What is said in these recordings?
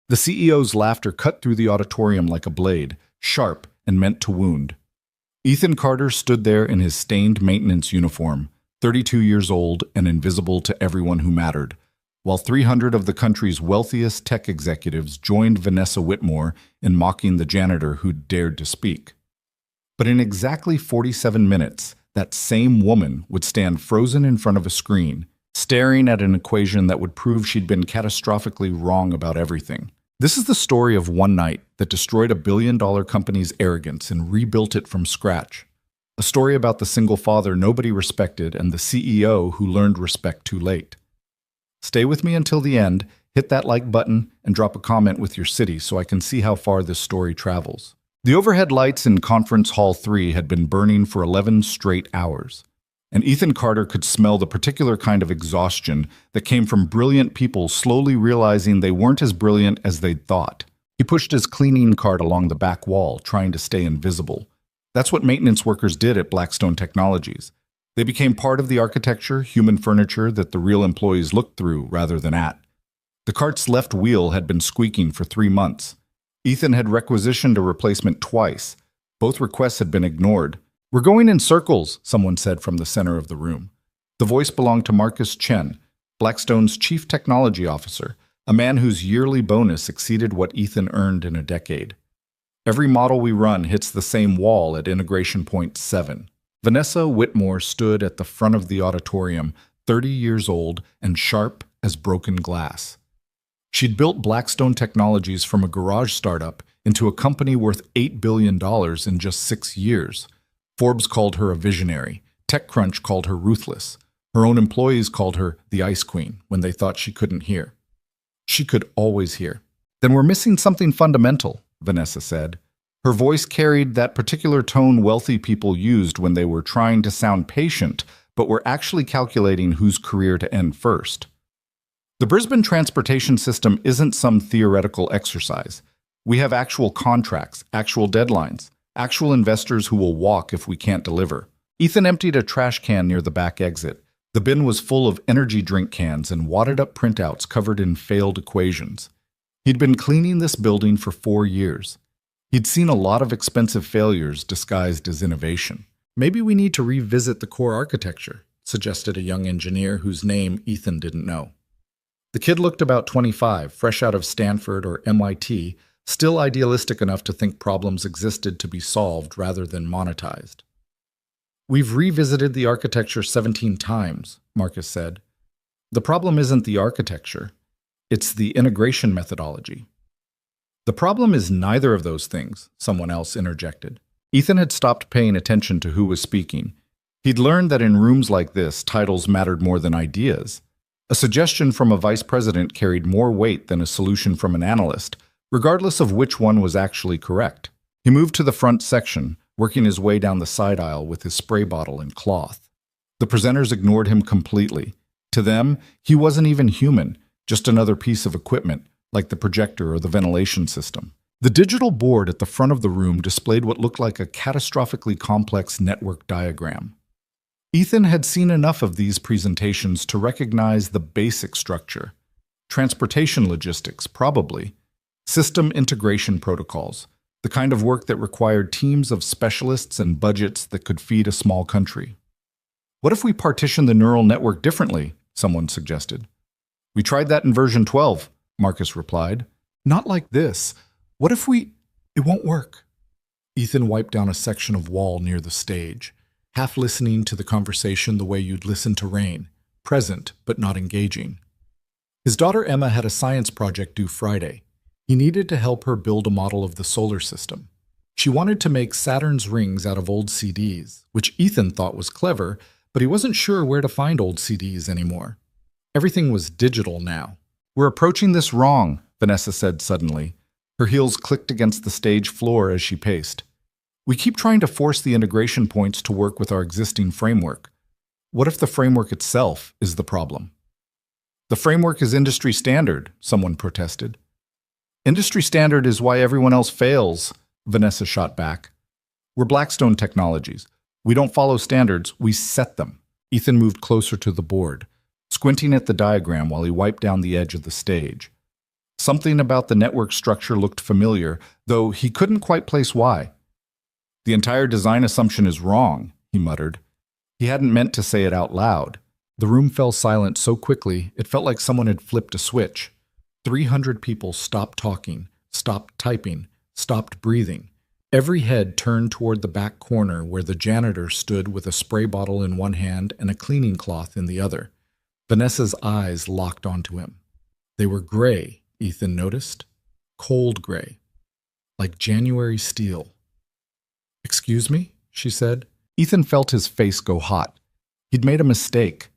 The CEO's laughter cut through the auditorium like a blade, sharp and meant to wound. Ethan Carter stood there in his stained maintenance uniform, 32 years old and invisible to everyone who mattered, while 300 of the country's wealthiest tech executives joined Vanessa Whitmore in mocking the janitor who'd dared to speak. But in exactly 47 minutes, that same woman would stand frozen in front of a screen, staring at an equation that would prove she'd been catastrophically wrong about everything. This is the story of one night that destroyed a billion-dollar company's arrogance and rebuilt it from scratch. A story about the single father nobody respected and the CEO who learned respect too late. Stay with me until the end, hit that like button, and drop a comment with your city so I can see how far this story travels. The overhead lights in Conference Hall 3 had been burning for 11 straight hours, and Ethan Carter could smell the particular kind of exhaustion that came from brilliant people slowly realizing they weren't as brilliant as they'd thought. He pushed his cleaning cart along the back wall, trying to stay invisible. That's what maintenance workers did at Blackstone Technologies. They became part of the architecture, human furniture that the real employees looked through rather than at. The cart's left wheel had been squeaking for 3 months. Ethan had requisitioned a replacement twice. Both requests had been ignored. "We're going in circles," someone said from the center of the room. The voice belonged to Marcus Chen, Blackstone's chief technology officer, a man whose yearly bonus exceeded what Ethan earned in a decade. "Every model we run hits the same wall at integration point 7. Vanessa Whitmore stood at the front of the auditorium, 30 years old and sharp as broken glass. She'd built Blackstone Technologies from a garage startup into a company worth $8 billion in just 6 years. Forbes called her a visionary. TechCrunch called her ruthless. Her own employees called her the Ice Queen when they thought she couldn't hear. She could always hear. "Then we're missing something fundamental," Vanessa said. Her voice carried that particular tone wealthy people used when they were trying to sound patient, but were actually calculating whose career to end first. "The Brisbane transportation system isn't some theoretical exercise. We have actual contracts, actual deadlines, actual investors who will walk if we can't deliver." Ethan emptied a trash can near the back exit. The bin was full of energy drink cans and wadded-up printouts covered in failed equations. He'd been cleaning this building for 4 years. He'd seen a lot of expensive failures disguised as innovation. "Maybe we need to revisit the core architecture," suggested a young engineer whose name Ethan didn't know. The kid looked about 25, fresh out of Stanford or MIT, still idealistic enough to think problems existed to be solved rather than monetized. "We've revisited the architecture 17 times, Marcus said. "The problem isn't the architecture. It's the integration methodology." "The problem is neither of those things," someone else interjected. Ethan had stopped paying attention to who was speaking. He'd learned that in rooms like this, titles mattered more than ideas. A suggestion from a vice president carried more weight than a solution from an analyst, regardless of which one was actually correct. He moved to the front section, working his way down the side aisle with his spray bottle and cloth. The presenters ignored him completely. To them, he wasn't even human, just another piece of equipment, like the projector or the ventilation system. The digital board at the front of the room displayed what looked like a catastrophically complex network diagram. Ethan had seen enough of these presentations to recognize the basic structure. Transportation logistics, probably. System integration protocols, the kind of work that required teams of specialists and budgets that could feed a small country. "What if we partition the neural network differently?" someone suggested. "We tried that in version 12, Marcus replied. "Not like this. What if we—" "It won't work." Ethan wiped down a section of wall near the stage, half listening to the conversation the way you'd listen to rain, present but not engaging. His daughter Emma had a science project due Friday. He needed to help her build a model of the solar system. She wanted to make Saturn's rings out of old CDs, which Ethan thought was clever, but he wasn't sure where to find old CDs anymore. Everything was digital now. "We're approaching this wrong," Vanessa said suddenly. Her heels clicked against the stage floor as she paced. "We keep trying to force the integration points to work with our existing framework. What if the framework itself is the problem?" "The framework is industry standard," someone protested. "Industry standard is why everyone else fails," Vanessa shot back. "We're Blackstone Technologies. We don't follow standards, we set them." Ethan moved closer to the board, squinting at the diagram while he wiped down the edge of the stage. Something about the network structure looked familiar, though he couldn't quite place why. The entire design assumption is wrong, he muttered. He hadn't meant to say it out loud. The room fell silent so quickly, it felt like someone had flipped a switch. 300 people stopped talking, stopped typing, stopped breathing. Every head turned toward the back corner where the janitor stood with a spray bottle in one hand and a cleaning cloth in the other. Vanessa's eyes locked onto him. They were gray, Ethan noticed. Cold gray. Like January steel. "Excuse me?" she said. Ethan felt his face go hot. He'd made a mistake.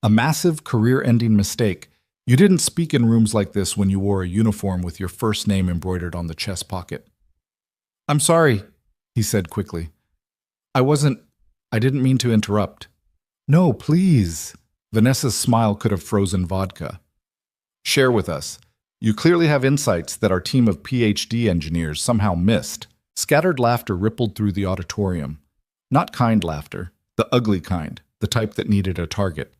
A massive, career-ending mistake. You didn't speak in rooms like this when you wore a uniform with your first name embroidered on the chest pocket. "I'm sorry," he said quickly. I didn't mean to interrupt." "No, please." Vanessa's smile could have frozen vodka. "Share with us. You clearly have insights that our team of PhD engineers somehow missed." Scattered laughter rippled through the auditorium. Not kind laughter, the ugly kind, the type that needed a target.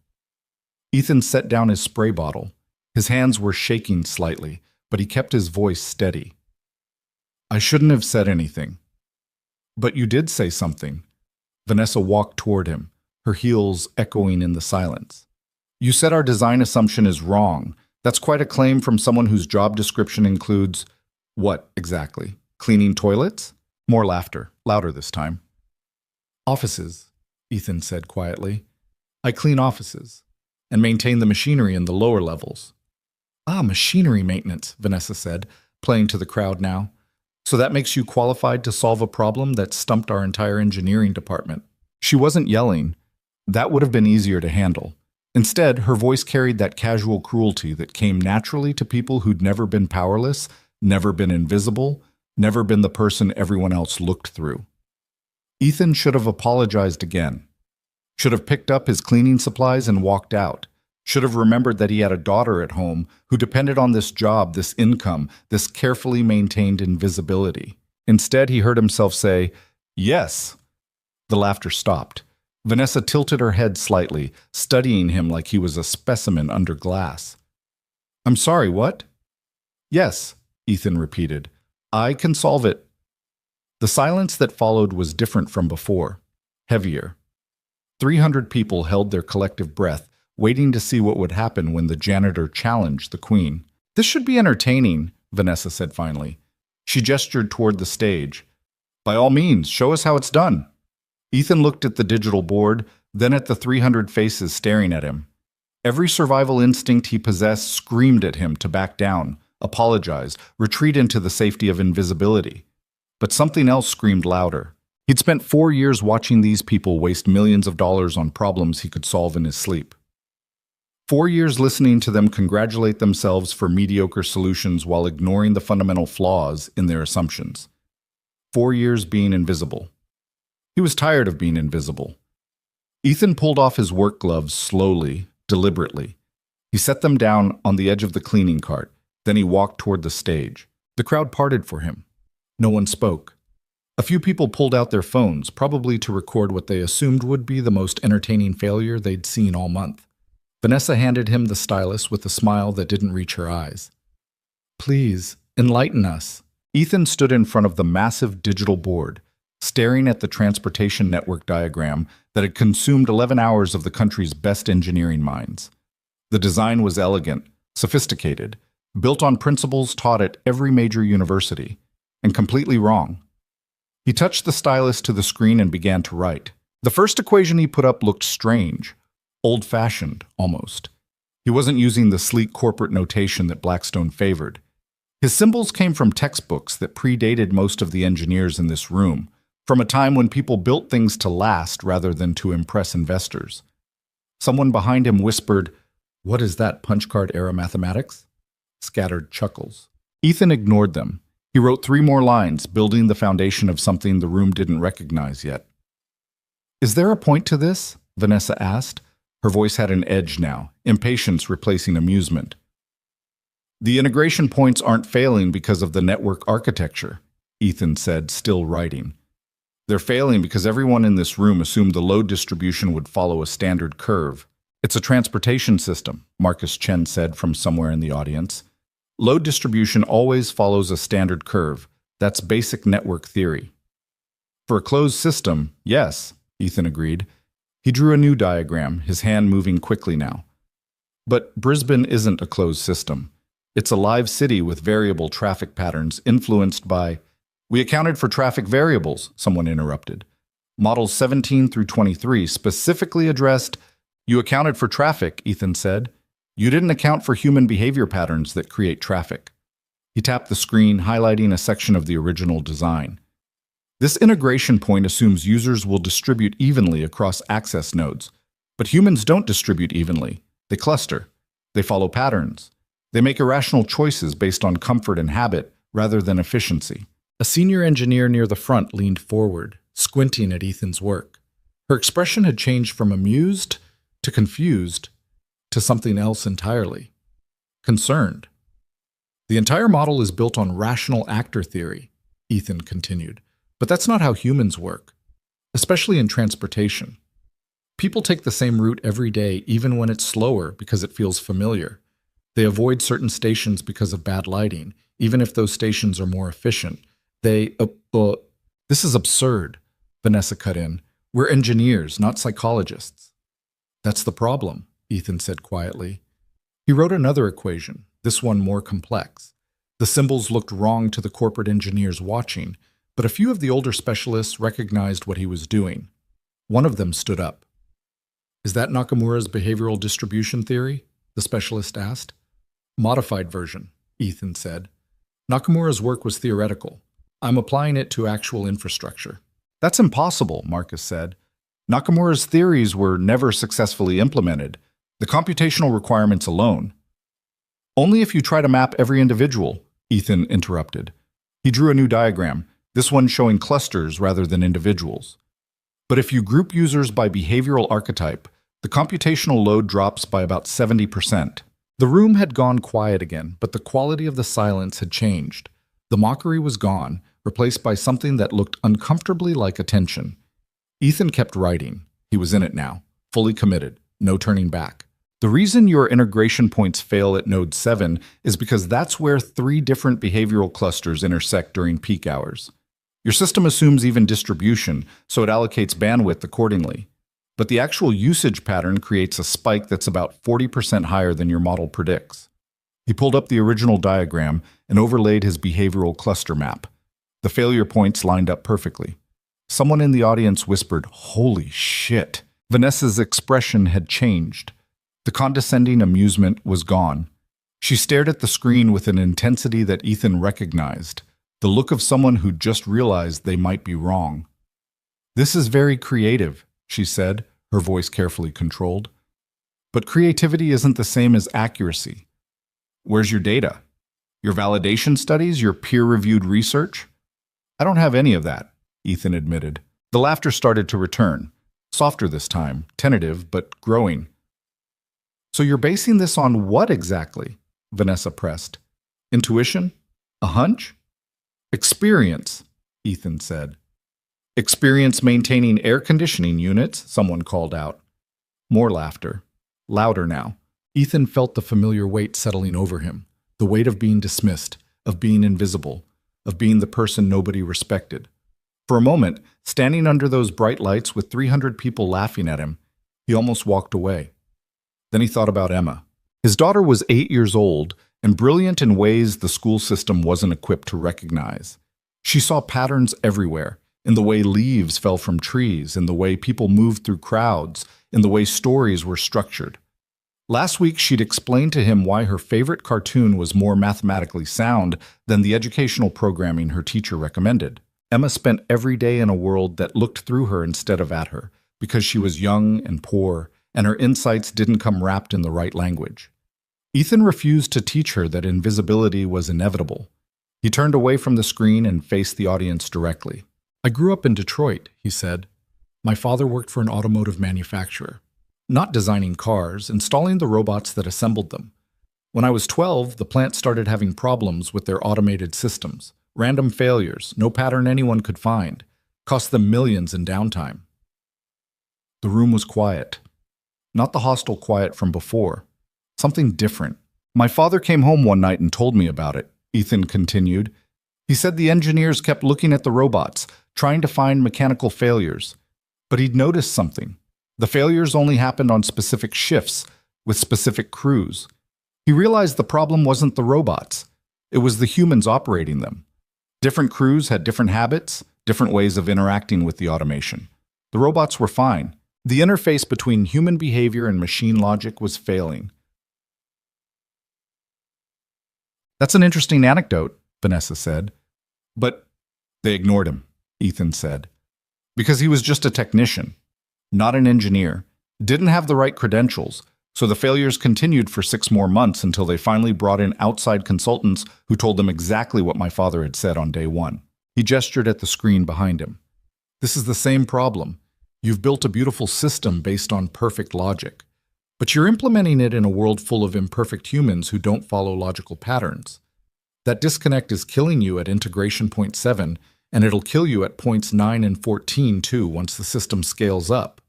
Ethan set down his spray bottle. His hands were shaking slightly, but he kept his voice steady. "I shouldn't have said anything." "But you did say something." Vanessa walked toward him, her heels echoing in the silence. "You said our design assumption is wrong. That's quite a claim from someone whose job description includes—" "What, exactly? Cleaning toilets?" More laughter, louder this time. "Offices," Ethan said quietly. "I clean offices and maintain the machinery in the lower levels." "Ah, machinery maintenance," Vanessa said, playing to the crowd now. "So that makes you qualified to solve a problem that stumped our entire engineering department." She wasn't yelling. That would have been easier to handle. Instead, her voice carried that casual cruelty that came naturally to people who'd never been powerless, never been invisible, never been the person everyone else looked through. Ethan should have apologized again. Should have picked up his cleaning supplies and walked out. Should have remembered that he had a daughter at home who depended on this job, this income, this carefully maintained invisibility. Instead, he heard himself say, "Yes." The laughter stopped. Vanessa tilted her head slightly, studying him like he was a specimen under glass. "I'm sorry, what?" "Yes," Ethan repeated. "I can solve it." The silence that followed was different from before, heavier. 300 people held their collective breath, waiting to see what would happen when the janitor challenged the queen. "This should be entertaining," Vanessa said finally. She gestured toward the stage. "By all means, show us how it's done." Ethan looked at the digital board, then at the 300 faces staring at him. Every survival instinct he possessed screamed at him to back down, apologize, retreat into the safety of invisibility. But something else screamed louder. He'd spent 4 years watching these people waste millions of dollars on problems he could solve in his sleep. 4 years listening to them congratulate themselves for mediocre solutions while ignoring the fundamental flaws in their assumptions. 4 years being invisible. He was tired of being invisible. Ethan pulled off his work gloves slowly, deliberately. He set them down on the edge of the cleaning cart. Then he walked toward the stage. The crowd parted for him. No one spoke. A few people pulled out their phones, probably to record what they assumed would be the most entertaining failure they'd seen all month. Vanessa handed him the stylus with a smile that didn't reach her eyes. "Please, enlighten us." Ethan stood in front of the massive digital board, staring at the transportation network diagram that had consumed 11 hours of the country's best engineering minds. The design was elegant, sophisticated, built on principles taught at every major university, and completely wrong. He touched the stylus to the screen and began to write. The first equation he put up looked strange, old-fashioned, almost. He wasn't using the sleek corporate notation that Blackstone favored. His symbols came from textbooks that predated most of the engineers in this room, from a time when people built things to last rather than to impress investors. Someone behind him whispered, "What is that, punch card era mathematics?" Scattered chuckles. Ethan ignored them. He wrote 3 more lines, building the foundation of something the room didn't recognize yet. "Is there a point to this?" Vanessa asked. Her voice had an edge now, impatience replacing amusement. "The integration points aren't failing because of the network architecture," Ethan said, still writing. "They're failing because everyone in this room assumed the load distribution would follow a standard curve. It's a transportation system," Marcus Chen said from somewhere in the audience. Load distribution always follows a standard curve. That's basic network theory. For a closed system, yes, Ethan agreed. He drew a new diagram, his hand moving quickly now. But Brisbane isn't a closed system. It's a live city with variable traffic patterns influenced by— We accounted for traffic variables, someone interrupted. Models 17 through 23 specifically addressed— You accounted for traffic, Ethan said. You didn't account for human behavior patterns that create traffic. He tapped the screen, highlighting a section of the original design. This integration point assumes users will distribute evenly across access nodes. But humans don't distribute evenly. They cluster. They follow patterns. They make irrational choices based on comfort and habit rather than efficiency. A senior engineer near the front leaned forward, squinting at Ethan's work. Her expression had changed from amused to confused to something else entirely. Concerned. The entire model is built on rational actor theory, Ethan continued. But that's not how humans work, especially in transportation. People take the same route every day, even when it's slower, because it feels familiar. They avoid certain stations because of bad lighting, even if those stations are more efficient. This is absurd, Vanessa cut in. We're engineers, not psychologists. That's the problem, Ethan said quietly. He wrote another equation, this one more complex. The symbols looked wrong to the corporate engineers watching, but a few of the older specialists recognized what he was doing. One of them stood up. Is that Nakamura's behavioral distribution theory? The specialist asked. Modified version, Ethan said. Nakamura's work was theoretical. I'm applying it to actual infrastructure. That's impossible, Marcus said. Nakamura's theories were never successfully implemented. The computational requirements alone. Only if you try to map every individual, Ethan interrupted. He drew a new diagram, this one showing clusters rather than individuals. But if you group users by behavioral archetype, the computational load drops by about 70%. The room had gone quiet again, but the quality of the silence had changed. The mockery was gone, replaced by something that looked uncomfortably like attention. Ethan kept writing. He was in it now, fully committed, no turning back. The reason your integration points fail at node 7 is because that's where 3 different behavioral clusters intersect during peak hours. Your system assumes even distribution, so it allocates bandwidth accordingly. But the actual usage pattern creates a spike that's about 40% higher than your model predicts. He pulled up the original diagram and overlaid his behavioral cluster map. The failure points lined up perfectly. Someone in the audience whispered, "Holy shit." Vanessa's expression had changed. The condescending amusement was gone. She stared at the screen with an intensity that Ethan recognized, the look of someone who just realized they might be wrong. "This is very creative," she said, her voice carefully controlled. "But creativity isn't the same as accuracy. Where's your data? Your validation studies? Your peer-reviewed research?" "I don't have any of that," Ethan admitted. The laughter started to return, softer this time, tentative but growing. "So you're basing this on what exactly?" Vanessa pressed. "Intuition? A hunch?" "Experience," Ethan said. "Experience maintaining air conditioning units," someone called out. More laughter. Louder now. Ethan felt the familiar weight settling over him, the weight of being dismissed, of being invisible, of being the person nobody respected. For a moment, standing under those bright lights with 300 people laughing at him, he almost walked away. Then he thought about Emma. His daughter was 8 years old and brilliant in ways the school system wasn't equipped to recognize. She saw patterns everywhere, in the way leaves fell from trees, in the way people moved through crowds, in the way stories were structured. Last week, she'd explained to him why her favorite cartoon was more mathematically sound than the educational programming her teacher recommended. Emma spent every day in a world that looked through her instead of at her, because she was young and poor, and her insights didn't come wrapped in the right language. Ethan refused to teach her that invisibility was inevitable. He turned away from the screen and faced the audience directly. "I grew up in Detroit," he said. "My father worked for an automotive manufacturer. Not designing cars, installing the robots that assembled them. When I was 12, the plant started having problems with their automated systems. Random failures, no pattern anyone could find. Cost them millions in downtime." The room was quiet. Not the hostile quiet from before. Something different, My father came home one night and told me about it, Ethan continued. He said the engineers kept looking at the robots, trying to find mechanical failures. But he'd noticed something. The failures only happened on specific shifts, with specific crews. He realized the problem wasn't the robots. It was the humans operating them. Different crews had different habits, different ways of interacting with the automation. The robots were fine. The interface between human behavior and machine logic was failing. That's an interesting anecdote, Vanessa said. But they ignored him, Ethan said. Because he was just a technician, not an engineer, didn't have the right credentials, so the failures continued for 6 more months until they finally brought in outside consultants who told them exactly what my father had said on day 1. He gestured at the screen behind him. This is the same problem. You've built a beautiful system based on perfect logic, but you're implementing it in a world full of imperfect humans who don't follow logical patterns. That disconnect is killing you at integration point 7, and it'll kill you at points 9 and 14 too once the system scales up.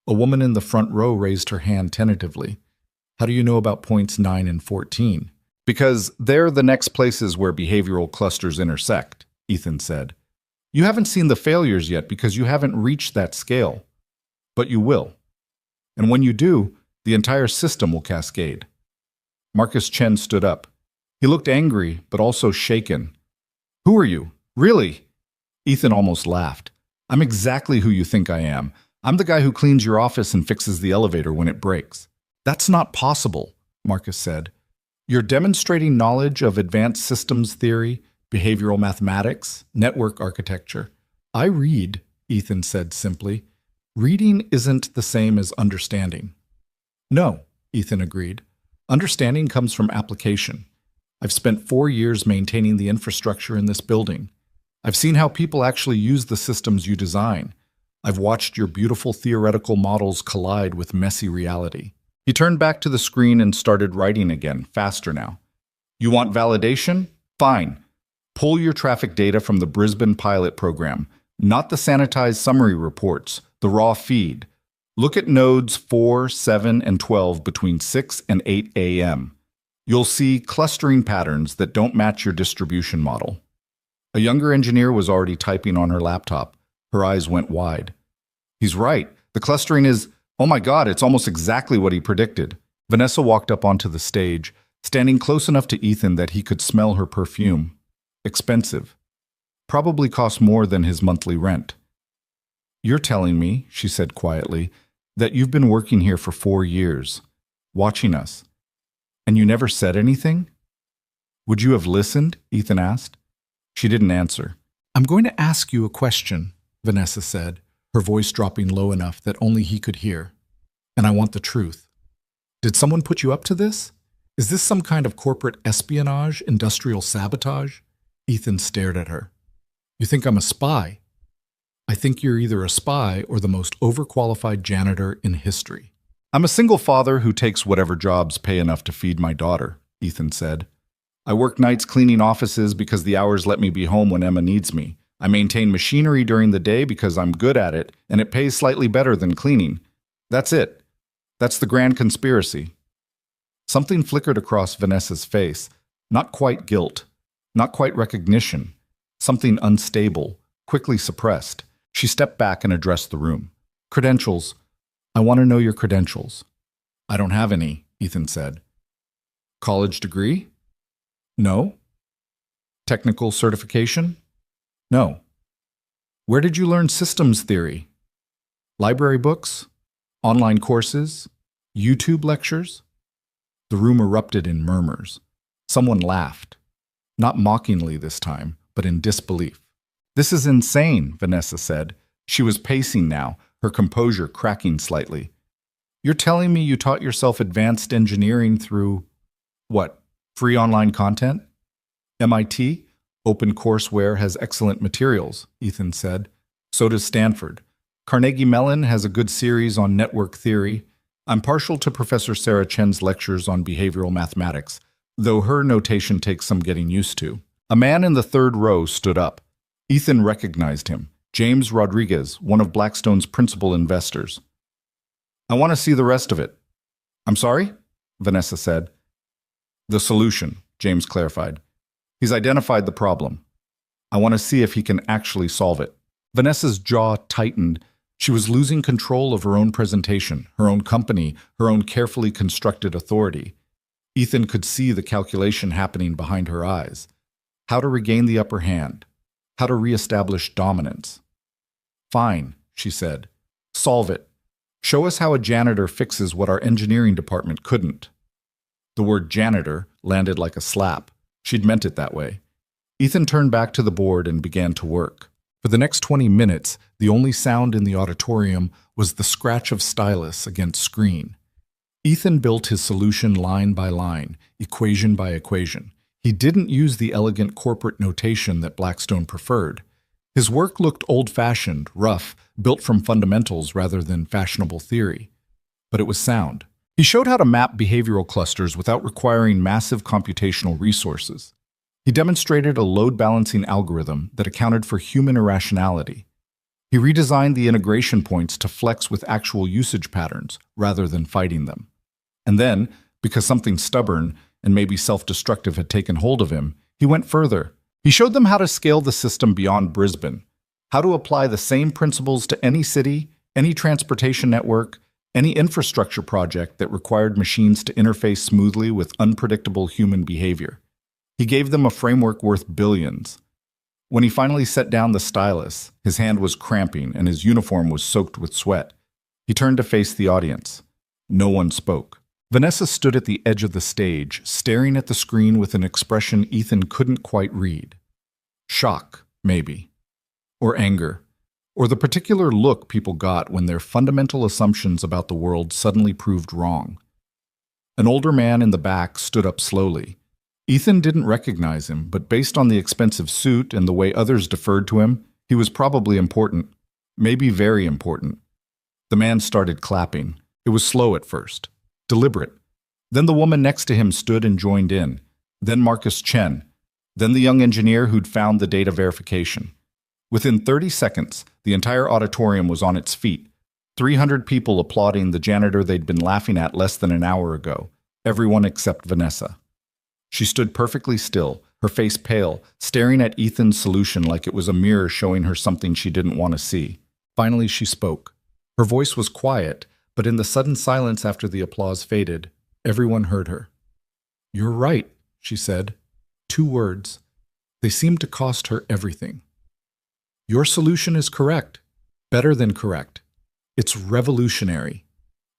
A woman in the front row raised her hand tentatively. How do you know about points 9 and 14? Because they're the next places where behavioral clusters intersect, Ethan said. You haven't seen the failures yet because you haven't reached that scale. But you will. And when you do, the entire system will cascade. Marcus Chen stood up. He looked angry, but also shaken. Who are you? Really? Ethan almost laughed. I'm exactly who you think I am. I'm the guy who cleans your office and fixes the elevator when it breaks. That's not possible, Marcus said. You're demonstrating knowledge of advanced systems theory, behavioral mathematics, network architecture. I read, Ethan said simply. Reading isn't the same as understanding. No, Ethan agreed. Understanding comes from application. I've spent 4 years maintaining the infrastructure in this building. I've seen how people actually use the systems you design. I've watched your beautiful theoretical models collide with messy reality. He turned back to the screen and started writing again, faster now. You want validation? Fine. Pull your traffic data from the Brisbane pilot program, not the sanitized summary reports, the raw feed. Look at nodes 4, 7, and 12 between 6 and 8 a.m. You'll see clustering patterns that don't match your distribution model. A younger engineer was already typing on her laptop. Her eyes went wide. He's right. The clustering is, oh my God, it's almost exactly what he predicted. Vanessa walked up onto the stage, standing close enough to Ethan that he could smell her perfume. Expensive. Probably cost more than his monthly rent. You're telling me, she said quietly, that you've been working here for 4 years, watching us, and you never said anything? Would you have listened? Ethan asked. She didn't answer. I'm going to ask you a question, Vanessa said, her voice dropping low enough that only he could hear. And I want the truth. Did someone put you up to this? Is this some kind of corporate espionage, industrial sabotage? Ethan stared at her. You think I'm a spy? I think you're either a spy or the most overqualified janitor in history. I'm a single father who takes whatever jobs pay enough to feed my daughter, Ethan said. I work nights cleaning offices because the hours let me be home when Emma needs me. I maintain machinery during the day because I'm good at it, and it pays slightly better than cleaning. That's it. That's the grand conspiracy. Something flickered across Vanessa's face. Not quite guilt. Not quite recognition. Something unstable, quickly suppressed. She stepped back and addressed the room. Credentials. I want to know your credentials. I don't have any, Ethan said. College degree? No. Technical certification? No. Where did you learn systems theory? Library books? Online courses? YouTube lectures? The room erupted in murmurs. Someone laughed. Not mockingly this time, but in disbelief. This is insane, Vanessa said. She was pacing now, her composure cracking slightly. You're telling me you taught yourself advanced engineering through, what, free online content? MIT? OpenCourseWare has excellent materials, Ethan said. So does Stanford. Carnegie Mellon has a good series on network theory. I'm partial to Professor Sarah Chen's lectures on behavioral mathematics, though her notation takes some getting used to. A man in the third row stood up. Ethan recognized him. James Rodriguez, one of Blackstone's principal investors. I want to see the rest of it. I'm sorry? Vanessa said. The solution, James clarified. He's identified the problem. I want to see if he can actually solve it. Vanessa's jaw tightened. She was losing control of her own presentation, her own company, her own carefully constructed authority. Ethan could see the calculation happening behind her eyes. How to regain the upper hand. How to reestablish dominance. Fine, she said. Solve it. Show us how a janitor fixes what our engineering department couldn't. The word janitor landed like a slap. She'd meant it that way. Ethan turned back to the board and began to work. For the next 20 minutes, the only sound in the auditorium was the scratch of stylus against screen. Ethan built his solution line by line, equation by equation. He didn't use the elegant corporate notation that Blackstone preferred. His work looked old-fashioned, rough, built from fundamentals rather than fashionable theory. But it was sound. He showed how to map behavioral clusters without requiring massive computational resources. He demonstrated a load-balancing algorithm that accounted for human irrationality. He redesigned the integration points to flex with actual usage patterns rather than fighting them. And then, because something stubborn and maybe self-destructive had taken hold of him, he went further. He showed them how to scale the system beyond Brisbane, how to apply the same principles to any city, any transportation network, any infrastructure project that required machines to interface smoothly with unpredictable human behavior. He gave them a framework worth billions. When he finally set down the stylus, his hand was cramping and his uniform was soaked with sweat. He turned to face the audience. No one spoke. Vanessa stood at the edge of the stage, staring at the screen with an expression Ethan couldn't quite read. Shock, maybe. Or anger. Or the particular look people got when their fundamental assumptions about the world suddenly proved wrong. An older man in the back stood up slowly. Ethan didn't recognize him, but based on the expensive suit and the way others deferred to him, he was probably important. Maybe very important. The man started clapping. It was slow at first. Deliberate. Then the woman next to him stood and joined in. Then Marcus Chen. Then the young engineer who'd found the data verification. Within 30 seconds, the entire auditorium was on its feet. 300 people applauding the janitor they'd been laughing at less than an hour ago. Everyone except Vanessa. She stood perfectly still, her face pale, staring at Ethan's solution like it was a mirror showing her something she didn't want to see. Finally, she spoke. Her voice was quiet, but in the sudden silence after the applause faded, everyone heard her. "You're right," she said. 2 words. They seemed to cost her everything. "Your solution is correct. Better than correct. It's revolutionary."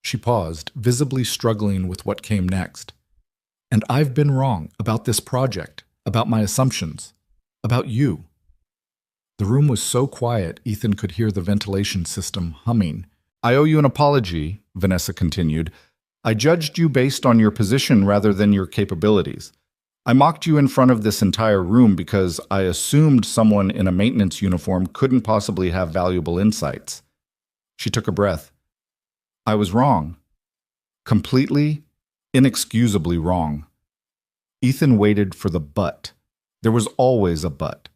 She paused, visibly struggling with what came next. "And I've been wrong about this project, about my assumptions, about you." The room was so quiet, Ethan could hear the ventilation system humming. "I owe you an apology," Vanessa continued. "I judged you based on your position rather than your capabilities. I mocked you in front of this entire room because I assumed someone in a maintenance uniform couldn't possibly have valuable insights." She took a breath. "I was wrong. Completely, inexcusably wrong." Ethan waited for the but. There was always a but.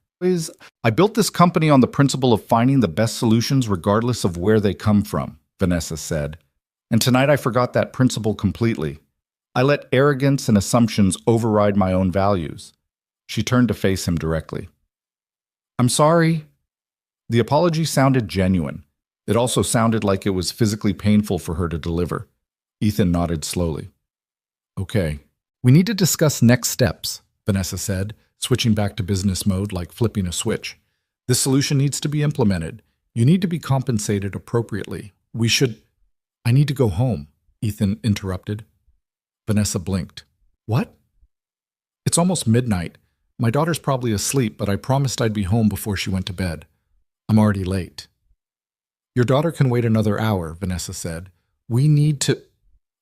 "I built this company on the principle of finding the best solutions regardless of where they come from," Vanessa said. "And tonight I forgot that principle completely. I let arrogance and assumptions override my own values." She turned to face him directly. "I'm sorry." The apology sounded genuine. It also sounded like it was physically painful for her to deliver. Ethan nodded slowly. "Okay. We need to discuss next steps," Vanessa said, switching back to business mode like flipping a switch. "This solution needs to be implemented. You need to be compensated appropriately. I need to go home," Ethan interrupted. Vanessa blinked. "What?" "It's almost midnight. My daughter's probably asleep, but I promised I'd be home before she went to bed. I'm already late." "Your daughter can wait another hour," Vanessa said. "We need to—"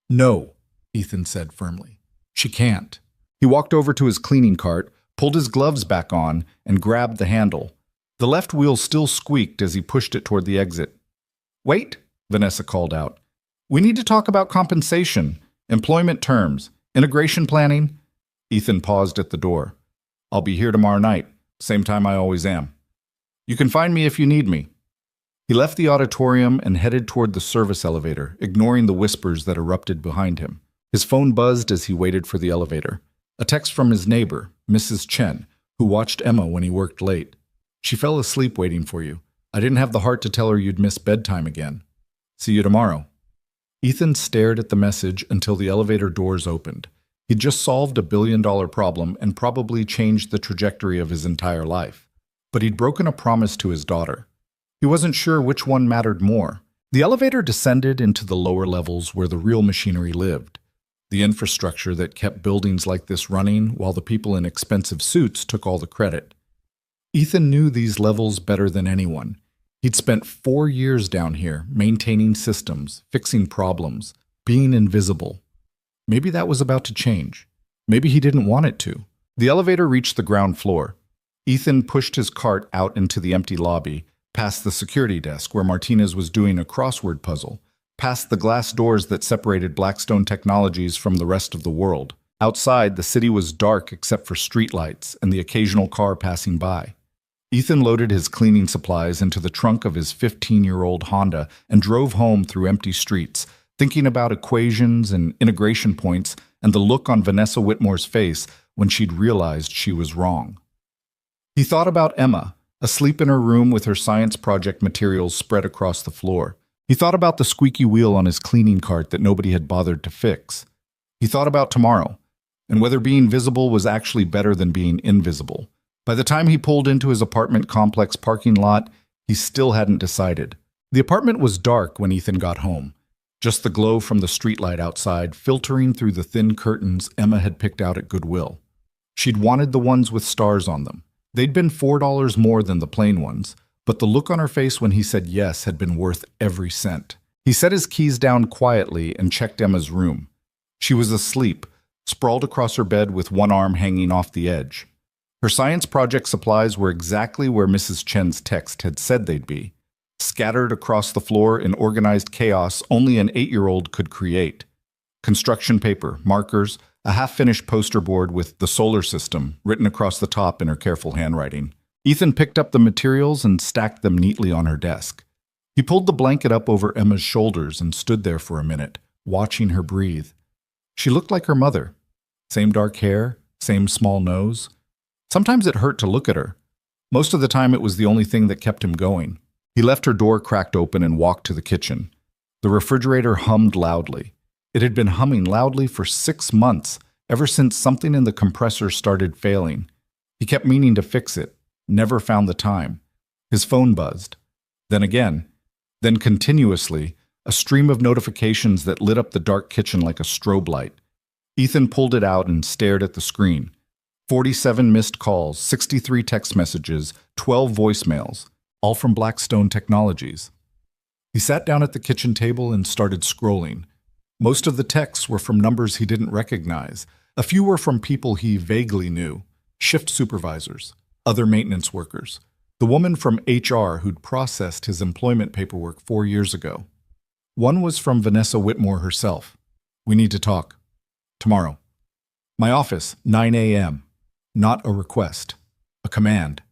"No," Ethan said firmly. "She can't." He walked over to his cleaning cart, pulled his gloves back on, and grabbed the handle. The left wheel still squeaked as he pushed it toward the exit. "Wait," Vanessa called out. "We need to talk about compensation, employment terms, integration planning." Ethan paused at the door. "I'll be here tomorrow night, same time I always am. You can find me if you need me." He left the auditorium and headed toward the service elevator, ignoring the whispers that erupted behind him. His phone buzzed as he waited for the elevator. A text from his neighbor, Mrs. Chen, who watched Emma when he worked late. She fell asleep waiting for you. I didn't have the heart to tell her you'd miss bedtime again. See you tomorrow. Ethan stared at the message until the elevator doors opened. He'd just solved a billion-dollar problem and probably changed the trajectory of his entire life. But he'd broken a promise to his daughter. He wasn't sure which one mattered more. The elevator descended into the lower levels where the real machinery lived. The infrastructure that kept buildings like this running while the people in expensive suits took all the credit. Ethan knew these levels better than anyone. He'd spent 4 years down here, maintaining systems, fixing problems, being invisible. Maybe that was about to change. Maybe he didn't want it to. The elevator reached the ground floor. Ethan pushed his cart out into the empty lobby, past the security desk where Martinez was doing a crossword puzzle, past the glass doors that separated Blackstone Technologies from the rest of the world. Outside, the city was dark except for streetlights and the occasional car passing by. Ethan loaded his cleaning supplies into the trunk of his 15-year-old Honda and drove home through empty streets, thinking about equations and integration points and the look on Vanessa Whitmore's face when she'd realized she was wrong. He thought about Emma, asleep in her room with her science project materials spread across the floor. He thought about the squeaky wheel on his cleaning cart that nobody had bothered to fix. He thought about tomorrow, and whether being visible was actually better than being invisible. By the time he pulled into his apartment complex parking lot, he still hadn't decided. The apartment was dark when Ethan got home. Just the glow from the streetlight outside filtering through the thin curtains Emma had picked out at Goodwill. She'd wanted the ones with stars on them. They'd been $4 more than the plain ones, but the look on her face when he said yes had been worth every cent. He set his keys down quietly and checked Emma's room. She was asleep, sprawled across her bed with one arm hanging off the edge. Her science project supplies were exactly where Mrs. Chen's text had said they'd be, scattered across the floor in organized chaos only an 8-year-old could create. Construction paper, markers, a half-finished poster board with the solar system written across the top in her careful handwriting. Ethan picked up the materials and stacked them neatly on her desk. He pulled the blanket up over Emma's shoulders and stood there for a minute, watching her breathe. She looked like her mother. Same dark hair, same small nose. Sometimes it hurt to look at her. Most of the time it was the only thing that kept him going. He left her door cracked open and walked to the kitchen. The refrigerator hummed loudly. It had been humming loudly for 6 months, ever since something in the compressor started failing. He kept meaning to fix it, never found the time. His phone buzzed. Then again. Then continuously, a stream of notifications that lit up the dark kitchen like a strobe light. Ethan pulled it out and stared at the screen. 47 missed calls, 63 text messages, 12 voicemails, all from Blackstone Technologies. He sat down at the kitchen table and started scrolling. Most of the texts were from numbers he didn't recognize. A few were from people he vaguely knew, shift supervisors, other maintenance workers, the woman from HR who'd processed his employment paperwork 4 years ago. One was from Vanessa Whitmore herself. We need to talk. Tomorrow. My office, 9 a.m. Not a request, a command.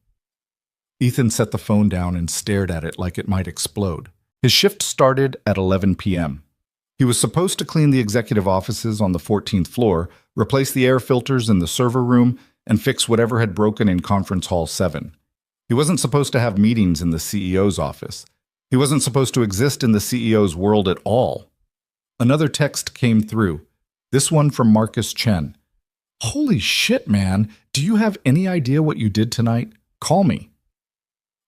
Ethan set the phone down and stared at it like it might explode. His shift started at 11 p.m. He was supposed to clean the executive offices on the 14th floor, replace the air filters in the server room, and fix whatever had broken in Conference Hall 7. He wasn't supposed to have meetings in the CEO's office. He wasn't supposed to exist in the CEO's world at all. Another text came through, this one from Marcus Chen. Holy shit, man. Do you have any idea what you did tonight? Call me.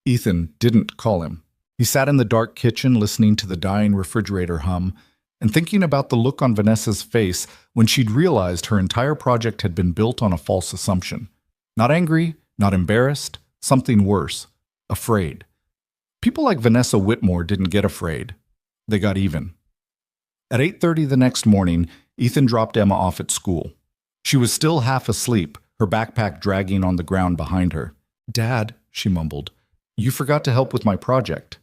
Ethan didn't call him. He sat in the dark kitchen listening to the dying refrigerator hum and thinking about the look on Vanessa's face when she'd realized her entire project had been built on a false assumption. Not angry, not embarrassed, something worse, afraid. People like Vanessa Whitmore didn't get afraid. They got even. At 8:30 the next morning, Ethan dropped Emma off at school. She was still half asleep, her backpack dragging on the ground behind her. Dad, she mumbled, you forgot to help with my project.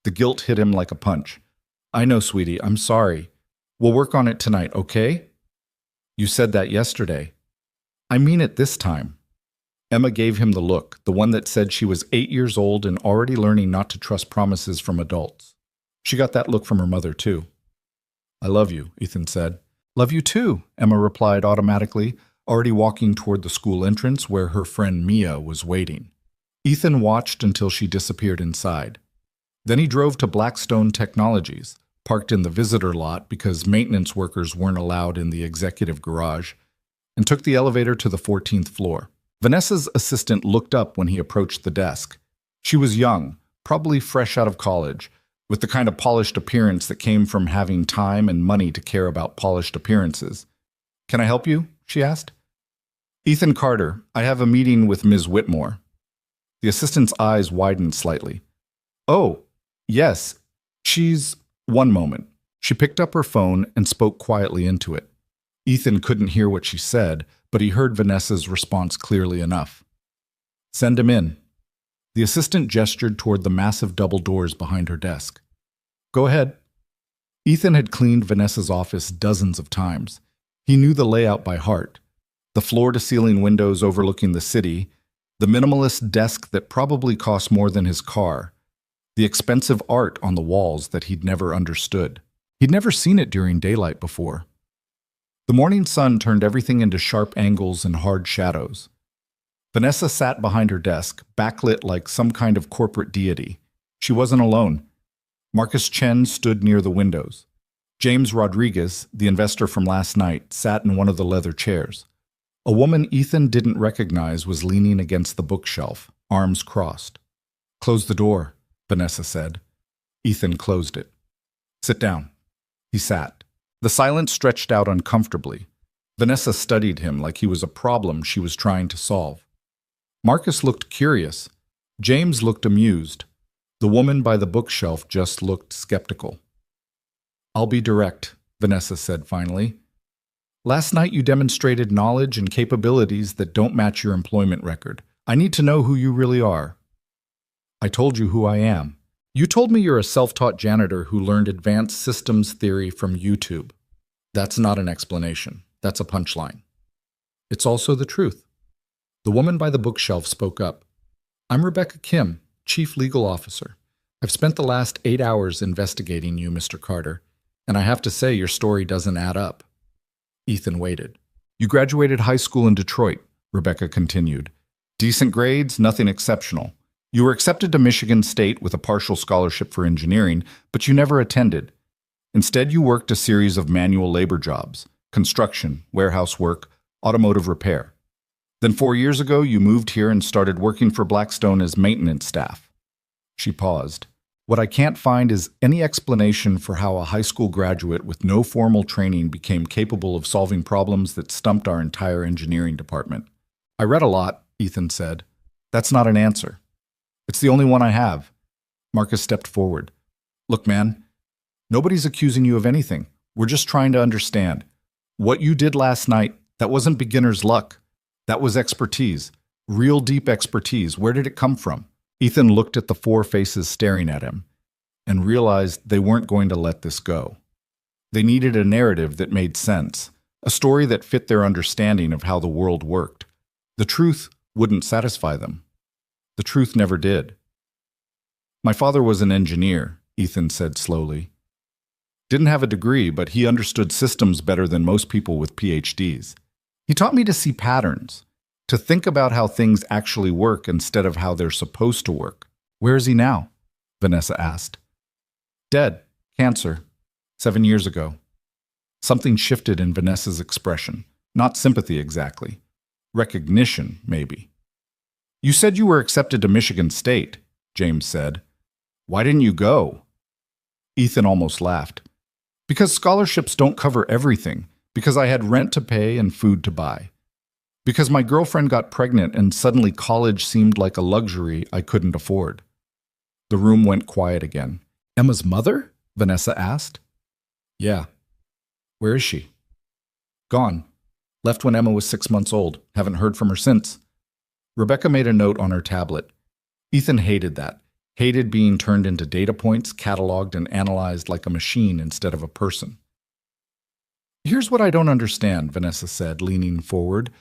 The guilt hit him like a punch. I know, sweetie, I'm sorry. We'll work on it tonight, okay? You said that yesterday. I mean it this time. Emma gave him the look, the one that said she was 8 years old and already learning not to trust promises from adults. She got that look from her mother, too. I love you, Ethan said. Love you too, Emma replied automatically, already walking toward the school entrance where her friend Mia was waiting. Ethan watched until she disappeared inside. Then he drove to Blackstone Technologies, parked in the visitor lot because maintenance workers weren't allowed in the executive garage, and took the elevator to the 14th floor. Vanessa's assistant looked up when he approached the desk. She was young, probably fresh out of college, with the kind of polished appearance that came from having time and money to care about polished appearances. "Can I help you?" she asked. "Ethan Carter, I have a meeting with Ms. Whitmore." The assistant's eyes widened slightly. "Oh, yes, she's—" One moment. She picked up her phone and spoke quietly into it. Ethan couldn't hear what she said, but he heard Vanessa's response clearly enough. "Send him in." The assistant gestured toward the massive double doors behind her desk. "Go ahead." Ethan had cleaned Vanessa's office dozens of times. He knew the layout by heart. The floor-to-ceiling windows overlooking the city, the minimalist desk that probably cost more than his car, the expensive art on the walls that he'd never understood. He'd never seen it during daylight before. The morning sun turned everything into sharp angles and hard shadows. Vanessa sat behind her desk, backlit like some kind of corporate deity. She wasn't alone. Marcus Chen stood near the windows. James Rodriguez, the investor from last night, sat in one of the leather chairs. A woman Ethan didn't recognize was leaning against the bookshelf, arms crossed. "Close the door," Vanessa said. Ethan closed it. "Sit down." He sat. The silence stretched out uncomfortably. Vanessa studied him like he was a problem she was trying to solve. Marcus looked curious. James looked amused. The woman by the bookshelf just looked skeptical. "I'll be direct," Vanessa said finally. "Last night you demonstrated knowledge and capabilities that don't match your employment record. I need to know who you really are." "I told you who I am. You told me you're a self-taught janitor who learned advanced systems theory from YouTube. That's not an explanation. That's a punchline." "It's also the truth." The woman by the bookshelf spoke up. "I'm Rebecca Kim, Chief Legal Officer. I've spent the last 8 hours investigating you, Mr. Carter, and I have to say your story doesn't add up." Ethan waited. "You graduated high school in Detroit," Rebecca continued. "Decent grades, nothing exceptional. You were accepted to Michigan State with a partial scholarship for engineering, but you never attended. Instead, you worked a series of manual labor jobs: construction, warehouse work, automotive repair. Then 4 years ago, you moved here and started working for Blackstone as maintenance staff." She paused. "What I can't find is any explanation for how a high school graduate with no formal training became capable of solving problems that stumped our entire engineering department." "I read a lot," Ethan said. "That's not an answer. It's the only one I have." Marcus stepped forward. "Look, man, nobody's accusing you of anything. We're just trying to understand. What you did last night, that wasn't beginner's luck. That was expertise. Real deep expertise. Where did it come from?" Ethan looked at the 4 faces staring at him and realized they weren't going to let this go. They needed a narrative that made sense, a story that fit their understanding of how the world worked. The truth wouldn't satisfy them. The truth never did. "My father was an engineer," Ethan said slowly. "Didn't have a degree, but he understood systems better than most people with PhDs. He taught me to see patterns, to think about how things actually work instead of how they're supposed to work." "Where is he now?" Vanessa asked. "Dead. Cancer. 7 years ago." Something shifted in Vanessa's expression. Not sympathy exactly. Recognition, maybe. "You said you were accepted to Michigan State," James said. "Why didn't you go?" Ethan almost laughed. "Because scholarships don't cover everything. Because I had rent to pay and food to buy. Because my girlfriend got pregnant and suddenly college seemed like a luxury I couldn't afford." The room went quiet again. "Emma's mother?" Vanessa asked. "Yeah." "Where is she?" "Gone. Left when Emma was 6 months old. Haven't heard from her since." Rebecca made a note on her tablet. Ethan hated that. Hated being turned into data points, cataloged and analyzed like a machine instead of a person. "Here's what I don't understand," Vanessa said, leaning forward.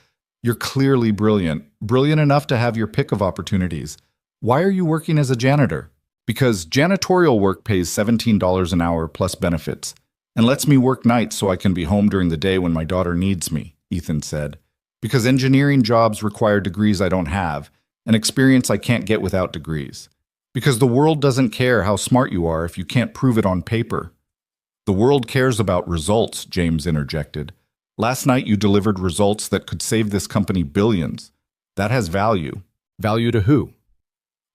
"You're clearly brilliant. Brilliant enough to have your pick of opportunities. Why are you working as a janitor?" "Because janitorial work pays $17 an hour plus benefits, and lets me work nights so I can be home during the day when my daughter needs me," Ethan said. Because engineering jobs require degrees I don't have, and experience I can't get without degrees. Because the world doesn't care how smart you are if you can't prove it on paper. The world cares about results, James interjected. Last night you delivered results that could save this company billions. That has value. Value to who?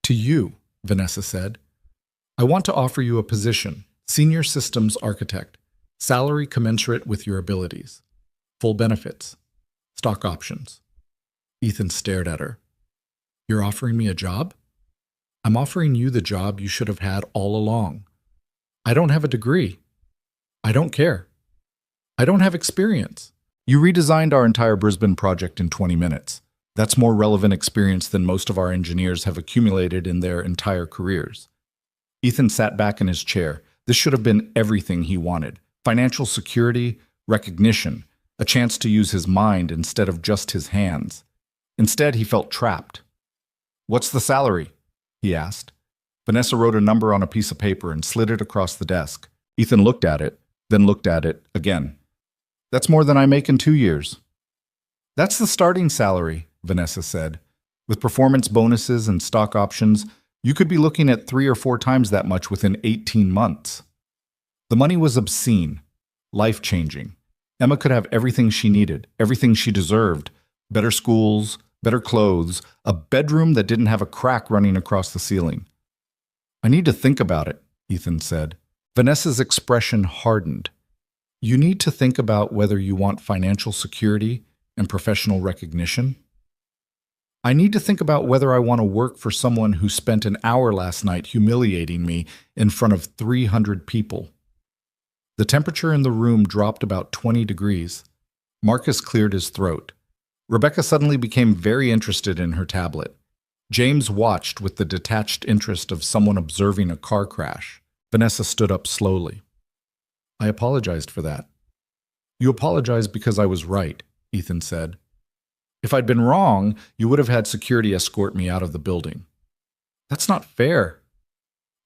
To you, Vanessa said. I want to offer you a position, Senior Systems Architect, salary commensurate with your abilities, full benefits, stock options. Ethan stared at her. You're offering me a job? I'm offering you the job you should have had all along. I don't have a degree. I don't care. I don't have experience. You redesigned our entire Brisbane project in 20 minutes. That's more relevant experience than most of our engineers have accumulated in their entire careers. Ethan sat back in his chair. This should have been everything he wanted. Financial security, recognition, a chance to use his mind instead of just his hands. Instead, he felt trapped. What's the salary? He asked. Vanessa wrote a number on a piece of paper and slid it across the desk. Ethan looked at it, then looked at it again. That's more than I make in 2 years. That's the starting salary, Vanessa said. With performance bonuses and stock options, you could be looking at 3 or 4 times that much within 18 months. The money was obscene, life-changing. Emma could have everything she needed, everything she deserved. Better schools, better clothes, a bedroom that didn't have a crack running across the ceiling. I need to think about it, Ethan said. Vanessa's expression hardened. You need to think about whether you want financial security and professional recognition. I need to think about whether I want to work for someone who spent an hour last night humiliating me in front of 300 people. The temperature in the room dropped about 20 degrees. Marcus cleared his throat. Rebecca suddenly became very interested in her tablet. James watched with the detached interest of someone observing a car crash. Vanessa stood up slowly. I apologized for that. You apologized because I was right, Ethan said. If I'd been wrong, you would have had security escort me out of the building. That's not fair,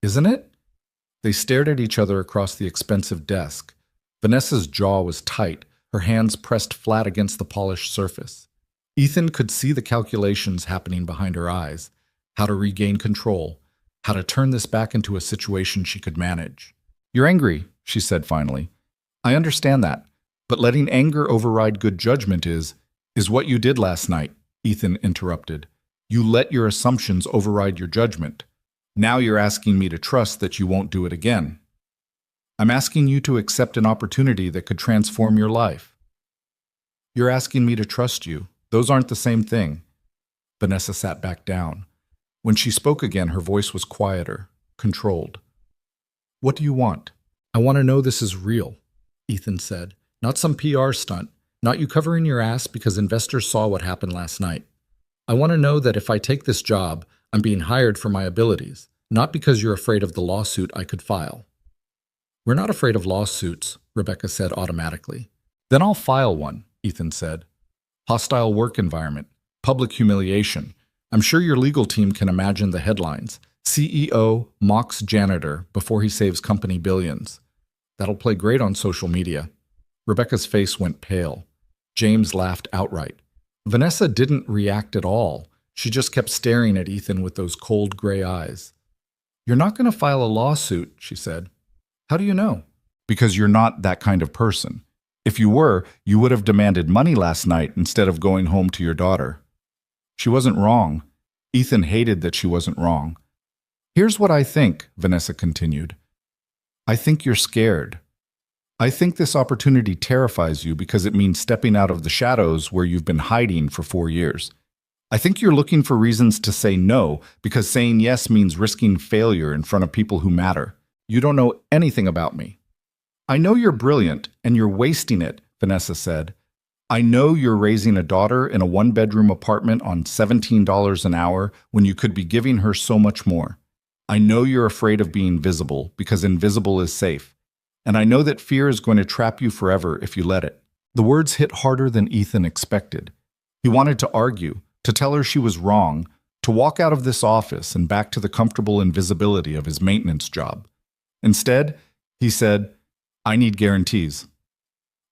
isn't it? They stared at each other across the expensive desk. Vanessa's jaw was tight, her hands pressed flat against the polished surface. Ethan could see the calculations happening behind her eyes, how to regain control, how to turn this back into a situation she could manage. You're angry, she said finally. I understand that, but letting anger override good judgment is what you did last night, Ethan interrupted. You let your assumptions override your judgment. Now you're asking me to trust that you won't do it again. I'm asking you to accept an opportunity that could transform your life. You're asking me to trust you. Those aren't the same thing. Vanessa sat back down. When she spoke again, her voice was quieter, controlled. What do you want? I want to know this is real, Ethan said. Not some PR stunt. Not you covering your ass because investors saw what happened last night. I want to know that if I take this job, I'm being hired for my abilities, not because you're afraid of the lawsuit I could file. We're not afraid of lawsuits, Rebecca said automatically. Then I'll file one, Ethan said. Hostile work environment, public humiliation. I'm sure your legal team can imagine the headlines. CEO mocks janitor before he saves company billions. That'll play great on social media. Rebecca's face went pale. James laughed outright. Vanessa didn't react at all. She just kept staring at Ethan with those cold gray eyes. You're not going to file a lawsuit, she said. How do you know? Because you're not that kind of person. If you were, you would have demanded money last night instead of going home to your daughter. She wasn't wrong. Ethan hated that she wasn't wrong. Here's what I think, Vanessa continued. I think you're scared. I think this opportunity terrifies you because it means stepping out of the shadows where you've been hiding for 4 years. I think you're looking for reasons to say no because saying yes means risking failure in front of people who matter. You don't know anything about me. I know you're brilliant and you're wasting it, Vanessa said. I know you're raising a daughter in a 1-bedroom apartment on $17 an hour when you could be giving her so much more. I know you're afraid of being visible because invisible is safe. And I know that fear is going to trap you forever if you let it. The words hit harder than Ethan expected. He wanted to argue, to tell her she was wrong, to walk out of this office and back to the comfortable invisibility of his maintenance job. Instead, he said, I need guarantees.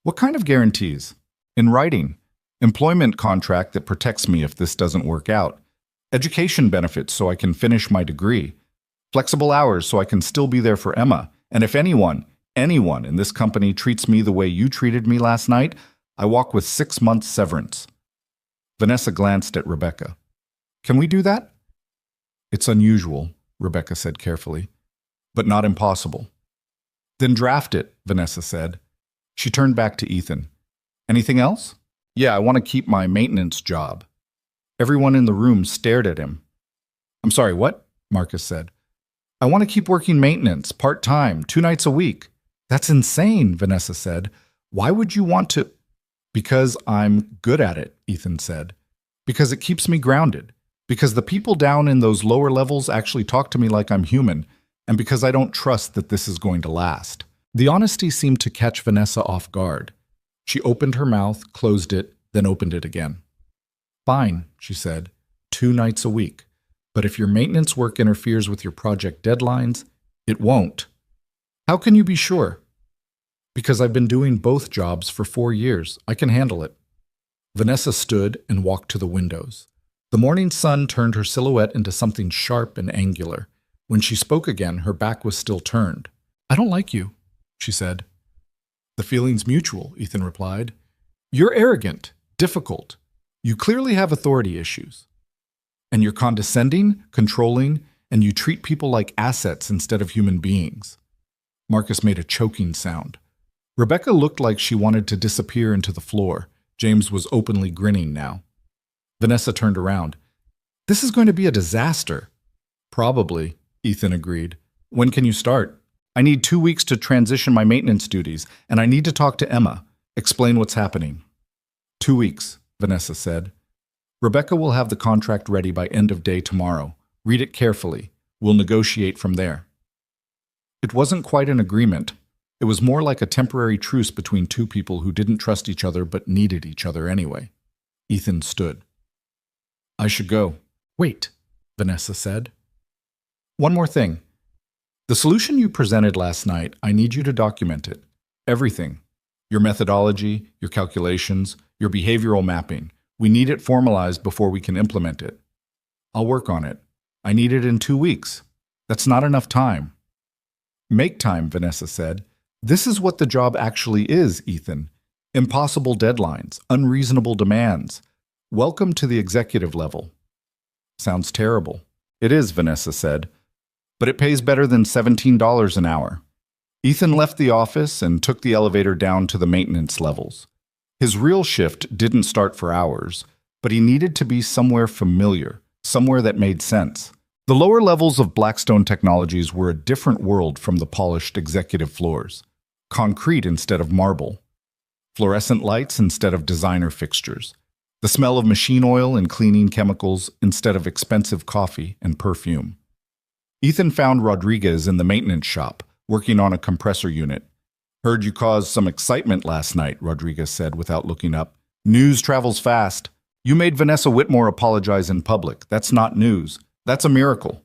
What kind of guarantees? In writing. Employment contract that protects me if this doesn't work out. Education benefits so I can finish my degree. Flexible hours so I can still be there for Emma. And if anyone in this company treats me the way you treated me last night, I walk with 6 months severance. Vanessa glanced at Rebecca. Can we do that? It's unusual, Rebecca said carefully, but not impossible. Then draft it, Vanessa said. She turned back to Ethan. Anything else? Yeah, I want to keep my maintenance job. Everyone in the room stared at him. I'm sorry, what? Marcus said. I want to keep working maintenance, part-time, 2 nights a week. That's insane, Vanessa said. Why would you want to? Because I'm good at it, Ethan said. Because it keeps me grounded. Because the people down in those lower levels actually talk to me like I'm human. And because I don't trust that this is going to last. The honesty seemed to catch Vanessa off guard. She opened her mouth, closed it, then opened it again. Fine, she said, 2 nights a week. But if your maintenance work interferes with your project deadlines, it won't. How can you be sure? Because I've been doing both jobs for 4 years. I can handle it. Vanessa stood and walked to the windows. The morning sun turned her silhouette into something sharp and angular. When she spoke again, her back was still turned. I don't like you, she said. The feeling's mutual, Ethan replied. You're arrogant, difficult. You clearly have authority issues. And you're condescending, controlling, and you treat people like assets instead of human beings. Marcus made a choking sound. Rebecca looked like she wanted to disappear into the floor. James was openly grinning now. Vanessa turned around. This is going to be a disaster. Probably, Ethan agreed. When can you start? I need 2 weeks to transition my maintenance duties, and I need to talk to Emma. Explain what's happening. 2 weeks, Vanessa said. Rebecca will have the contract ready by end of day tomorrow. Read it carefully. We'll negotiate from there. It wasn't quite an agreement. It was more like a temporary truce between 2 people who didn't trust each other but needed each other anyway. Ethan stood. I should go. Wait, Vanessa said. One more thing. The solution you presented last night, I need you to document it. Everything. Your methodology, your calculations, your behavioral mapping. We need it formalized before we can implement it. I'll work on it. I need it in 2 weeks. That's not enough time. Make time, Vanessa said. This is what the job actually is, Ethan. Impossible deadlines, unreasonable demands. Welcome to the executive level. Sounds terrible. It is, Vanessa said. But it pays better than $17 an hour. Ethan left the office and took the elevator down to the maintenance levels. His real shift didn't start for hours, but he needed to be somewhere familiar, somewhere that made sense. The lower levels of Blackstone Technologies were a different world from the polished executive floors. Concrete instead of marble. Fluorescent lights instead of designer fixtures. The smell of machine oil and cleaning chemicals instead of expensive coffee and perfume. Ethan found Rodriguez in the maintenance shop, working on a compressor unit. Heard you caused some excitement last night, Rodriguez said without looking up. News travels fast. You made Vanessa Whitmore apologize in public. That's not news. That's a miracle.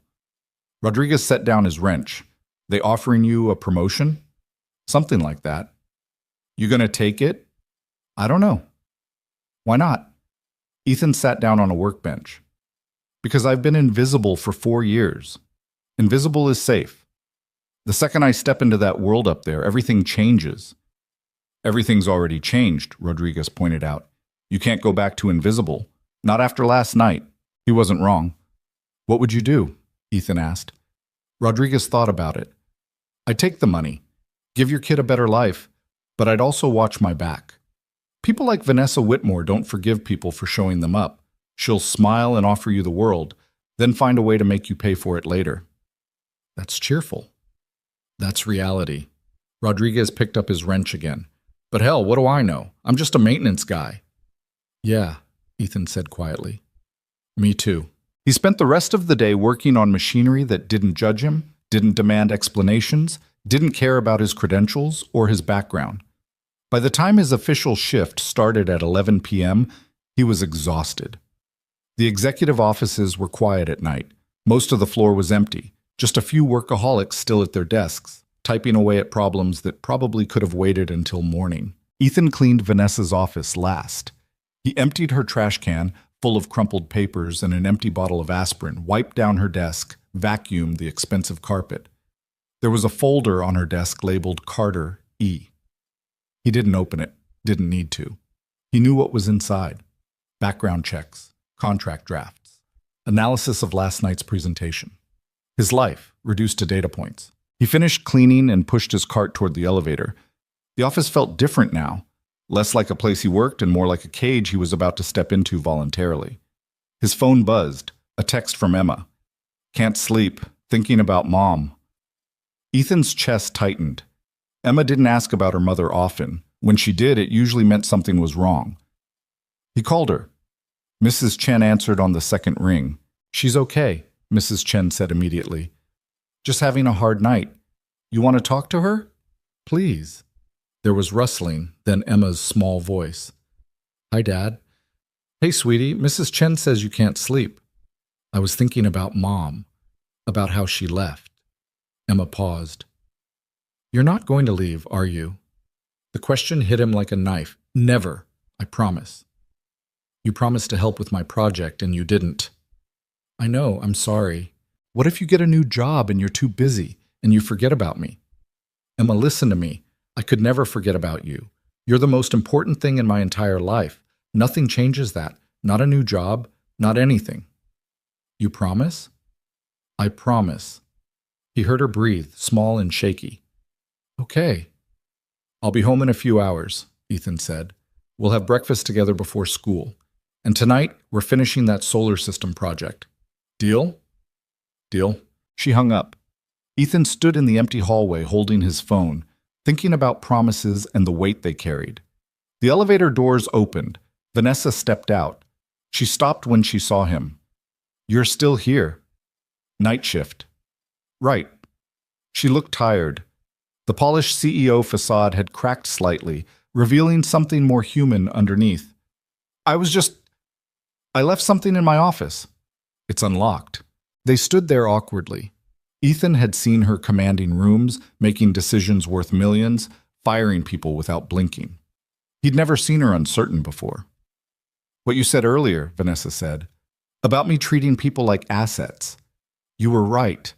Rodriguez set down his wrench. They offering you a promotion? Something like that. You gonna take it? I don't know. Why not? Ethan sat down on a workbench. Because I've been invisible for 4 years. Invisible is safe. The second I step into that world up there, everything changes. Everything's already changed, Rodriguez pointed out. You can't go back to invisible. Not after last night. He wasn't wrong. What would you do? Ethan asked. Rodriguez thought about it. I'd take the money. Give your kid a better life. But I'd also watch my back. People like Vanessa Whitmore don't forgive people for showing them up. She'll smile and offer you the world, then find a way to make you pay for it later. That's cheerful. That's reality. Rodriguez picked up his wrench again. But hell, what do I know? I'm just a maintenance guy. Yeah, Ethan said quietly. Me too. He spent the rest of the day working on machinery that didn't judge him, didn't demand explanations, didn't care about his credentials or his background. By the time his official shift started at 11 p.m., he was exhausted. The executive offices were quiet at night. Most of the floor was empty. Just a few workaholics still at their desks, typing away at problems that probably could have waited until morning. Ethan cleaned Vanessa's office last. He emptied her trash can, full of crumpled papers and an empty bottle of aspirin, wiped down her desk, vacuumed the expensive carpet. There was a folder on her desk labeled Carter E. He didn't open it, didn't need to. He knew what was inside. Background checks, contract drafts, analysis of last night's presentation. His life, reduced to data points. He finished cleaning and pushed his cart toward the elevator. The office felt different now, less like a place he worked and more like a cage he was about to step into voluntarily. His phone buzzed, a text from Emma. "Can't sleep, thinking about Mom." Ethan's chest tightened. Emma didn't ask about her mother often. When she did, it usually meant something was wrong. He called her. Mrs. Chen answered on the second ring. "She's okay," Mrs. Chen said immediately. "Just having a hard night. You want to talk to her? Please." There was rustling, then Emma's small voice. "Hi, Dad." "Hey, sweetie, Mrs. Chen says you can't sleep." "I was thinking about Mom, about how she left." Emma paused. "You're not going to leave, are you?" The question hit him like a knife. "Never, I promise." "You promised to help with my project and you didn't." "I know, I'm sorry." "What if you get a new job and you're too busy and you forget about me?" "Emma, listen to me. I could never forget about you. You're the most important thing in my entire life. Nothing changes that. Not a new job, not anything." "You promise?" "I promise." He heard her breathe, small and shaky. "Okay." "I'll be home in a few hours," Ethan said. "We'll have breakfast together before school. And tonight, we're finishing that solar system project. Deal?" "Deal." She hung up. Ethan stood in the empty hallway holding his phone, thinking about promises and the weight they carried. The elevator doors opened. Vanessa stepped out. She stopped when she saw him. "You're still here." "Night shift." "Right." She looked tired. The polished CEO facade had cracked slightly, revealing something more human underneath. I left something in my office." "It's unlocked." They stood there awkwardly. Ethan had seen her commanding rooms, making decisions worth millions, firing people without blinking. He'd never seen her uncertain before. "What you said earlier," Vanessa said, "about me treating people like assets. You were right."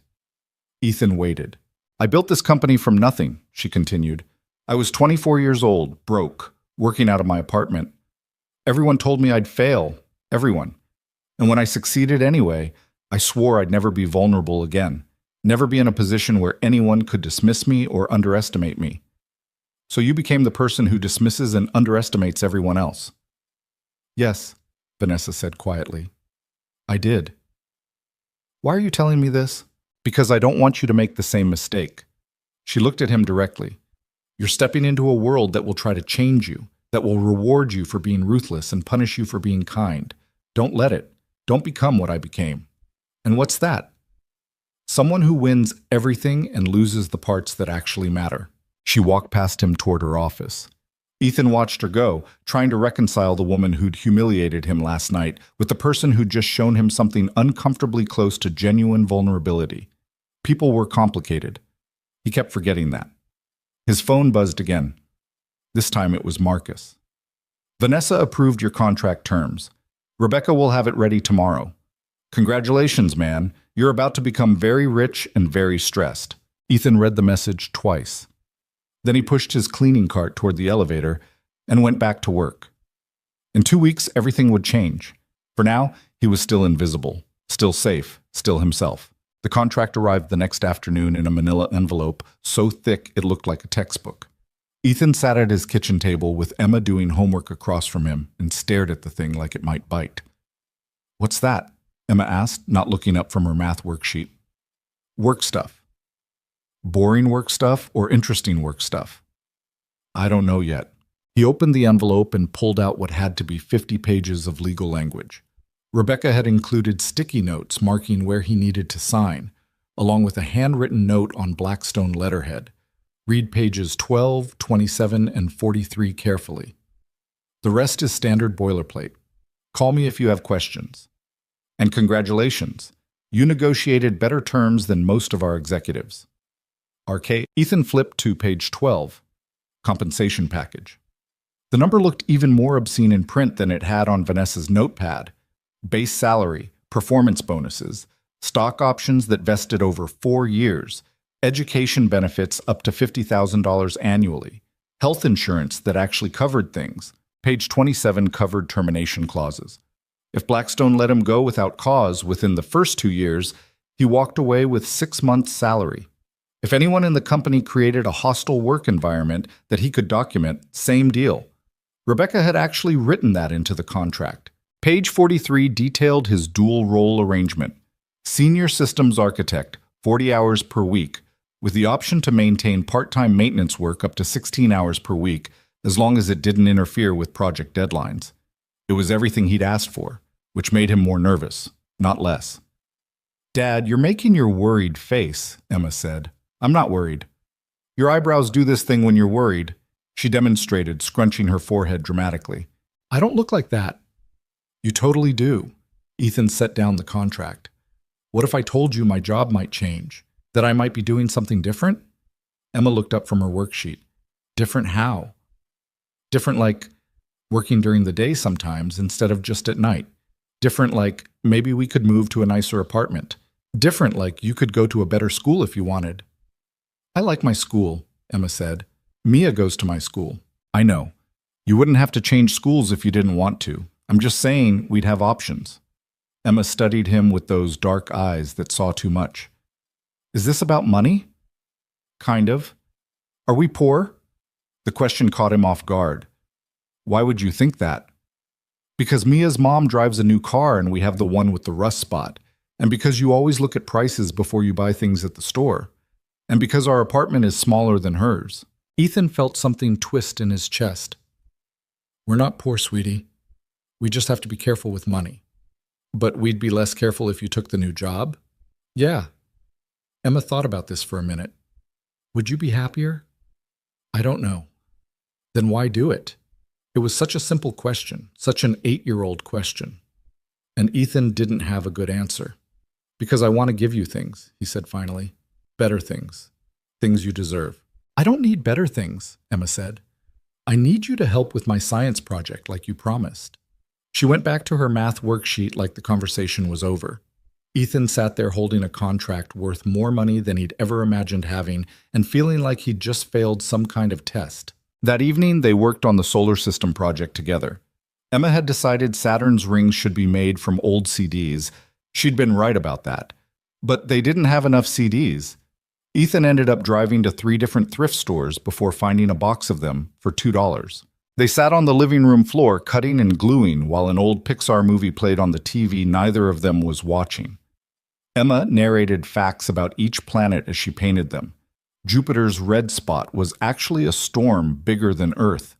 Ethan waited. "I built this company from nothing," she continued. "I was 24 years old, broke, working out of my apartment. Everyone told me I'd fail, everyone. And when I succeeded anyway, I swore I'd never be vulnerable again, never be in a position where anyone could dismiss me or underestimate me. So you became the person who dismisses and underestimates everyone else." "Yes," Vanessa said quietly. "I did." "Why are you telling me this?" "Because I don't want you to make the same mistake." She looked at him directly. "You're stepping into a world that will try to change you, that will reward you for being ruthless and punish you for being kind. Don't let it. Don't become what I became." "And what's that?" "Someone who wins everything and loses the parts that actually matter." She walked past him toward her office. Ethan watched her go, trying to reconcile the woman who'd humiliated him last night with the person who'd just shown him something uncomfortably close to genuine vulnerability. People were complicated. He kept forgetting that. His phone buzzed again. This time it was Marcus. "Vanessa approved your contract terms. Rebecca will have it ready tomorrow. Congratulations, man. You're about to become very rich and very stressed." Ethan read the message twice. Then he pushed his cleaning cart toward the elevator and went back to work. In 2 weeks, everything would change. For now, he was still invisible, still safe, still himself. The contract arrived the next afternoon in a manila envelope, so thick it looked like a textbook. Ethan sat at his kitchen table with Emma doing homework across from him and stared at the thing like it might bite. "What's that?" Emma asked, not looking up from her math worksheet. "Work stuff." "Boring work stuff or interesting work stuff?" "I don't know yet." He opened the envelope and pulled out what had to be 50 pages of legal language. Rebecca had included sticky notes marking where he needed to sign, along with a handwritten note on Blackstone letterhead. Read pages 12, 27, and 43 carefully. The rest is standard boilerplate. Call me if you have questions. And congratulations, you negotiated better terms than most of our executives. Ethan flipped to page 12, compensation package. The number looked even more obscene in print than it had on Vanessa's notepad. Base salary, performance bonuses, stock options that vested over 4 years, education benefits up to $50,000 annually, health insurance that actually covered things. Page 27 covered termination clauses. If Blackstone let him go without cause within the first 2 years, he walked away with 6 months' salary. If anyone in the company created a hostile work environment that he could document, same deal. Rebecca had actually written that into the contract. Page 43 detailed his dual-role arrangement. Senior systems architect, 40 hours per week, with the option to maintain part-time maintenance work up to 16 hours per week, as long as it didn't interfere with project deadlines. It was everything he'd asked for, which made him more nervous, not less. "Dad, you're making your worried face," Emma said. "I'm not worried. Your eyebrows do this thing when you're worried," she demonstrated, scrunching her forehead dramatically. "I don't look like that." "You totally do." Ethan set down the contract. "What if I told you my job might change? That I might be doing something different?" Emma looked up from her worksheet. "Different how?" "Different like working during the day sometimes instead of just at night. Different like maybe we could move to a nicer apartment. Different like you could go to a better school if you wanted." "I like my school," Emma said. "Mia goes to my school." "I know. You wouldn't have to change schools if you didn't want to. I'm just saying we'd have options." Emma studied him with those dark eyes that saw too much. "Is this about money?" "Kind of." "Are we poor?" The question caught him off guard. "Why would you think that?" "Because Mia's mom drives a new car and we have the one with the rust spot. And because you always look at prices before you buy things at the store. And because our apartment is smaller than hers." Ethan felt something twist in his chest. "We're not poor, sweetie. We just have to be careful with money." "But we'd be less careful if you took the new job?" "Yeah." Emma thought about this for a minute. "Would you be happier?" "I don't know." "Then why do it?" It was such a simple question, such an 8-year-old question. And Ethan didn't have a good answer. "Because I want to give you things," he said finally. "Better things. Things you deserve." "I don't need better things," Emma said. "I need you to help with my science project like you promised." She went back to her math worksheet like the conversation was over. Ethan sat there holding a contract worth more money than he'd ever imagined having and feeling like he'd just failed some kind of test. That evening, they worked on the solar system project together. Emma had decided Saturn's rings should be made from old CDs. She'd been right about that. But they didn't have enough CDs. Ethan ended up driving to 3 different thrift stores before finding a box of them for $2. They sat on the living room floor cutting and gluing while an old Pixar movie played on the TV neither of them was watching. Emma narrated facts about each planet as she painted them. Jupiter's red spot was actually a storm bigger than Earth.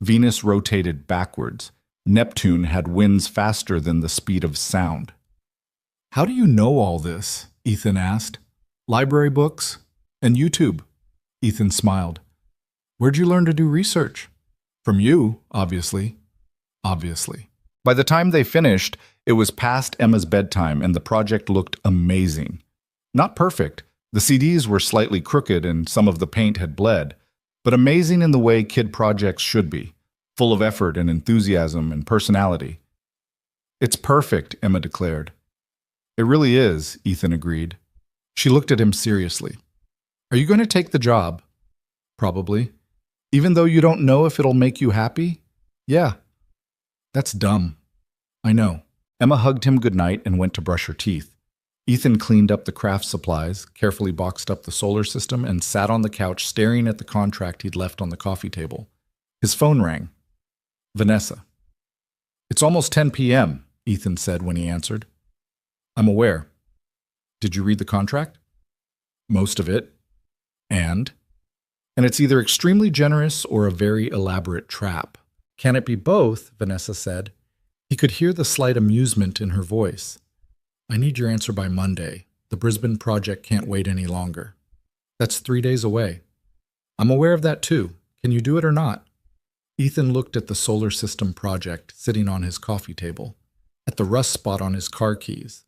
Venus rotated backwards. Neptune had winds faster than the speed of sound. "How do you know all this?" Ethan asked. "Library books and YouTube." Ethan smiled. "Where'd you learn to do research?" "From you, obviously." Obviously. By the time they finished, it was past Emma's bedtime and the project looked amazing. Not perfect. The CDs were slightly crooked and some of the paint had bled, but amazing in the way kid projects should be, full of effort and enthusiasm and personality. "It's perfect," Emma declared. "It really is," Ethan agreed. She looked at him seriously. "Are you going to take the job?" "Probably." "Even though you don't know if it'll make you happy?" "Yeah." "That's dumb." "I know." Emma hugged him goodnight and went to brush her teeth. Ethan cleaned up the craft supplies, carefully boxed up the solar system, and sat on the couch staring at the contract he'd left on the coffee table. His phone rang. Vanessa. "It's almost 10 p.m., Ethan said when he answered. "I'm aware." "Did you read the contract?" "Most of it." "And?" "And it's either extremely generous or a very elaborate trap." "Can it be both?" Vanessa said. He could hear the slight amusement in her voice. "I need your answer by Monday. The Brisbane project can't wait any longer." "That's 3 days away." "I'm aware of that too. Can you do it or not?" Ethan looked at the solar system project sitting on his coffee table, at the rust spot on his car keys,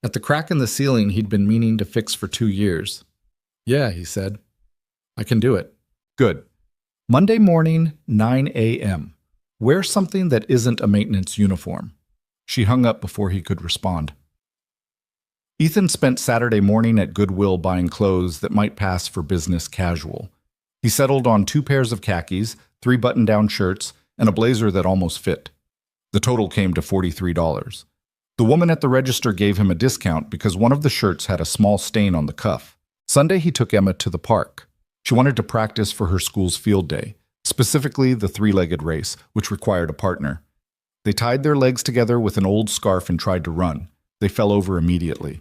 at the crack in the ceiling he'd been meaning to fix for 2 years. "Yeah," he said. "I can do it." "Good. Monday morning, 9 a.m. Wear something that isn't a maintenance uniform. She hung up before he could respond. Ethan spent Saturday morning at Goodwill buying clothes that might pass for business casual. He settled on 2 pairs of khakis, 3 button-down shirts, and a blazer that almost fit. The total came to $43. The woman at the register gave him a discount because one of the shirts had a small stain on the cuff. Sunday, he took Emma to the park. She wanted to practice for her school's field day, specifically the 3-legged race, which required a partner. They tied their legs together with an old scarf and tried to run. They fell over immediately.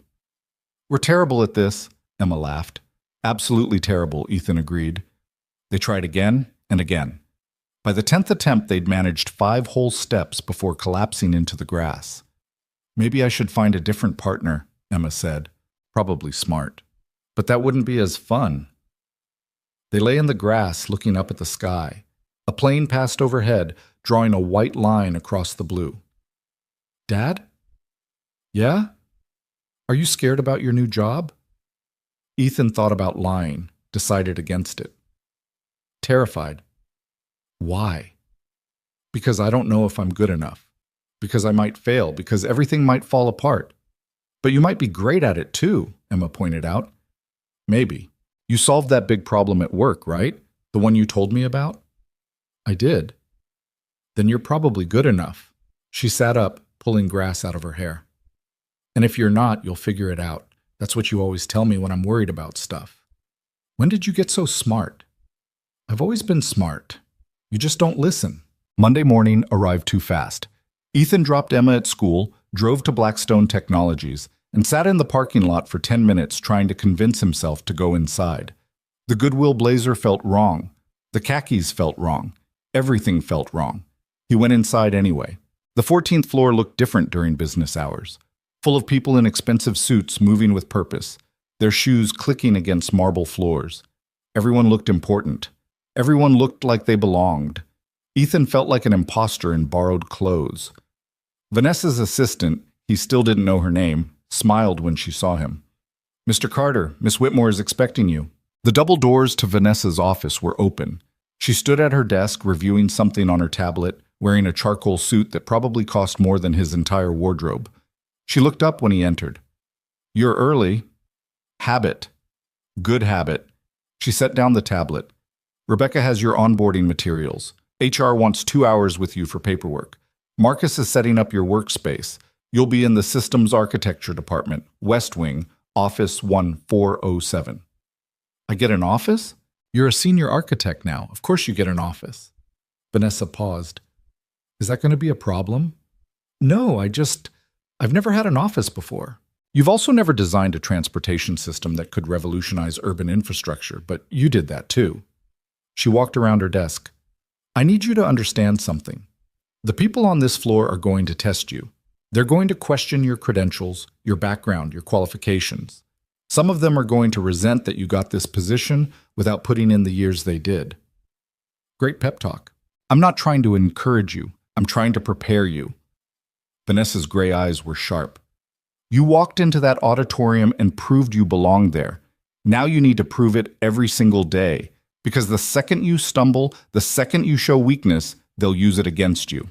"We're terrible at this," Emma laughed. "Absolutely terrible," Ethan agreed. They tried again and again. By the 10th attempt, they'd managed 5 whole steps before collapsing into the grass. "Maybe I should find a different partner," Emma said. Probably smart. But that wouldn't be as fun. They lay in the grass, looking up at the sky. A plane passed overhead, drawing a white line across the blue. "Dad?" "Yeah? Are you scared about your new job?" Ethan thought about lying, decided against it. "Terrified." "Why?" "Because I don't know if I'm good enough. Because I might fail. Because everything might fall apart." "But you might be great at it too," Emma pointed out. "Maybe. You solved that big problem at work, right? The one you told me about?" "I did." "Then you're probably good enough." She sat up, pulling grass out of her hair. "And if you're not, you'll figure it out. That's what you always tell me when I'm worried about stuff." "When did you get so smart?" "I've always been smart. You just don't listen." Monday morning arrived too fast. Ethan dropped Emma at school, drove to Blackstone Technologies, and sat in the parking lot for 10 minutes trying to convince himself to go inside. The Goodwill blazer felt wrong. The khakis felt wrong. Everything felt wrong. He went inside anyway. The 14th floor looked different during business hours, full of people in expensive suits moving with purpose, their shoes clicking against marble floors. Everyone looked important. Everyone looked like they belonged. Ethan felt like an imposter in borrowed clothes. Vanessa's assistant, he still didn't know her name, smiled when she saw him. "Mr. Carter, Miss Whitmore is expecting you." The double doors to Vanessa's office were open. She stood at her desk reviewing something on her tablet, wearing a charcoal suit that probably cost more than his entire wardrobe. She looked up when he entered. "You're early." "Habit." "Good habit." She set down the tablet. "Rebecca has your onboarding materials. HR wants 2 hours with you for paperwork. Marcus is setting up your workspace. You'll be in the Systems Architecture Department, West Wing, Office 1407. "I get an office?" "You're a senior architect now. Of course you get an office." Vanessa paused. "Is that going to be a problem?" "No, I've never had an office before." "You've also never designed a transportation system that could revolutionize urban infrastructure, but you did that too." She walked around her desk. "I need you to understand something. The people on this floor are going to test you. They're going to question your credentials, your background, your qualifications. Some of them are going to resent that you got this position without putting in the years they did." Great pep talk. "I'm not trying to encourage you. I'm trying to prepare you." Vanessa's gray eyes were sharp. "You walked into that auditorium and proved you belonged there. Now you need to prove it every single day, because the second you stumble, the second you show weakness, they'll use it against you."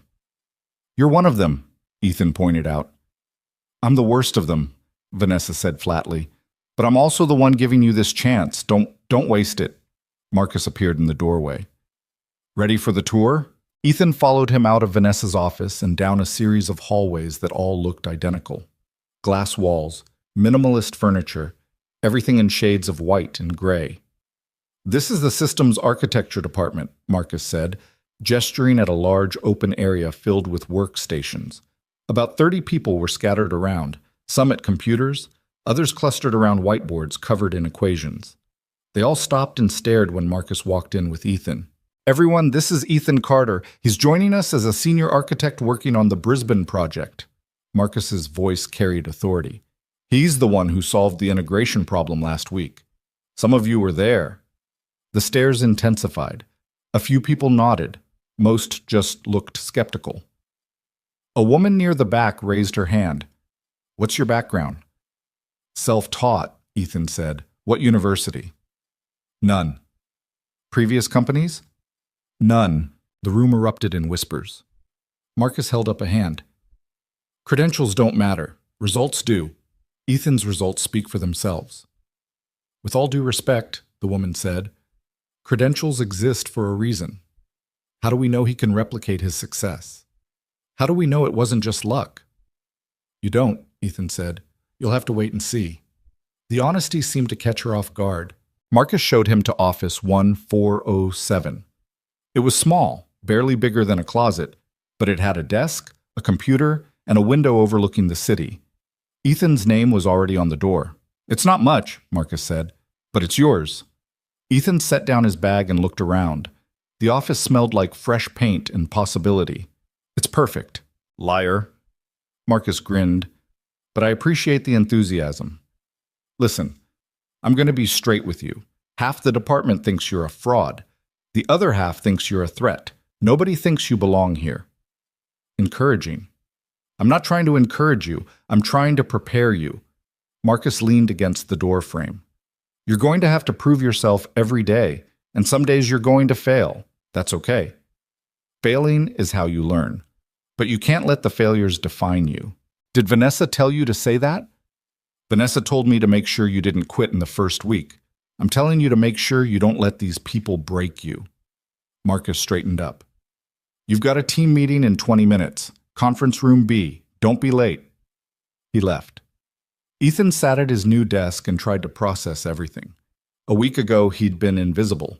"You're one of them," Ethan pointed out. "I'm the worst of them," Vanessa said flatly. "But I'm also the one giving you this chance. Don't waste it." Marcus appeared in the doorway. "Ready for the tour?" Ethan followed him out of Vanessa's office and down a series of hallways that all looked identical. Glass walls, minimalist furniture, everything in shades of white and gray. "This is the Systems Architecture Department," Marcus said, gesturing at a large open area filled with workstations. About 30 people were scattered around, some at computers, others clustered around whiteboards covered in equations. They all stopped and stared when Marcus walked in with Ethan. "Everyone, this is Ethan Carter. He's joining us as a senior architect working on the Brisbane project." Marcus's voice carried authority. "He's the one who solved the integration problem last week. Some of you were there." The stares intensified. A few people nodded. Most just looked skeptical. A woman near the back raised her hand. "What's your background?" "Self-taught," Ethan said. "What university?" "None." "Previous companies?" None. The room erupted in whispers. Marcus held up a hand. Credentials don't matter. Results do. Ethan's results speak for themselves. With all due respect, the woman said, credentials exist for a reason. How do we know he can replicate his success? How do we know it wasn't just luck? You don't, Ethan said. You'll have to wait and see. The honesty seemed to catch her off guard. Marcus showed him to office 1407. It was small, barely bigger than a closet, but it had a desk, a computer, and a window overlooking the city. Ethan's name was already on the door. It's not much, Marcus said, but it's yours. Ethan set down his bag and looked around. The office smelled like fresh paint and possibility. It's perfect. Liar. Marcus grinned, but I appreciate the enthusiasm. Listen, I'm going to be straight with you. Half the department thinks you're a fraud. The other half thinks you're a threat. Nobody thinks you belong here. Encouraging. I'm not trying to encourage you. I'm trying to prepare you. Marcus leaned against the door frame. You're going to have to prove yourself every day, and some days you're going to fail. That's okay. Failing is how you learn. But you can't let the failures define you. Did Vanessa tell you to say that? Vanessa told me to make sure you didn't quit in the first week. I'm telling you to make sure you don't let these people break you. Marcus straightened up. You've got a team meeting in 20 minutes. Conference room B. Don't be late. He left. Ethan sat at his new desk and tried to process everything. A week ago, he'd been invisible.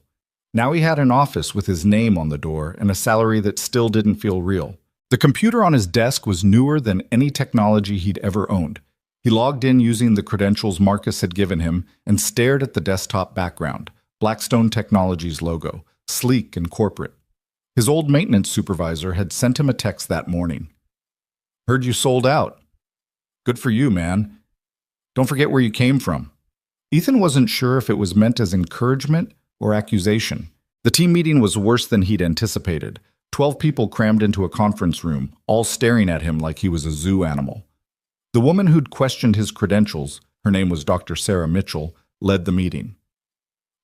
Now he had an office with his name on the door and a salary that still didn't feel real. The computer on his desk was newer than any technology he'd ever owned. He logged in using the credentials Marcus had given him and stared at the desktop background, Blackstone Technologies logo, sleek and corporate. His old maintenance supervisor had sent him a text that morning. Heard you sold out. Good for you, man. Don't forget where you came from. Ethan wasn't sure if it was meant as encouragement or accusation. The team meeting was worse than he'd anticipated. 12 people crammed into a conference room, all staring at him like he was a zoo animal. The woman who'd questioned his credentials, her name was Dr. Sarah Mitchell, led the meeting.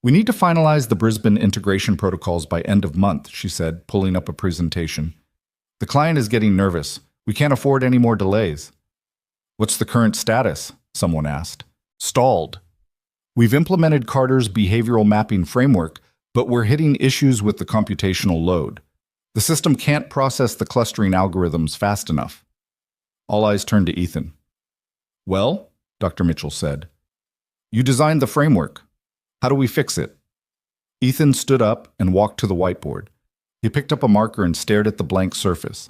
We need to finalize the Brisbane integration protocols by end of month, she said, pulling up a presentation. The client is getting nervous. We can't afford any more delays. What's the current status? Someone asked. Stalled. We've implemented Carter's behavioral mapping framework, but we're hitting issues with the computational load. The system can't process the clustering algorithms fast enough. All eyes turned to Ethan. Well, Dr. Mitchell said, you designed the framework. How do we fix it? Ethan stood up and walked to the whiteboard. He picked up a marker and stared at the blank surface.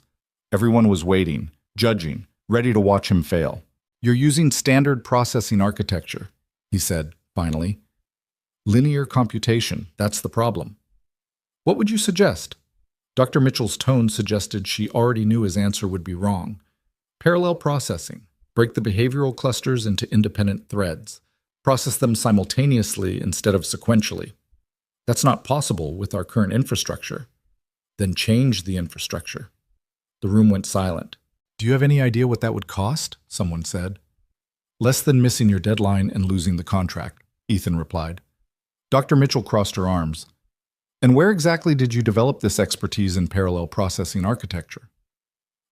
Everyone was waiting, judging, ready to watch him fail. You're using standard processing architecture, he said, finally. Linear computation, that's the problem. What would you suggest? Dr. Mitchell's tone suggested she already knew his answer would be wrong. Parallel processing. Break the behavioral clusters into independent threads. Process them simultaneously instead of sequentially. That's not possible with our current infrastructure. Then change the infrastructure. The room went silent. Do you have any idea what that would cost? Someone said. Less than missing your deadline and losing the contract, Ethan replied. Dr. Mitchell crossed her arms. And where exactly did you develop this expertise in parallel processing architecture?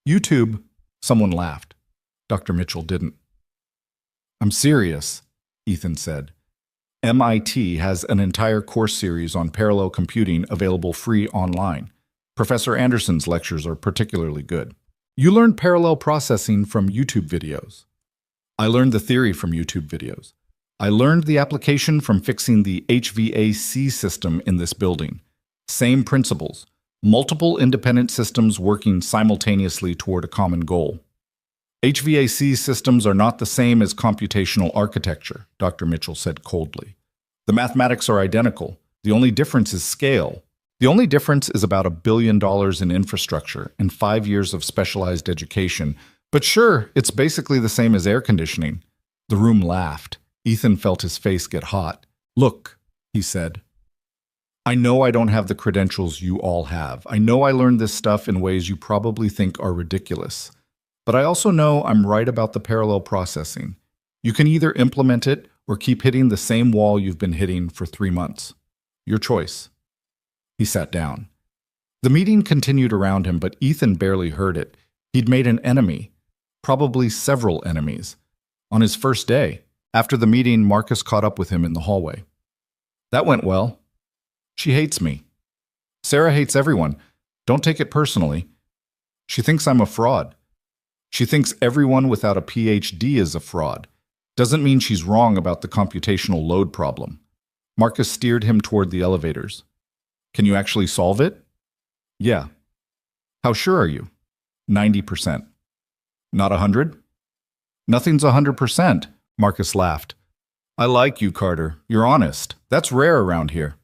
YouTube. Someone laughed. Dr. Mitchell didn't. I'm serious, Ethan said. MIT has an entire course series on parallel computing available free online. Professor Anderson's lectures are particularly good. You learned parallel processing from YouTube videos. I learned the theory from YouTube videos. I learned the application from fixing the HVAC system in this building. Same principles. Multiple independent systems working simultaneously toward a common goal. HVAC systems are not the same as computational architecture, Dr. Mitchell said coldly. The mathematics are identical. The only difference is scale. The only difference is about $1 billion in infrastructure and 5 years of specialized education. But sure, it's basically the same as air conditioning. The room laughed. Ethan felt his face get hot. Look, he said. I know I don't have the credentials you all have. I know I learned this stuff in ways you probably think are ridiculous. But I also know I'm right about the parallel processing. You can either implement it or keep hitting the same wall you've been hitting for 3 months. Your choice. He sat down. The meeting continued around him, but Ethan barely heard it. He'd made an enemy, probably several enemies. On his first day, after the meeting, Marcus caught up with him in the hallway. That went well. She hates me. Sarah hates everyone. Don't take it personally. She thinks I'm a fraud. She thinks everyone without a PhD is a fraud. Doesn't mean she's wrong about the computational load problem. Marcus steered him toward the elevators. Can you actually solve it? Yeah. How sure are you? 90%. Not 100? Nothing's 100%, Marcus laughed. I like you, Carter. You're honest. That's rare around here.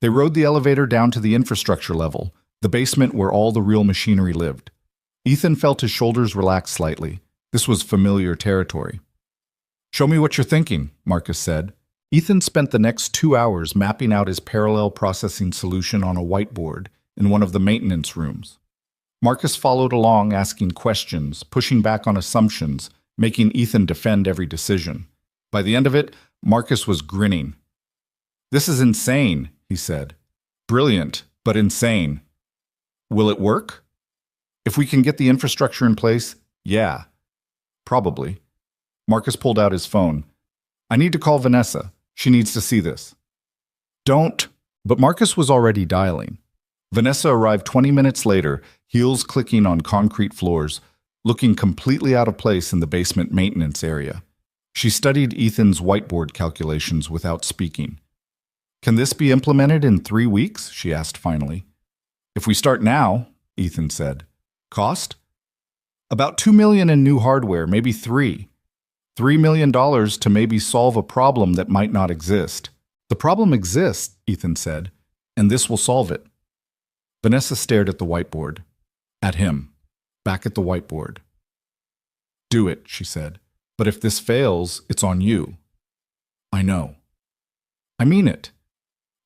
They rode the elevator down to the infrastructure level, the basement where all the real machinery lived. Ethan felt his shoulders relax slightly. This was familiar territory. Show me what you're thinking, Marcus said. Ethan spent the next 2 hours mapping out his parallel processing solution on a whiteboard in one of the maintenance rooms. Marcus followed along, asking questions, pushing back on assumptions, making Ethan defend every decision. By the end of it, Marcus was grinning. This is insane, he said. Brilliant, but insane. Will it work? If we can get the infrastructure in place, yeah. Probably. Marcus pulled out his phone. I need to call Vanessa. She needs to see this. Don't. But Marcus was already dialing. Vanessa arrived 20 minutes later, heels clicking on concrete floors, looking completely out of place in the basement maintenance area. She studied Ethan's whiteboard calculations without speaking. Can this be implemented in 3 weeks? She asked finally. If we start now, Ethan said. Cost? About $2 million in new hardware, maybe $3. $3 million to maybe solve a problem that might not exist. The problem exists, Ethan said, and this will solve it. Vanessa stared at the whiteboard. At him. Back at the whiteboard. Do it, she said. But if this fails, it's on you. I know. I mean it.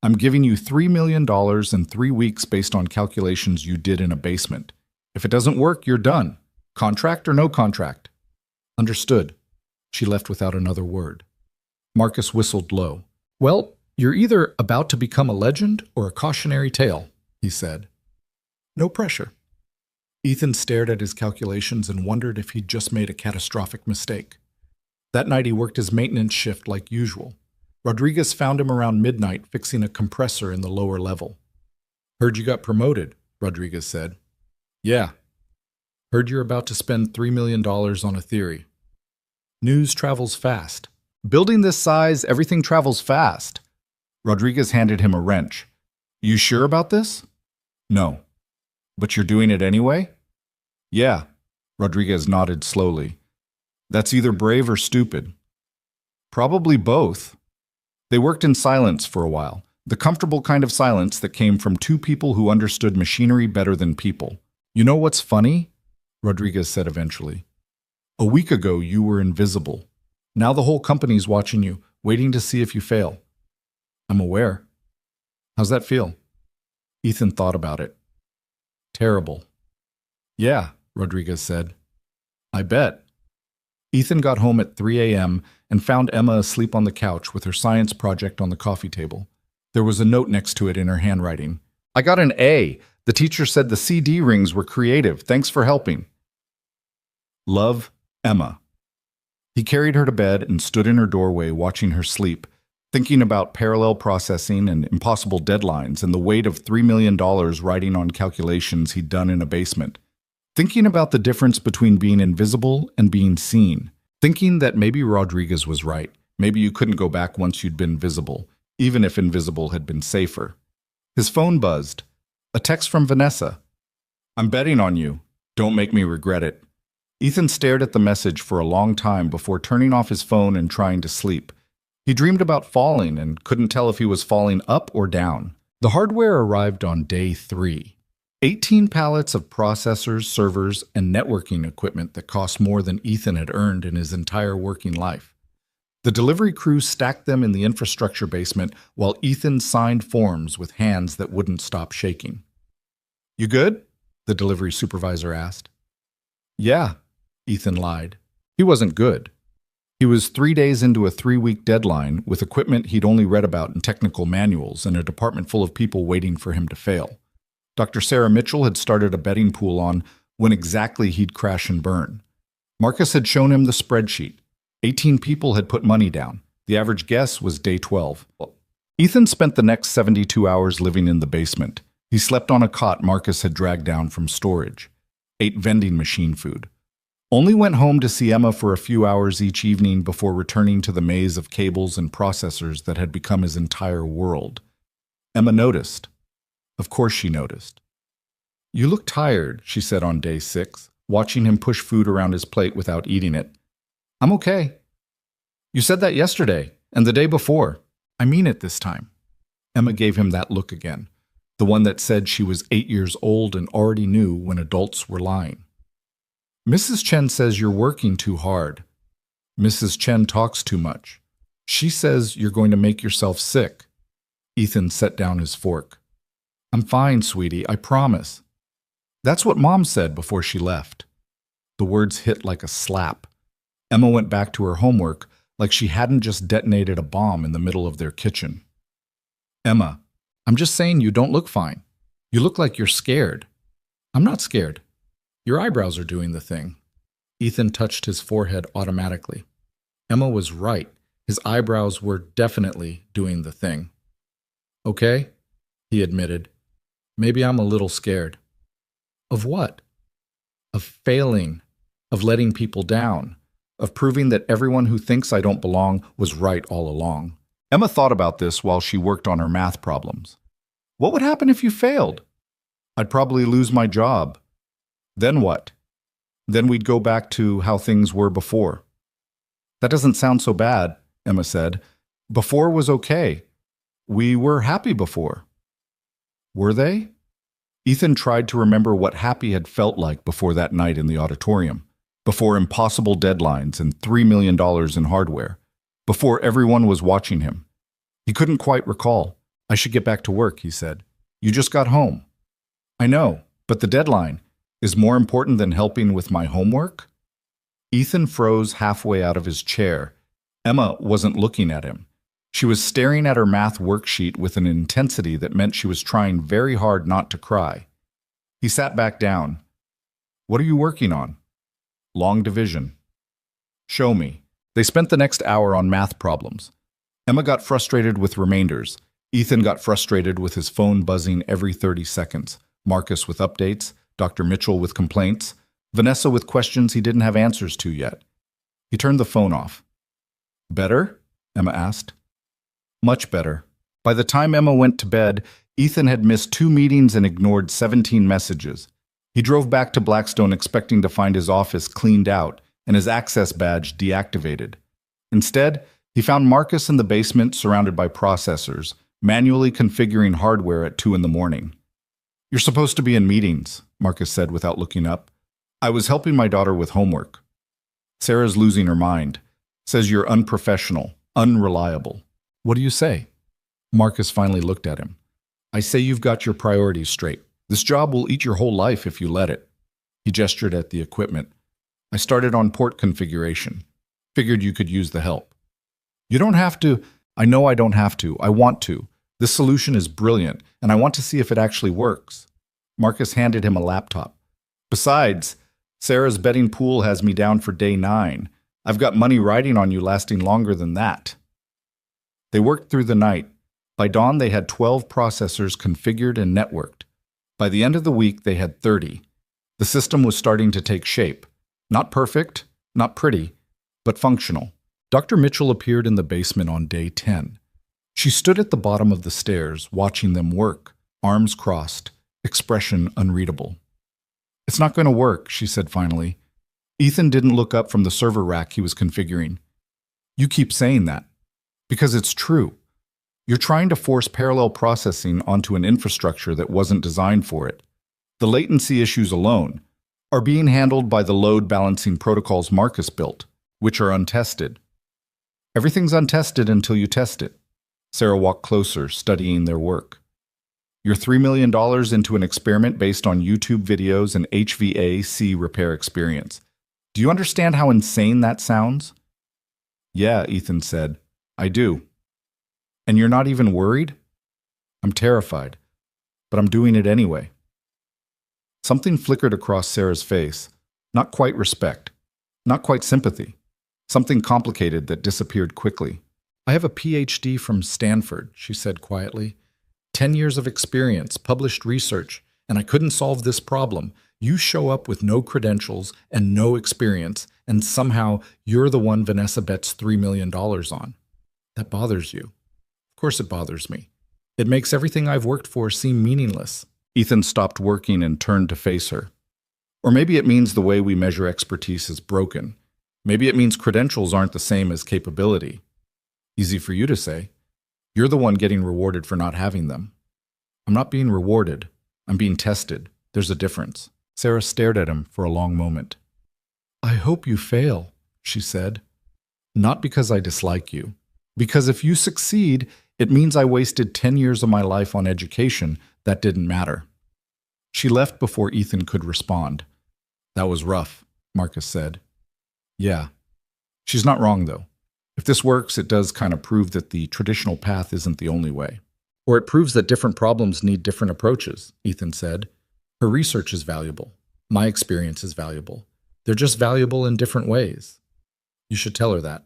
I'm giving you $3 million in 3 weeks based on calculations you did in a basement. If it doesn't work, you're done. Contract or no contract? Understood. She left without another word. Marcus whistled low. Well, you're either about to become a legend or a cautionary tale, he said. No pressure. Ethan stared at his calculations and wondered if he'd just made a catastrophic mistake. That night he worked his maintenance shift like usual. Rodriguez found him around midnight fixing a compressor in the lower level. Heard you got promoted, Rodriguez said. Yeah. Heard you're about to spend $3 million on a theory. News travels fast. Building this size, everything travels fast. Rodriguez handed him a wrench. You sure about this? No. But you're doing it anyway? Yeah. Rodriguez nodded slowly. That's either brave or stupid. Probably both. They worked in silence for a while, the comfortable kind of silence that came from two people who understood machinery better than people. You know what's funny? Rodriguez said eventually. A week ago, you were invisible. Now the whole company's watching you, waiting to see if you fail. I'm aware. How's that feel? Ethan thought about it. Terrible. Yeah, Rodriguez said. I bet. Ethan got home at 3 a.m. and found Emma asleep on the couch with her science project on the coffee table. There was a note next to it in her handwriting. I got an A. The teacher said the CD rings were creative. Thanks for helping. Love, Emma. He carried her to bed and stood in her doorway watching her sleep, thinking about parallel processing and impossible deadlines and the weight of $3 million riding on calculations he'd done in a basement. Thinking about the difference between being invisible and being seen. Thinking that maybe Rodriguez was right. Maybe you couldn't go back once you'd been visible, even if invisible had been safer. His phone buzzed. A text from Vanessa. I'm betting on you. Don't make me regret it. Ethan stared at the message for a long time before turning off his phone and trying to sleep. He dreamed about falling and couldn't tell if he was falling up or down. The hardware arrived on day 3. 18 pallets of processors, servers, and networking equipment that cost more than Ethan had earned in his entire working life. The delivery crew stacked them in the infrastructure basement while Ethan signed forms with hands that wouldn't stop shaking. You good? The delivery supervisor asked. Yeah, Ethan lied. He wasn't good. He was 3 days into a 3-week deadline with equipment he'd only read about in technical manuals and a department full of people waiting for him to fail. Dr. Sarah Mitchell had started a betting pool on when exactly he'd crash and burn. Marcus had shown him the spreadsheet. 18 people had put money down. The average guess was day 12. Ethan spent the next 72 hours living in the basement. He slept on a cot Marcus had dragged down from storage. Ate vending machine food. Only went home to see Emma for a few hours each evening before returning to the maze of cables and processors that had become his entire world. Emma noticed. Of course she noticed. "You look tired," she said on day 6, watching him push food around his plate without eating it. "I'm okay." "You said that yesterday, and the day before." "I mean it this time." Emma gave him that look again, the one that said she was 8 years old and already knew when adults were lying. "Mrs. Chen says you're working too hard. Mrs. Chen talks too much. She says you're going to make yourself sick." Ethan set down his fork. "I'm fine, sweetie, I promise." "That's what Mom said before she left." The words hit like a slap. Emma went back to her homework like she hadn't just detonated a bomb in the middle of their kitchen. "Emma, I'm just saying you don't look fine. You look like you're scared." "I'm not scared. Your eyebrows are doing the thing." Ethan touched his forehead automatically. Emma was right. His eyebrows were definitely doing the thing. "Okay," he admitted. "Maybe I'm a little scared." "Of what?" "Of failing. Of letting people down. Of proving that everyone who thinks I don't belong was right all along." Emma thought about this while she worked on her math problems. "What would happen if you failed?" "I'd probably lose my job." "Then what?" "Then we'd go back to how things were before." "That doesn't sound so bad," Emma said. "Before was okay. We were happy before." Were they? Ethan tried to remember what happy had felt like before that night in the auditorium, before impossible deadlines and $3 million in hardware, before everyone was watching him. He couldn't quite recall. "I should get back to work," he said. "You just got home." "I know, but the deadline is more important than helping with my homework?" Ethan froze halfway out of his chair. Emma wasn't looking at him. She was staring at her math worksheet with an intensity that meant she was trying very hard not to cry. He sat back down. "What are you working on?" "Long division." "Show me." They spent the next hour on math problems. Emma got frustrated with remainders. Ethan got frustrated with his phone buzzing every 30 seconds. Marcus with updates, Dr. Mitchell with complaints, Vanessa with questions he didn't have answers to yet. He turned the phone off. "Better?" Emma asked. "Much better." By the time Emma went to bed, Ethan had missed 2 meetings and ignored 17 messages. He drove back to Blackstone expecting to find his office cleaned out and his access badge deactivated. Instead, he found Marcus in the basement surrounded by processors, manually configuring hardware at 2 in the morning. "You're supposed to be in meetings," Marcus said without looking up. "I was helping my daughter with homework." "Sarah's losing her mind. Says you're unprofessional, unreliable." "What do you say?" Marcus finally looked at him. "I say you've got your priorities straight. This job will eat your whole life if you let it." He gestured at the equipment. "I started on port configuration. Figured you could use the help." "You don't have to." "I know I don't have to. I want to. This solution is brilliant, and I want to see if it actually works." Marcus handed him a laptop. "Besides, Sarah's betting pool has me down for day 9. I've got money riding on you lasting longer than that." They worked through the night. By dawn, they had 12 processors configured and networked. By the end of the week, they had 30. The system was starting to take shape. Not perfect, not pretty, but functional. Dr. Mitchell appeared in the basement on day 10. She stood at the bottom of the stairs, watching them work, arms crossed, expression unreadable. "It's not going to work," she said finally. Ethan didn't look up from the server rack he was configuring. "You keep saying that. Because it's true. You're trying to force parallel processing onto an infrastructure that wasn't designed for it. The latency issues alone are being handled by the load balancing protocols Marcus built, which are untested. Everything's untested until you test it." Sarah walked closer, studying their work. "You're $3 million into an experiment based on YouTube videos and HVAC repair experience. Do you understand how insane that sounds?" "Yeah," Ethan said. "I do." "And you're not even worried?" "I'm terrified, but I'm doing it anyway." Something flickered across Sarah's face. Not quite respect. Not quite sympathy. Something complicated that disappeared quickly. I have a PhD from Stanford, she said quietly. 10 years of experience, published research, and I couldn't solve this problem. You show up with no credentials and no experience, and somehow you're the one Vanessa bets $3 million on. That bothers you. Of course it bothers me. It makes everything I've worked for seem meaningless. Ethan stopped working and turned to face her. Or maybe it means the way we measure expertise is broken. Maybe it means credentials aren't the same as capability. Easy for you to say. You're the one getting rewarded for not having them. I'm not being rewarded. I'm being tested. There's a difference. Sarah stared at him for a long moment. I hope you fail, she said. Not because I dislike you. Because if you succeed, it means I wasted 10 years of my life on education that didn't matter. She left before Ethan could respond. That was rough, Marcus said. Yeah. She's not wrong, though. If this works, it does kind of prove that the traditional path isn't the only way. Or it proves that different problems need different approaches, Ethan said. Her research is valuable. My experience is valuable. They're just valuable in different ways. You should tell her that.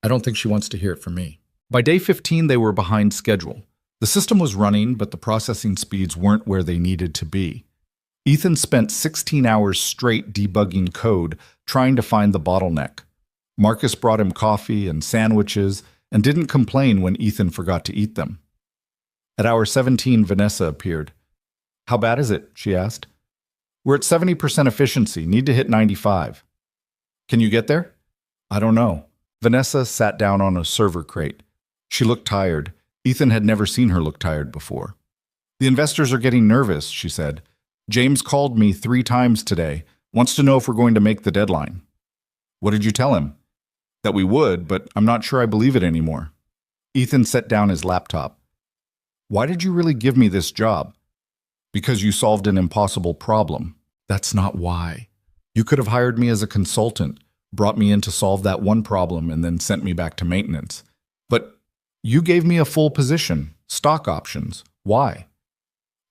I don't think she wants to hear it from me. By day 15, they were behind schedule. The system was running, but the processing speeds weren't where they needed to be. Ethan spent 16 hours straight debugging code, trying to find the bottleneck. Marcus brought him coffee and sandwiches and didn't complain when Ethan forgot to eat them. At hour 17, Vanessa appeared. How bad is it? She asked. We're at 70% efficiency, need to hit 95. Can you get there? I don't know. Vanessa sat down on a server crate. She looked tired. Ethan had never seen her look tired before. The investors are getting nervous, she said. James called me 3 times today, wants to know if we're going to make the deadline. What did you tell him? That we would, but I'm not sure I believe it anymore. Ethan set down his laptop. Why did you really give me this job? Because you solved an impossible problem. That's not why. You could have hired me as a consultant, brought me in to solve that one problem, and then sent me back to maintenance. But you gave me a full position, stock options. Why?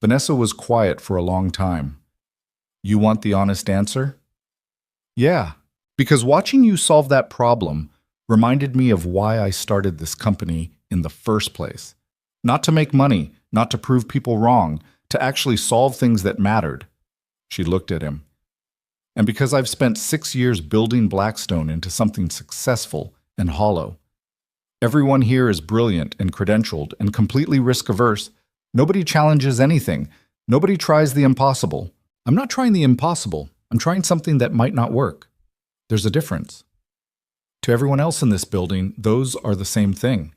Vanessa was quiet for a long time. You want the honest answer? Yeah, because watching you solve that problem reminded me of why I started this company in the first place. Not to make money, not to prove people wrong, to actually solve things that mattered. She looked at him. And because I've spent 6 years building Blackstone into something successful and hollow. Everyone here is brilliant and credentialed and completely risk-averse. Nobody challenges anything. Nobody tries the impossible. I'm not trying the impossible. I'm trying something that might not work. There's a difference. To everyone else in this building, those are the same thing.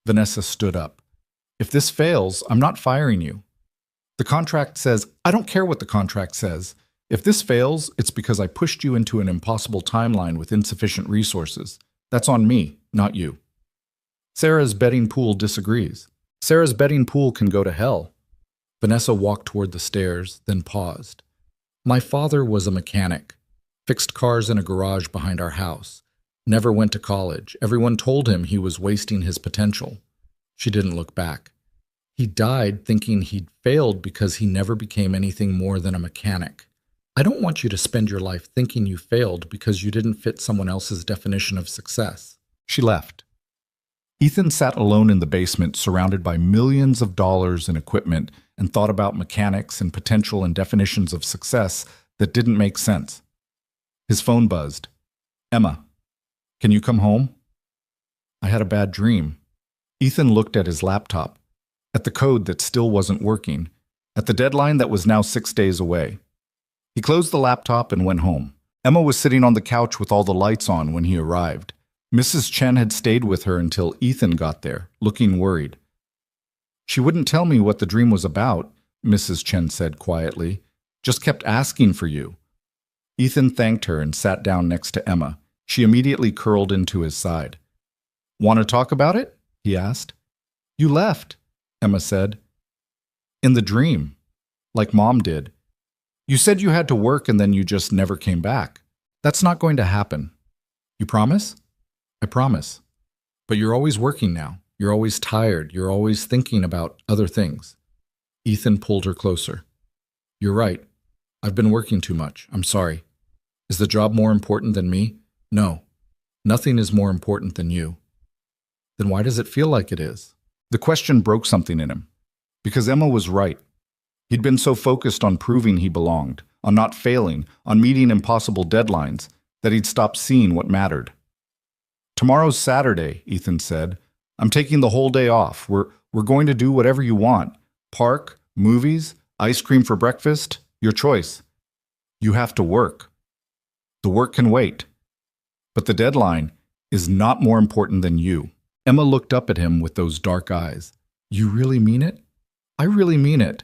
Vanessa stood up. If this fails, I'm not firing you. The contract says, I don't care what the contract says. If this fails, it's because I pushed you into an impossible timeline with insufficient resources. That's on me, not you. Sarah's betting pool disagrees. Sarah's betting pool can go to hell. Vanessa walked toward the stairs, then paused. My father was a mechanic. Fixed cars in a garage behind our house. Never went to college. Everyone told him he was wasting his potential. She didn't look back. He died thinking he'd failed because he never became anything more than a mechanic. I don't want you to spend your life thinking you failed because you didn't fit someone else's definition of success. She left. Ethan sat alone in the basement, surrounded by millions of dollars in equipment, and thought about mechanics and potential and definitions of success that didn't make sense. His phone buzzed. Emma, can you come home? I had a bad dream. Ethan looked at his laptop, at the code that still wasn't working, at the deadline that was now 6 days away. He closed the laptop and went home. Emma was sitting on the couch with all the lights on when he arrived. Mrs. Chen had stayed with her until Ethan got there, looking worried. She wouldn't tell me what the dream was about, Mrs. Chen said quietly. Just kept asking for you. Ethan thanked her and sat down next to Emma. She immediately curled into his side. Want to talk about it? He asked. You left, Emma said. In the dream, like Mom did. You said you had to work and then you just never came back. That's not going to happen. You promise? I promise. But you're always working now. You're always tired. You're always thinking about other things. Ethan pulled her closer. You're right. I've been working too much. I'm sorry. Is the job more important than me? No. Nothing is more important than you. Then why does it feel like it is? The question broke something in him. Because Emma was right. He'd been so focused on proving he belonged, on not failing, on meeting impossible deadlines, that he'd stopped seeing what mattered. Tomorrow's Saturday, Ethan said. I'm taking the whole day off. We're going to do whatever you want. Park, movies, ice cream for breakfast, your choice. You have to work. The work can wait. But the deadline is not more important than you. Emma looked up at him with those dark eyes. You really mean it? I really mean it.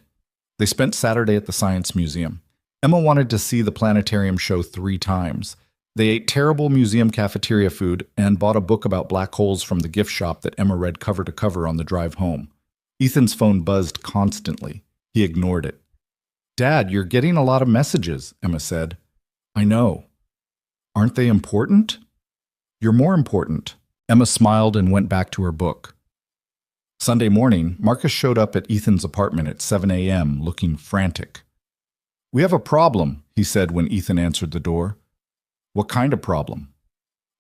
They spent Saturday at the Science Museum. Emma wanted to see the planetarium show 3 times. They ate terrible museum cafeteria food and bought a book about black holes from the gift shop that Emma read cover to cover on the drive home. Ethan's phone buzzed constantly. He ignored it. Dad, you're getting a lot of messages, Emma said. I know. Aren't they important? You're more important. Emma smiled and went back to her book. Sunday morning, Marcus showed up at Ethan's apartment at 7 a.m. looking frantic. We have a problem, he said when Ethan answered the door. What kind of problem?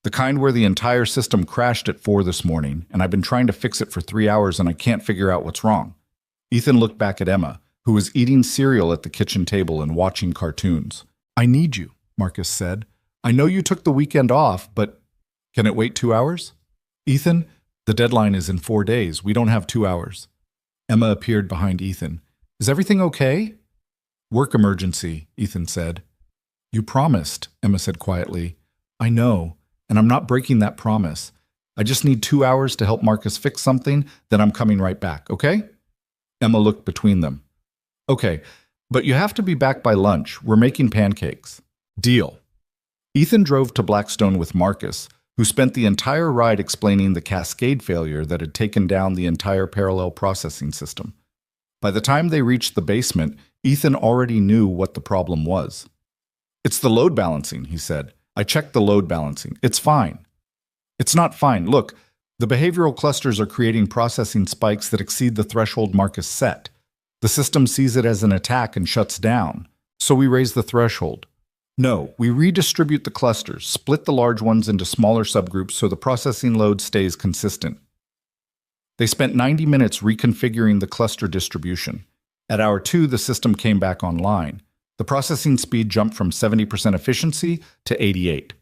The kind where the entire system crashed at 4 this morning, and I've been trying to fix it for 3 hours and I can't figure out what's wrong. Ethan looked back at Emma, who was eating cereal at the kitchen table and watching cartoons. I need you, Marcus said. I know you took the weekend off, but can it wait 2 hours? Ethan, the deadline is in 4 days. We don't have 2 hours. Emma appeared behind Ethan. Is everything okay? Work emergency, Ethan said. You promised, Emma said quietly. I know, and I'm not breaking that promise. I just need 2 hours to help Marcus fix something, then I'm coming right back, okay? Emma looked between them. Okay, but you have to be back by lunch. We're making pancakes. Deal. Ethan drove to Blackstone with Marcus, who spent the entire ride explaining the cascade failure that had taken down the entire parallel processing system. By the time they reached the basement, Ethan already knew what the problem was. It's the load balancing, he said. I checked the load balancing. It's fine. It's not fine. Look, the behavioral clusters are creating processing spikes that exceed the threshold Marcus set. The system sees it as an attack and shuts down. So we raise the threshold. No, we redistribute the clusters, split the large ones into smaller subgroups so the processing load stays consistent. They spent 90 minutes reconfiguring the cluster distribution. At hour 2, the system came back online. The processing speed jumped from 70% efficiency to 88.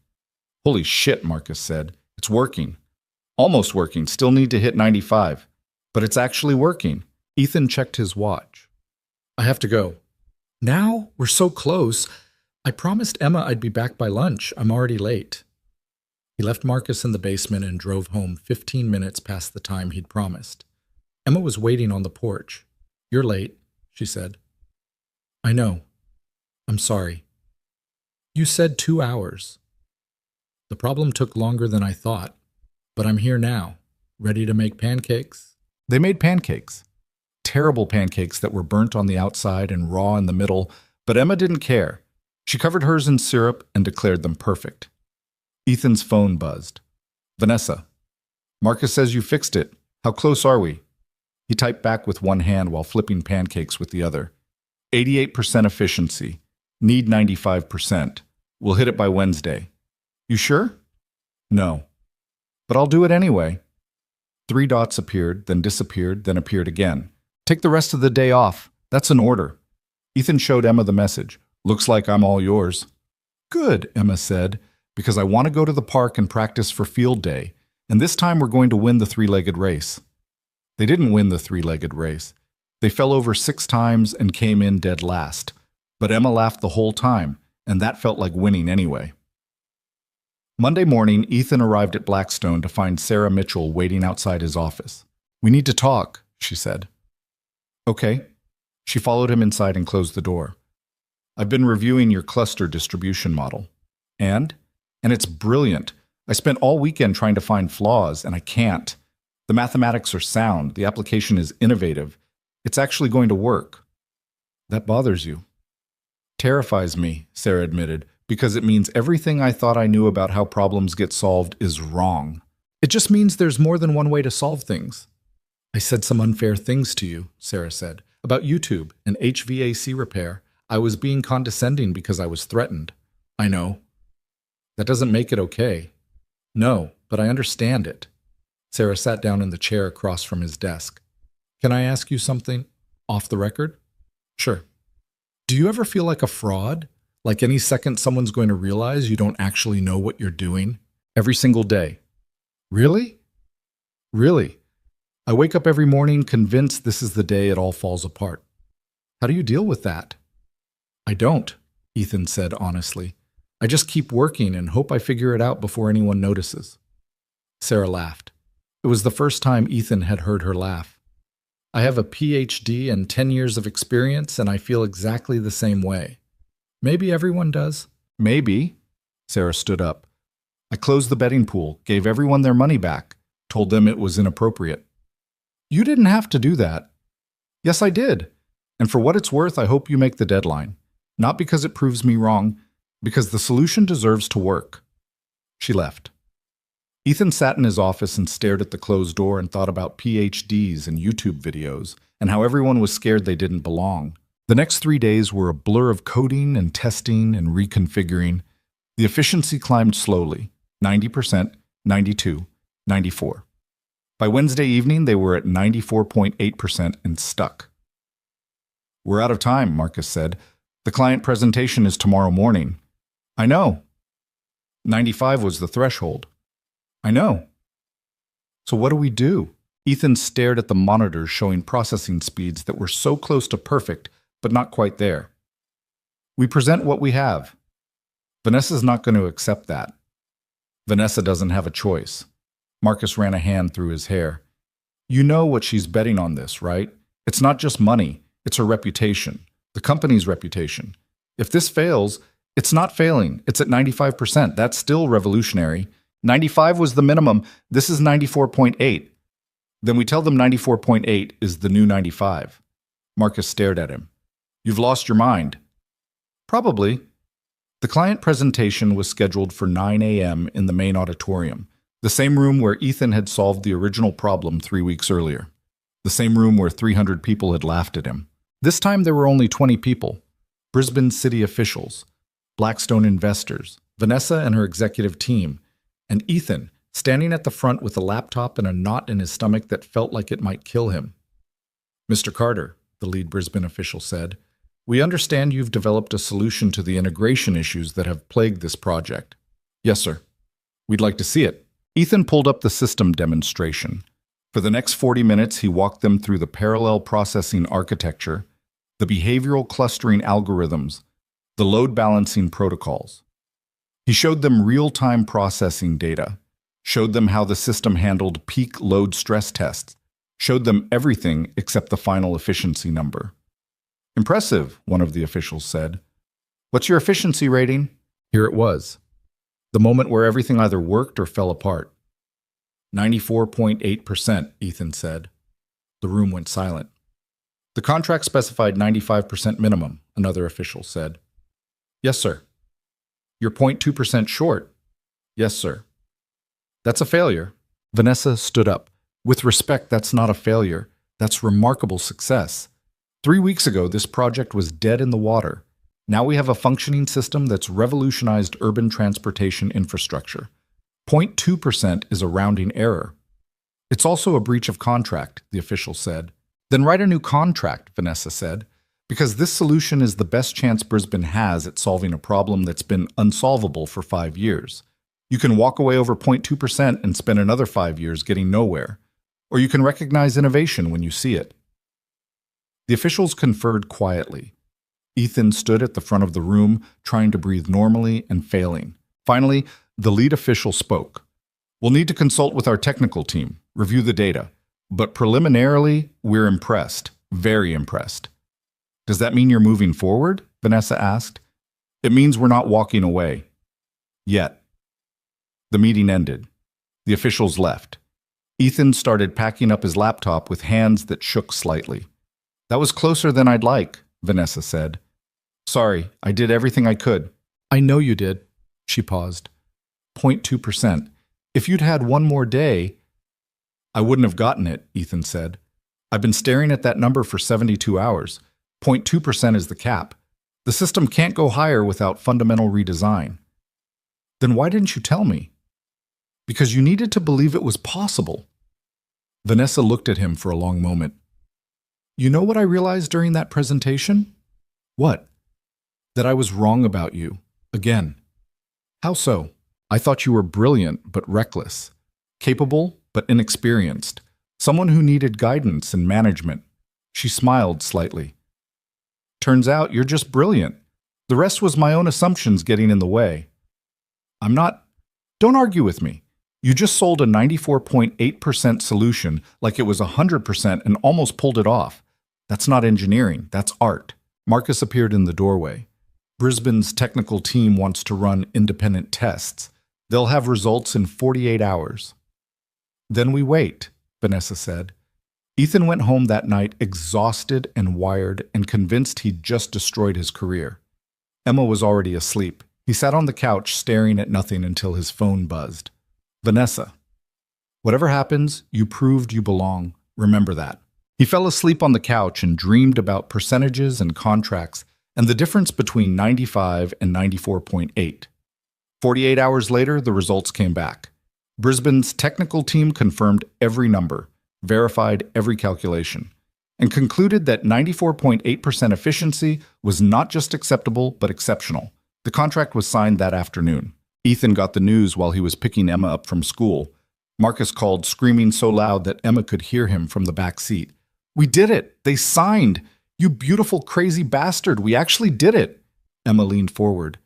Holy shit, Marcus said. It's working. Almost working. Still need to hit 95. But it's actually working. Ethan checked his watch. I have to go. Now? We're so close. I promised Emma I'd be back by lunch. I'm already late. He left Marcus in the basement and drove home 15 minutes past the time he'd promised. Emma was waiting on the porch. You're late, she said. I know. I'm sorry. You said 2 hours. The problem took longer than I thought, but I'm here now, ready to make pancakes. They made pancakes. Terrible pancakes that were burnt on the outside and raw in the middle, but Emma didn't care. She covered hers in syrup and declared them perfect. Ethan's phone buzzed. Vanessa. Marcus says you fixed it. How close are we? He typed back with one hand while flipping pancakes with the other. 88% efficiency. Need 95%. We'll hit it by Wednesday. You sure? No. But I'll do it anyway. 3 dots appeared, then disappeared, then appeared again. Take the rest of the day off. That's an order. Ethan showed Emma the message. Looks like I'm all yours. Good, Emma said, because I want to go to the park and practice for field day, and this time we're going to win the 3-legged race. They didn't win the 3-legged race. They fell over 6 times and came in dead last. But Emma laughed the whole time, and that felt like winning anyway. Monday morning, Ethan arrived at Blackstone to find Sarah Mitchell waiting outside his office. We need to talk, she said. Okay. She followed him inside and closed the door. I've been reviewing your cluster distribution model. And it's brilliant. I spent all weekend trying to find flaws, and I can't. The mathematics are sound. The application is innovative. It's actually going to work. That bothers you. Terrifies me, Sarah admitted, because it means everything I thought I knew about how problems get solved is wrong. It just means there's more than one way to solve things. I said some unfair things to you, Sarah said, about YouTube and HVAC repair. I was being condescending because I was threatened. I know. That doesn't make it okay. No, but I understand it. Sarah sat down in the chair across from his desk. Can I ask you something? Off the record? Sure. Do you ever feel like a fraud? Like any second someone's going to realize you don't actually know what you're doing? Every single day. Really? Really. I wake up every morning convinced this is the day it all falls apart. How do you deal with that? I don't, Ethan said honestly. I just keep working and hope I figure it out before anyone notices. Sarah laughed. It was the first time Ethan had heard her laugh. I have a PhD and 10 years of experience, and I feel exactly the same way. Maybe everyone does. Maybe. Sarah stood up. I closed the betting pool, gave everyone their money back, told them it was inappropriate. You didn't have to do that. Yes, I did. And for what it's worth, I hope you make the deadline. Not because it proves me wrong, because the solution deserves to work. She left. Ethan sat in his office and stared at the closed door and thought about PhDs and YouTube videos and how everyone was scared they didn't belong. The next 3 days were a blur of coding and testing and reconfiguring. The efficiency climbed slowly, 90%, 92, 94. By Wednesday evening, they were at 94.8% and stuck. We're out of time, Marcus said. The client presentation is tomorrow morning. I know. 95 was the threshold. I know. So what do we do? Ethan stared at the monitors showing processing speeds that were so close to perfect, but not quite there. We present what we have. Vanessa's not going to accept that. Vanessa doesn't have a choice. Marcus ran a hand through his hair. You know what she's betting on this, right? It's not just money. It's her reputation. The company's reputation. If this fails, it's not failing. It's at 95%. That's still revolutionary. 95 was the minimum. This is 94.8. Then we tell them 94.8 is the new 95. Marcus stared at him. You've lost your mind. Probably. The client presentation was scheduled for 9 a.m. in the main auditorium, the same room where Ethan had solved the original problem 3 weeks earlier, the same room where 300 people had laughed at him. This time there were only 20 people, Brisbane city officials, Blackstone investors, Vanessa and her executive team, and Ethan standing at the front with a laptop and a knot in his stomach that felt like it might kill him. Mr. Carter, the lead Brisbane official said, we understand you've developed a solution to the integration issues that have plagued this project. Yes, sir. We'd like to see it. Ethan pulled up the system demonstration. For the next 40 minutes, he walked them through the parallel processing architecture, the behavioral clustering algorithms, the load balancing protocols. He showed them real-time processing data, showed them how the system handled peak load stress tests, showed them everything except the final efficiency number. Impressive, one of the officials said. What's your efficiency rating? Here it was. The moment where everything either worked or fell apart. 94.8%, Ethan said. The room went silent. The contract specified 95% minimum, another official said. Yes, sir. You're 0.2% short. Yes, sir. That's a failure. Vanessa stood up. With respect, that's not a failure. That's remarkable success. 3 weeks ago, this project was dead in the water. Now we have a functioning system that's revolutionized urban transportation infrastructure. 0.2% is a rounding error. It's also a breach of contract, the official said. Then write a new contract, Vanessa said, because this solution is the best chance Brisbane has at solving a problem that's been unsolvable for 5 years. You can walk away over 0.2% and spend another 5 years getting nowhere. Or you can recognize innovation when you see it. The officials conferred quietly. Ethan stood at the front of the room, trying to breathe normally and failing. Finally, the lead official spoke. We'll need to consult with our technical team, review the data. But preliminarily, we're impressed, very impressed. Does that mean you're moving forward? Vanessa asked. It means we're not walking away. Yet. The meeting ended. The officials left. Ethan started packing up his laptop with hands that shook slightly. That was closer than I'd like, Vanessa said. Sorry, I did everything I could. I know you did. She paused. 0.2%. If you'd had one more day... I wouldn't have gotten it, Ethan said. I've been staring at that number for 72 hours. 0.2% is the cap. The system can't go higher without fundamental redesign. Then why didn't you tell me? Because you needed to believe it was possible. Vanessa looked at him for a long moment. You know what I realized during that presentation? What? That I was wrong about you. Again. How so? I thought you were brilliant but reckless. Capable but inexperienced. Someone who needed guidance and management. She smiled slightly. Turns out you're just brilliant. The rest was my own assumptions getting in the way. Don't argue with me. You just sold a 94.8% solution like it was 100% and almost pulled it off. That's not engineering, that's art. Marcus appeared in the doorway. Brisbane's technical team wants to run independent tests. They'll have results in 48 hours. Then we wait, Vanessa said. Ethan went home that night exhausted and wired and convinced he'd just destroyed his career. Emma was already asleep. He sat on the couch staring at nothing until his phone buzzed. Vanessa, whatever happens, you proved you belong. Remember that. He fell asleep on the couch and dreamed about percentages and contracts and the difference between 95 and 94.8. 48 hours later, the results came back. Brisbane's technical team confirmed every number, verified every calculation, and concluded that 94.8% efficiency was not just acceptable, but exceptional. The contract was signed that afternoon. Ethan got the news while he was picking Emma up from school. Marcus called, screaming so loud that Emma could hear him from the back seat. We did it! They signed! You beautiful, crazy bastard! We actually did it! Emma leaned forward.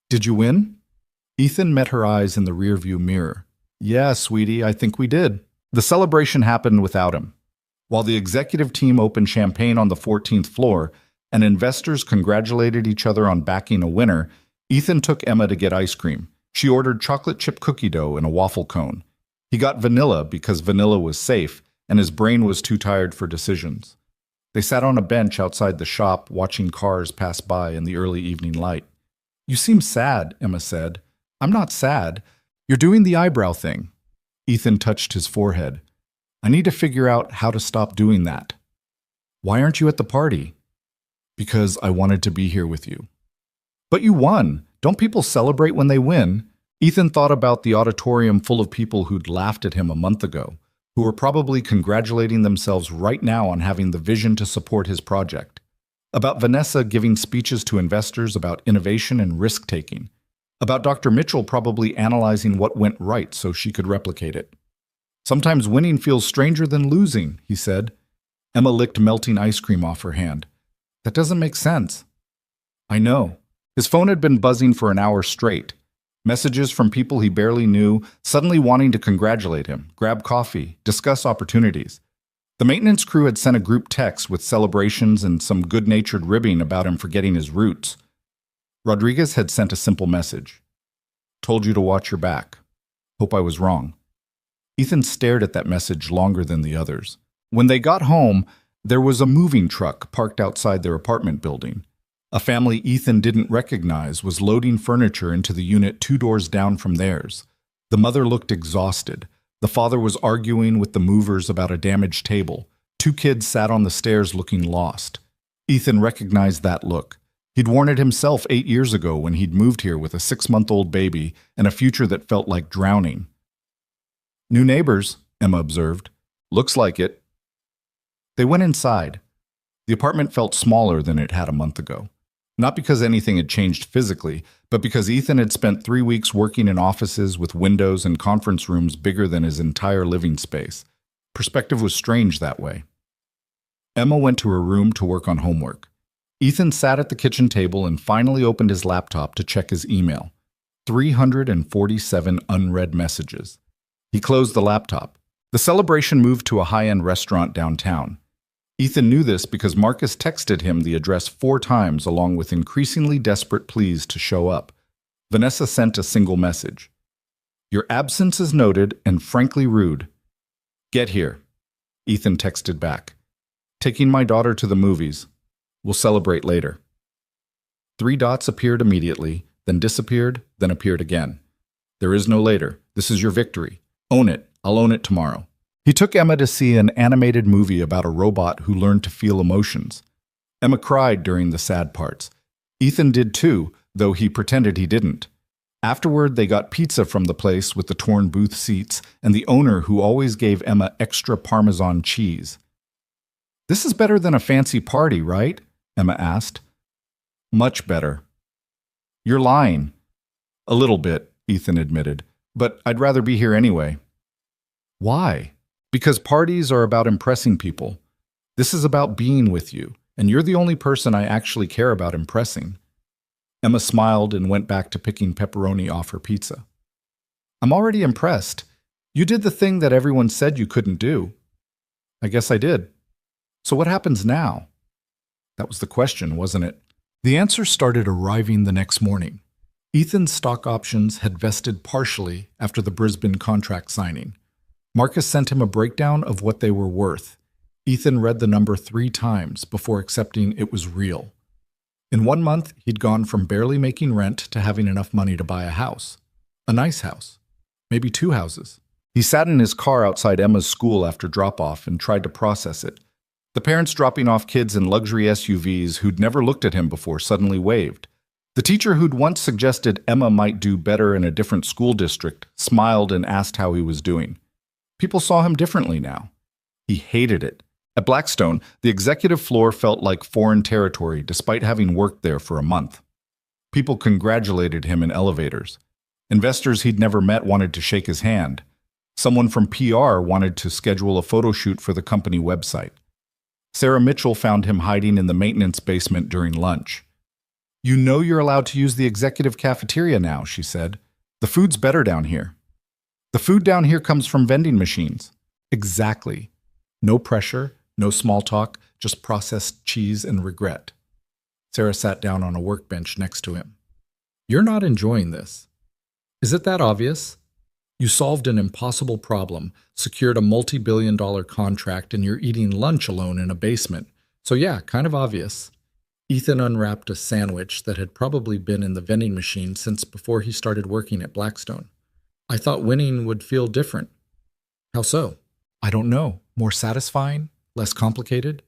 Did you win? Ethan met her eyes in the rearview mirror. Yeah, sweetie, I think we did. The celebration happened without him. While the executive team opened champagne on the 14th floor and investors congratulated each other on backing a winner, Ethan took Emma to get ice cream. She ordered chocolate chip cookie dough and a waffle cone. He got vanilla because vanilla was safe and his brain was too tired for decisions. They sat on a bench outside the shop watching cars pass by in the early evening light. You seem sad, Emma said. I'm not sad. You're doing the eyebrow thing. Ethan touched his forehead. I need to figure out how to stop doing that. Why aren't you at the party? Because I wanted to be here with you. But you won. Don't people celebrate when they win? Ethan thought about the auditorium full of people who'd laughed at him a month ago, who were probably congratulating themselves right now on having the vision to support his project. About Vanessa giving speeches to investors about innovation and risk-taking. About Dr. Mitchell probably analyzing what went right so she could replicate it. Sometimes winning feels stranger than losing, he said. Emma licked melting ice cream off her hand. That doesn't make sense. I know. His phone had been buzzing for an hour straight. Messages from people he barely knew, suddenly wanting to congratulate him, grab coffee, discuss opportunities. The maintenance crew had sent a group text with celebrations and some good-natured ribbing about him forgetting his roots. Rodriguez had sent a simple message. Told you to watch your back. Hope I was wrong. Ethan stared at that message longer than the others. When they got home, there was a moving truck parked outside their apartment building. A family Ethan didn't recognize was loading furniture into the unit 2 doors down from theirs. The mother looked exhausted. The father was arguing with the movers about a damaged table. 2 kids sat on the stairs looking lost. Ethan recognized that look. He'd worn it himself 8 years ago when he'd moved here with a 6-month-old baby and a future that felt like drowning. New neighbors, Emma observed. Looks like it. They went inside. The apartment felt smaller than it had a month ago. Not because anything had changed physically, but because Ethan had spent 3 weeks working in offices with windows and conference rooms bigger than his entire living space. Perspective was strange that way. Emma went to her room to work on homework. Ethan sat at the kitchen table and finally opened his laptop to check his email. 347 unread messages. He closed the laptop. The celebration moved to a high-end restaurant downtown. Ethan knew this because Marcus texted him the address 4 times along with increasingly desperate pleas to show up. Vanessa sent a single message. Your absence is noted and frankly rude. Get here. Ethan texted back. Taking my daughter to the movies. We'll celebrate later. 3 dots appeared immediately, then disappeared, then appeared again. There is no later. This is your victory. Own it. I'll own it tomorrow. He took Emma to see an animated movie about a robot who learned to feel emotions. Emma cried during the sad parts. Ethan did too, though he pretended he didn't. Afterward, they got pizza from the place with the torn booth seats and the owner who always gave Emma extra Parmesan cheese. "This is better than a fancy party, right?" Emma asked. "Much better." "You're lying." "A little bit," Ethan admitted, "but I'd rather be here anyway." "Why?" "Because parties are about impressing people. This is about being with you, and you're the only person I actually care about impressing." Emma smiled and went back to picking pepperoni off her pizza. "I'm already impressed. You did the thing that everyone said you couldn't do." "I guess I did. So what happens now?" That was the question, wasn't it? The answer started arriving the next morning. Ethan's stock options had vested partially after the Brisbane contract signing. Marcus sent him a breakdown of what they were worth. Ethan read the number 3 times before accepting it was real. In 1 month, he'd gone from barely making rent to having enough money to buy a house. A nice house. Maybe 2 houses. He sat in his car outside Emma's school after drop-off and tried to process it. The parents dropping off kids in luxury SUVs who'd never looked at him before suddenly waved. The teacher who'd once suggested Emma might do better in a different school district smiled and asked how he was doing. People saw him differently now. He hated it. At Blackstone, the executive floor felt like foreign territory despite having worked there for a month. People congratulated him in elevators. Investors he'd never met wanted to shake his hand. Someone from PR wanted to schedule a photo shoot for the company website. Sarah Mitchell found him hiding in the maintenance basement during lunch. "You know you're allowed to use the executive cafeteria now," she said. "The food's better down here." "The food down here comes from vending machines." Exactly. No pressure, no small talk, just processed cheese and regret. Sarah sat down on a workbench next to him. "You're not enjoying this. Is it that obvious? You solved an impossible problem, secured a multi-billion-dollar contract, and you're eating lunch alone in a basement. So yeah, kind of obvious." Ethan unwrapped a sandwich that had probably been in the vending machine since before he started working at Blackstone. "I thought winning would feel different." "How so?" "I don't know. More satisfying? Less complicated?"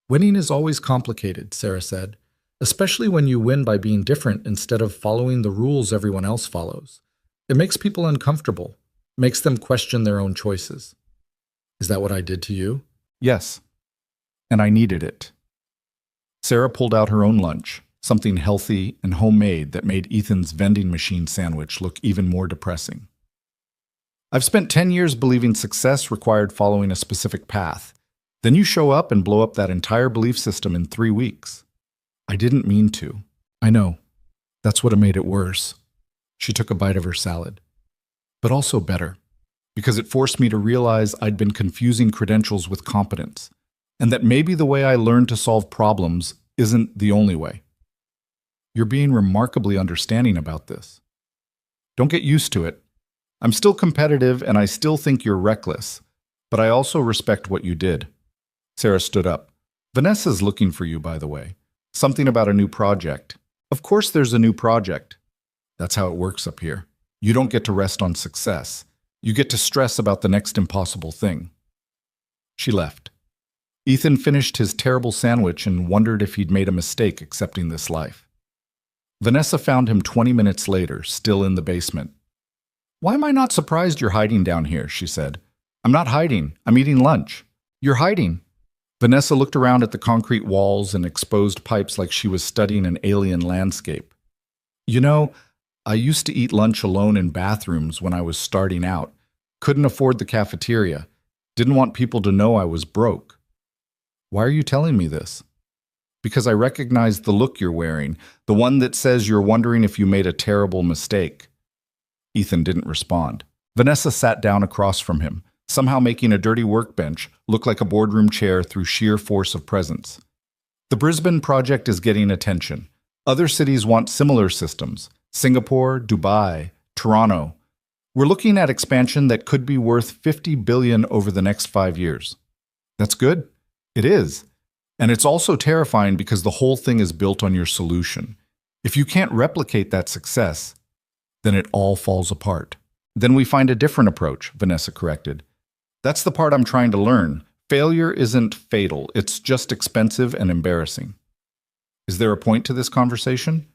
"Winning is always complicated," Sarah said, "especially when you win by being different instead of following the rules everyone else follows. It makes people uncomfortable, makes them question their own choices." "Is that what I did to you?" "Yes. And I needed it." Sarah pulled out her own lunch, something healthy and homemade that made Ethan's vending machine sandwich look even more depressing. "I've spent 10 years believing success required following a specific path. Then you show up and blow up that entire belief system in 3 weeks." "I didn't mean to." "I know. That's what made it worse." She took a bite of her salad. "But also better, because it forced me to realize I'd been confusing credentials with competence, and that maybe the way I learned to solve problems isn't the only way." "You're being remarkably understanding about this." "Don't get used to it. I'm still competitive and I still think you're reckless, but I also respect what you did." Sarah stood up. "Vanessa's looking for you, by the way. Something about a new project." "Of course there's a new project. That's how it works up here. You don't get to rest on success. You get to stress about the next impossible thing." She left. Ethan finished his terrible sandwich and wondered if he'd made a mistake accepting this life. Vanessa found him 20 minutes later, still in the basement. "Why am I not surprised you're hiding down here?" she said. "I'm not hiding. I'm eating lunch." "You're hiding." Vanessa looked around at the concrete walls and exposed pipes like she was studying an alien landscape. "You know, I used to eat lunch alone in bathrooms when I was starting out. Couldn't afford the cafeteria. Didn't want people to know I was broke." "Why are you telling me this?" "Because I recognize the look you're wearing, the one that says you're wondering if you made a terrible mistake." Ethan didn't respond. Vanessa sat down across from him, somehow making a dirty workbench look like a boardroom chair through sheer force of presence. "The Brisbane project is getting attention. Other cities want similar systems. Singapore, Dubai, Toronto. We're looking at expansion that could be worth $50 billion over the next 5 years." "That's good." "It is. And it's also terrifying because the whole thing is built on your solution. If you can't replicate that success, then it all falls apart." "Then we find a different approach," Vanessa corrected. "That's the part I'm trying to learn. Failure isn't fatal. It's just expensive and embarrassing." Is there a point to this conversation?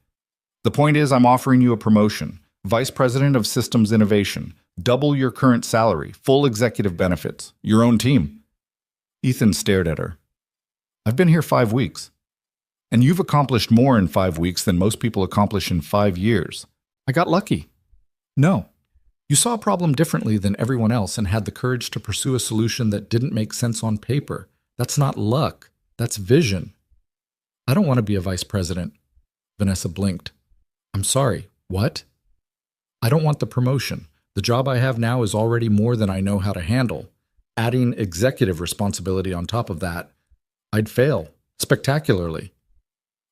The point is I'm offering you a promotion. Vice President of Systems Innovation. Double your current salary. Full executive benefits. Your own team. Ethan stared at her. I've been here 5 weeks. And you've accomplished more in 5 weeks than most people accomplish in 5 years. I got lucky. No. You saw a problem differently than everyone else and had the courage to pursue a solution that didn't make sense on paper. That's not luck. That's vision. I don't want to be a vice president. Vanessa blinked. I'm sorry. What? I don't want the promotion. The job I have now is already more than I know how to handle. Adding executive responsibility on top of that, I'd fail. Spectacularly.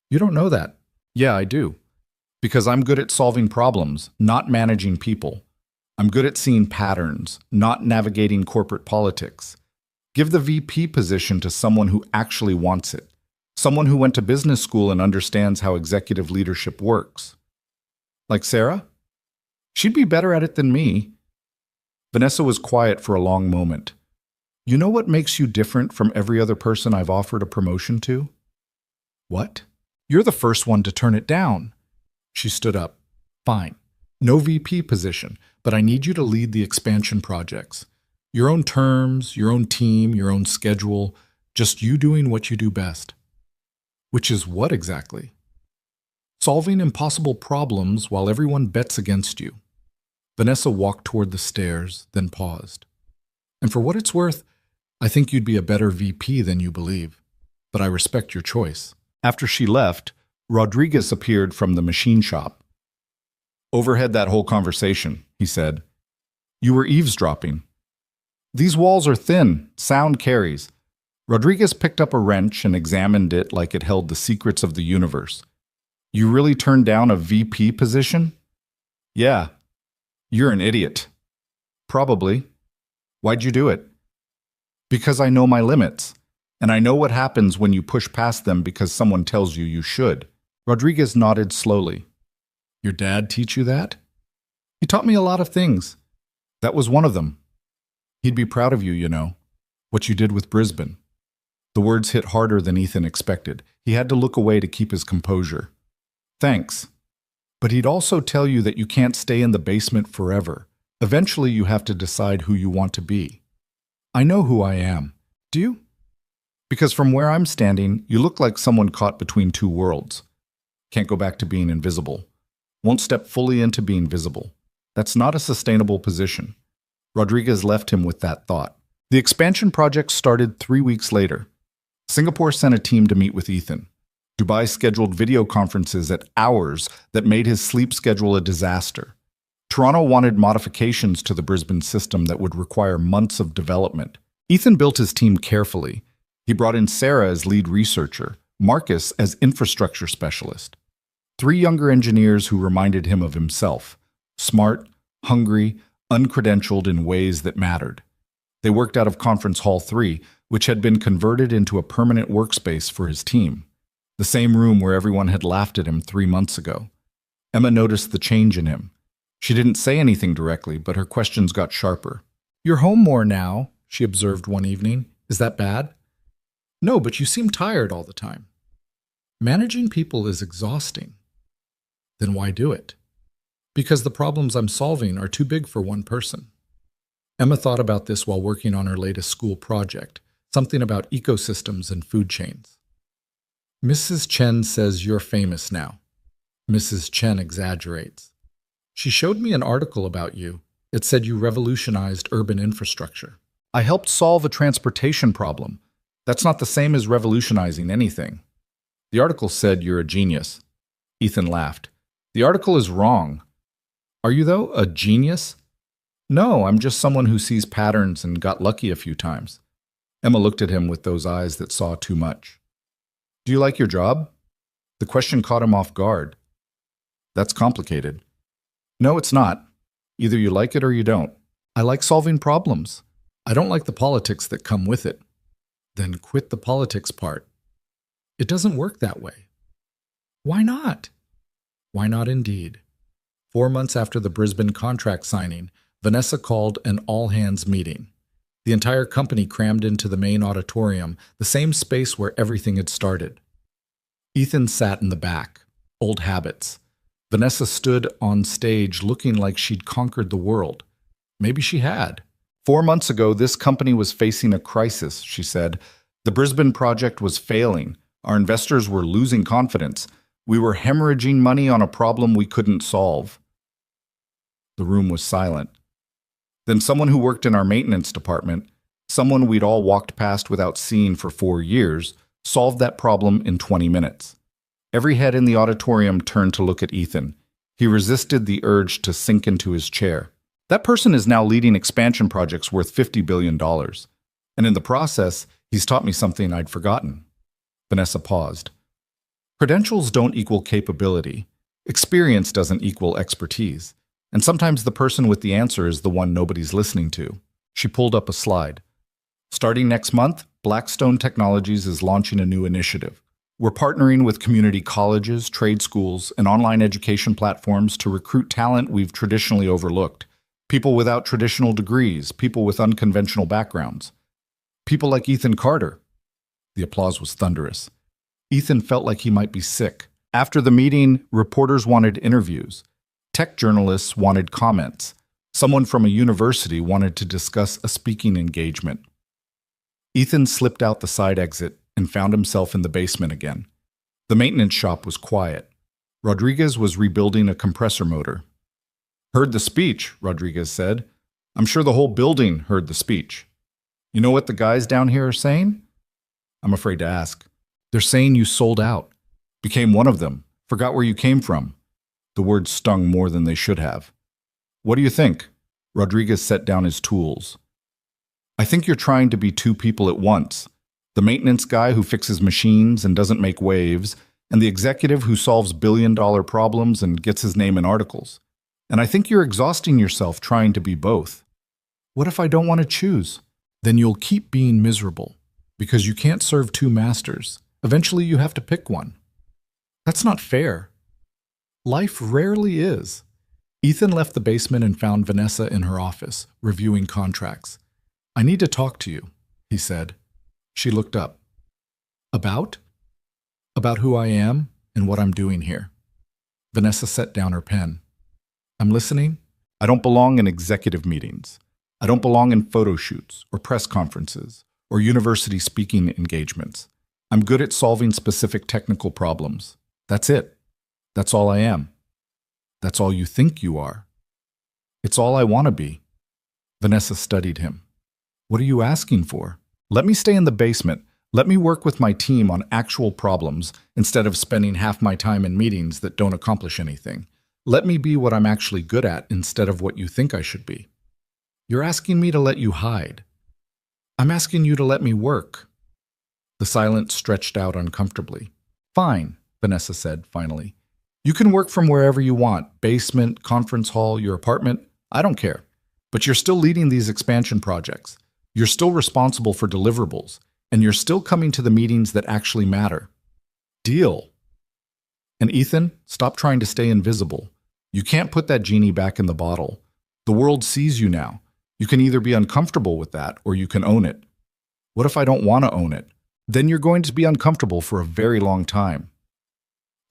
You don't know that. Yeah, I do. Because I'm good at solving problems, not managing people. I'm good at seeing patterns, not navigating corporate politics. Give the VP position to someone who actually wants it. Someone who went to business school and understands how executive leadership works. Like Sarah? She'd be better at it than me. Vanessa was quiet for a long moment. You know what makes you different from every other person I've offered a promotion to? What? You're the first one to turn it down. She stood up. Fine. No VP position, but I need you to lead the expansion projects. Your own terms, your own team, your own schedule, just you doing what you do best. Which is what exactly? Solving impossible problems while everyone bets against you. Vanessa walked toward the stairs, then paused. And for what it's worth, I think you'd be a better VP than you believe. But I respect your choice. After she left, Rodriguez appeared from the machine shop. Overhead that whole conversation, he said. You were eavesdropping. These walls are thin, sound carries. Rodriguez picked up a wrench and examined it like it held the secrets of the universe. You really turned down a VP position? Yeah. You're an idiot. Probably. Why'd you do it? Because I know my limits, and I know what happens when you push past them because someone tells you should. Rodriguez nodded slowly. Your dad teach you that? He taught me a lot of things. That was one of them. He'd be proud of you, you know, what you did with Brisbane. The words hit harder than Ethan expected. He had to look away to keep his composure. Thanks. But he'd also tell you that you can't stay in the basement forever. Eventually you have to decide who you want to be. I know who I am. Do you? Because from where I'm standing, you look like someone caught between two worlds. Can't go back to being invisible. Won't step fully into being visible. That's not a sustainable position. Rodriguez left him with that thought. The expansion project started 3 weeks later. Singapore sent a team to meet with Ethan. Dubai scheduled video conferences at hours that made his sleep schedule a disaster. Toronto wanted modifications to the Brisbane system that would require months of development. Ethan built his team carefully. He brought in Sarah as lead researcher, Marcus as infrastructure specialist. 3 younger engineers who reminded him of himself. Smart, hungry, uncredentialed in ways that mattered. They worked out of Conference Hall 3, which had been converted into a permanent workspace for his team. The same room where everyone had laughed at him 3 months ago. Emma noticed the change in him. She didn't say anything directly, but her questions got sharper. You're home more now, she observed one evening. Is that bad? No, but you seem tired all the time. Managing people is exhausting. Then why do it? Because the problems I'm solving are too big for one person. Emma thought about this while working on her latest school project, something about ecosystems and food chains. Mrs. Chen says you're famous now. Mrs. Chen exaggerates. She showed me an article about you. It said you revolutionized urban infrastructure. I helped solve a transportation problem. That's not the same as revolutionizing anything. The article said you're a genius. Ethan laughed. The article is wrong. Are you, though, a genius? No, I'm just someone who sees patterns and got lucky a few times. Emma looked at him with those eyes that saw too much. Do you like your job? The question caught him off guard. That's complicated. No, it's not. Either you like it or you don't. I like solving problems. I don't like the politics that come with it. Then quit the politics part. It doesn't work that way. Why not? Why not indeed? 4 months after the Brisbane contract signing, Vanessa called an all-hands meeting. The entire company crammed into the main auditorium, the same space where everything had started. Ethan sat in the back. Old habits. Vanessa stood on stage looking like she'd conquered the world. Maybe she had. 4 months ago, this company was facing a crisis, she said. The Brisbane project was failing. Our investors were losing confidence. We were hemorrhaging money on a problem we couldn't solve. The room was silent. Then someone who worked in our maintenance department, someone we'd all walked past without seeing for 4 years, solved that problem in 20 minutes. Every head in the auditorium turned to look at Ethan. He resisted the urge to sink into his chair. That person is now leading expansion projects worth $50 billion. And in the process, he's taught me something I'd forgotten. Vanessa paused. Credentials don't equal capability. Experience doesn't equal expertise. And sometimes the person with the answer is the one nobody's listening to. She pulled up a slide. Starting next month, Blackstone Technologies is launching a new initiative. We're partnering with community colleges, trade schools, and online education platforms to recruit talent we've traditionally overlooked. People without traditional degrees, people with unconventional backgrounds. People like Ethan Carter. The applause was thunderous. Ethan felt like he might be sick. After the meeting, reporters wanted interviews. Tech journalists wanted comments. Someone from a university wanted to discuss a speaking engagement. Ethan slipped out the side exit and found himself in the basement again. The maintenance shop was quiet. Rodriguez was rebuilding a compressor motor. "Heard the speech," Rodriguez said. "I'm sure the whole building heard the speech. You know what the guys down here are saying?" "I'm afraid to ask." "They're saying you sold out. Became one of them. Forgot where you came from." The words stung more than they should have. "What do you think?" Rodriguez set down his tools. "I think you're trying to be two people at once. The maintenance guy who fixes machines and doesn't make waves, and the executive who solves billion-dollar problems and gets his name in articles. And I think you're exhausting yourself trying to be both." "What if I don't want to choose?" "Then you'll keep being miserable, because you can't serve two masters. Eventually you have to pick one." "That's not fair." "Life rarely is." Ethan left the basement and found Vanessa in her office, reviewing contracts. "I need to talk to you," he said. She looked up. "About?" "About who I am and what I'm doing here." Vanessa set down her pen. "I'm listening." "I don't belong in executive meetings. I don't belong in photo shoots or press conferences or university speaking engagements. I'm good at solving specific technical problems. That's it. That's all I am." "That's all you think you are." "It's all I want to be." Vanessa studied him. "What are you asking for?" "Let me stay in the basement. Let me work with my team on actual problems instead of spending half my time in meetings that don't accomplish anything. Let me be what I'm actually good at instead of what you think I should be." "You're asking me to let you hide." "I'm asking you to let me work." The silence stretched out uncomfortably. "Fine," Vanessa said finally. "You can work from wherever you want, basement, conference hall, your apartment. I don't care. But you're still leading these expansion projects. You're still responsible for deliverables, and you're still coming to the meetings that actually matter. Deal." "And Ethan, stop trying to stay invisible. You can't put that genie back in the bottle. The world sees you now. You can either be uncomfortable with that or you can own it." "What if I don't want to own it?" "Then you're going to be uncomfortable for a very long time."